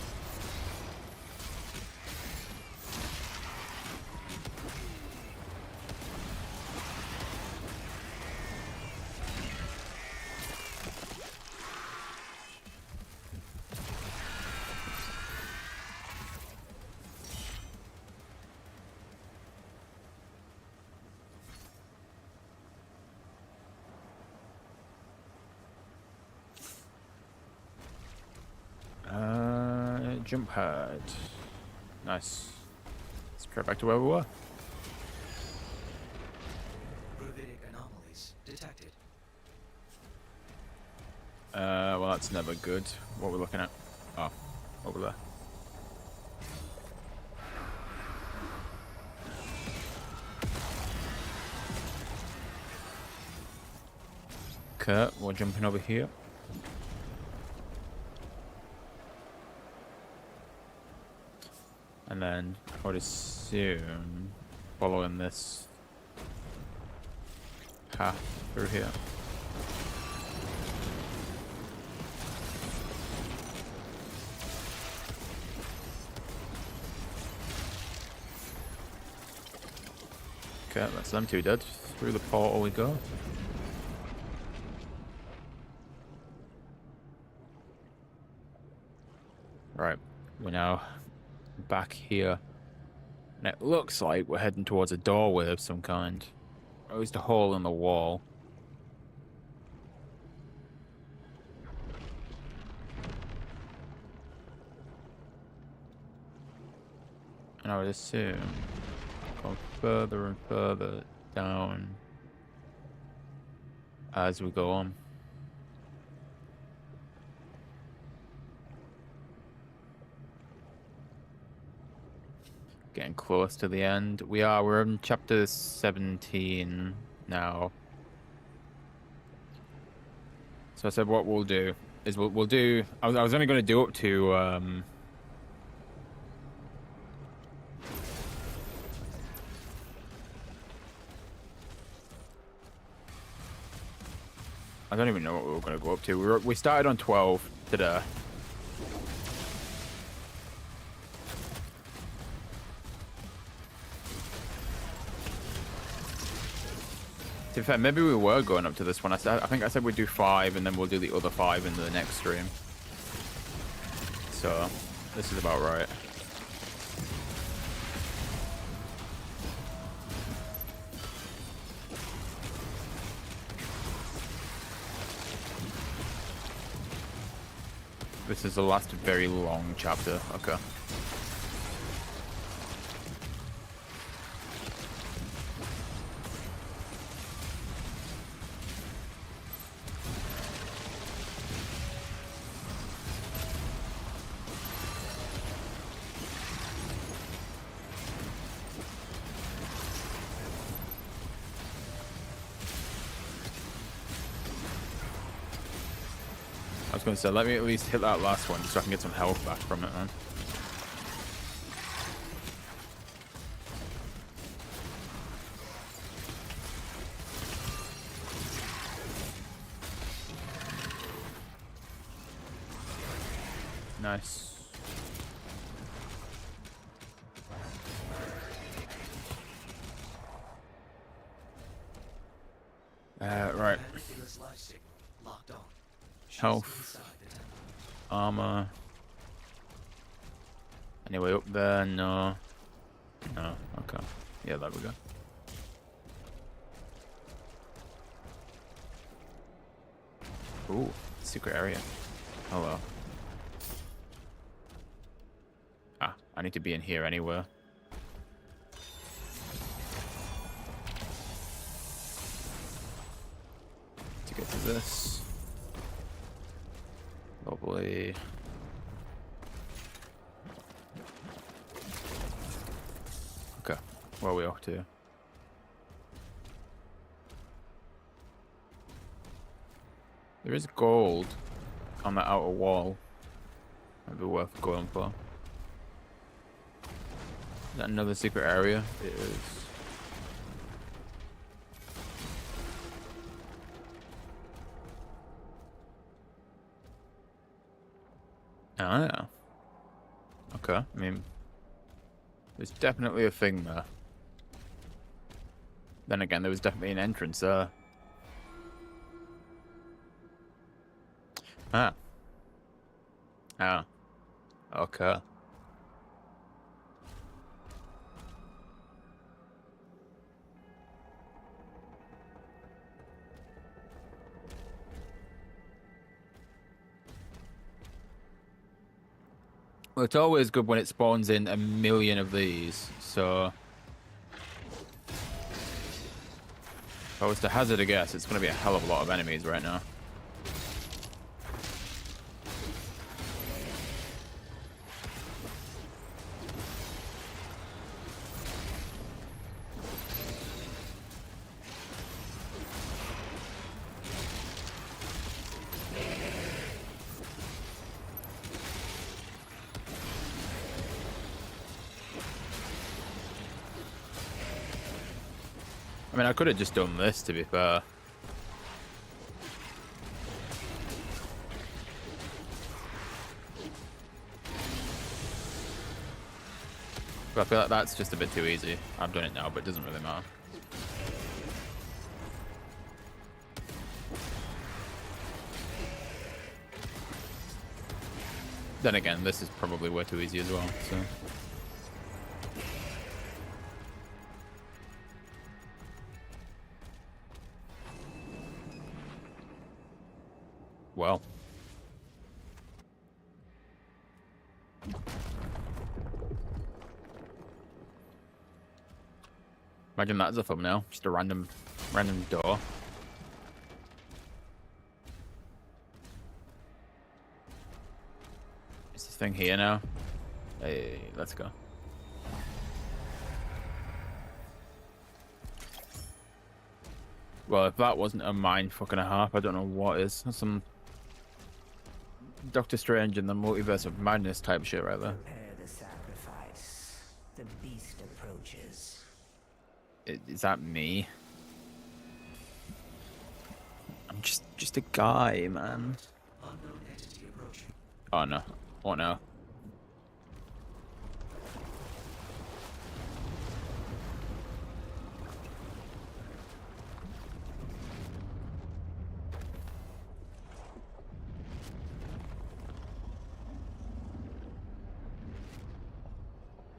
Jump pad. Nice. Let's try back to where we were. Gravitic anomalies detected. Well, that's never good. What are we looking at? Oh, over there. Okay, we're jumping over here. And then I would assume following this path through here. Okay, that's them two dead. Through the portal we go. Right, we're now back here. And it looks like we're heading towards a doorway of some kind. Or at least a hole in the wall. And I would assume go further and further down as we go on. Getting close to the end. We're in chapter 17 now. So I said what we'll do is we'll do... I was only going to do up to... I don't even know what we were going to go up to. We started on 12 today. To be fair, maybe we were going up to this one. I think I said we'd do 5 and then we'll do the other 5 in the next stream. So, this is about right. This is the last very long chapter. Okay. was going to say, let me at least hit that last one so I can get some health back from it, man. Nice. Right. Health. Armor. Anyway, up there? No. No. Okay. Yeah, there we go. Ooh, secret area. Hello. Ah, I need to be in here anywhere. To get to this. Lovely. Okay, where are we off to? There is gold on the outer wall. Might be worth going for. Is that another secret area? It is. Oh, yeah. Okay, I mean, there's definitely a thing there. Then again, there was definitely an entrance there. Ah. Ah. Okay. Well, it's always good when it spawns in a million of these, so... If I was to hazard a guess, it's going to be a hell of a lot of enemies right now. I mean, I could have just done this, to be fair. But I feel like that's just a bit too easy. I've done it now, but it doesn't really matter. Then again, this is probably way too easy as well, so... Well. Imagine that as a thumbnail. Just a random door. Is this thing here now? Hey, let's go. Well, if that wasn't a mind fucking a half, I don't know what is. That's some Doctor Strange in the multiverse of madness type shit right there. Prepare the sacrifice. The beast approaches. Is that me? I'm just a guy, man. Unknown entity approaching. Oh no. Oh no.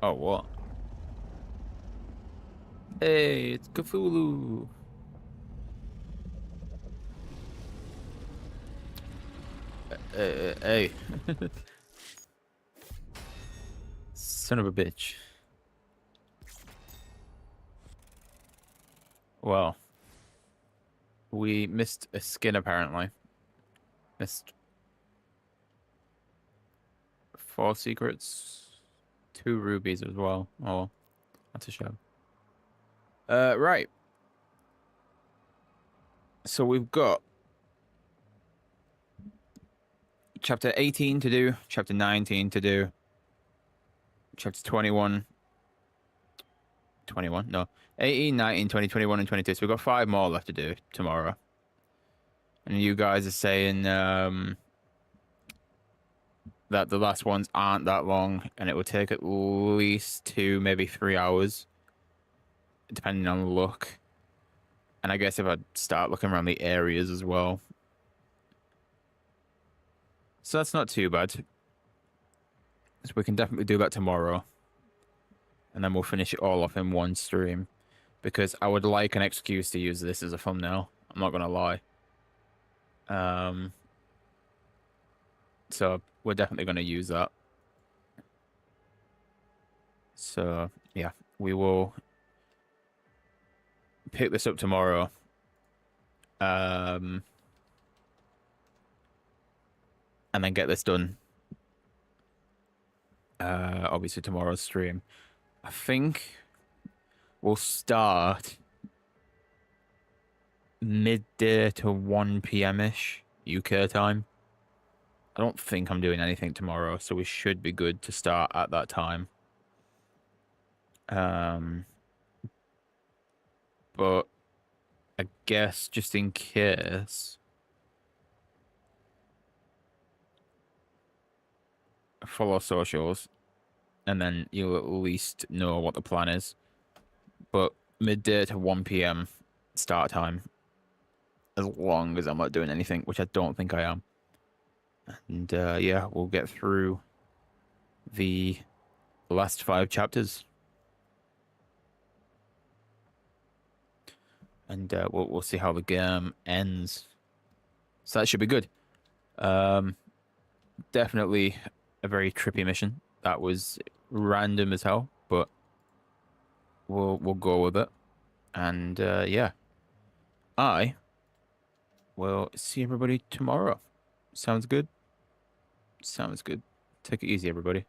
Oh, what? Hey, it's Cthulhu. Hey. Son of a bitch. Well, we missed a skin apparently. Missed 4 secrets. 2 rubies as well. Oh, that's a shame. Right. So we've got chapter 18 to do, chapter 19 to do, chapter 21, no, 18, 19, 20, 21, and 22. So we've got 5 more left to do tomorrow. And you guys are saying that the last ones aren't that long, and it will take at least 2, maybe 3 hours, depending on the look. And I guess if I start looking around the areas as well. So that's not too bad. So we can definitely do that tomorrow. And then we'll finish it all off in one stream. Because I would like an excuse to use this as a thumbnail. I'm not going to lie. So we're definitely going to use that. So, yeah. We will pick this up tomorrow. And then get this done. Obviously tomorrow's stream. I think we'll start midday to 1 p.m.-ish UK time. I don't think I'm doing anything tomorrow, so we should be good to start at that time. But I guess just in case, follow socials, and then you'll at least know what the plan is. But midday to 1 p.m. start time, as long as I'm not doing anything, which I don't think I am. And yeah, we'll get through the last 5 chapters. And we'll see how the game ends. So that should be good. Definitely a very trippy mission. That was random as hell, but we'll go with it. And yeah, I will see everybody tomorrow. Sounds good? Sounds good. Take it easy, everybody.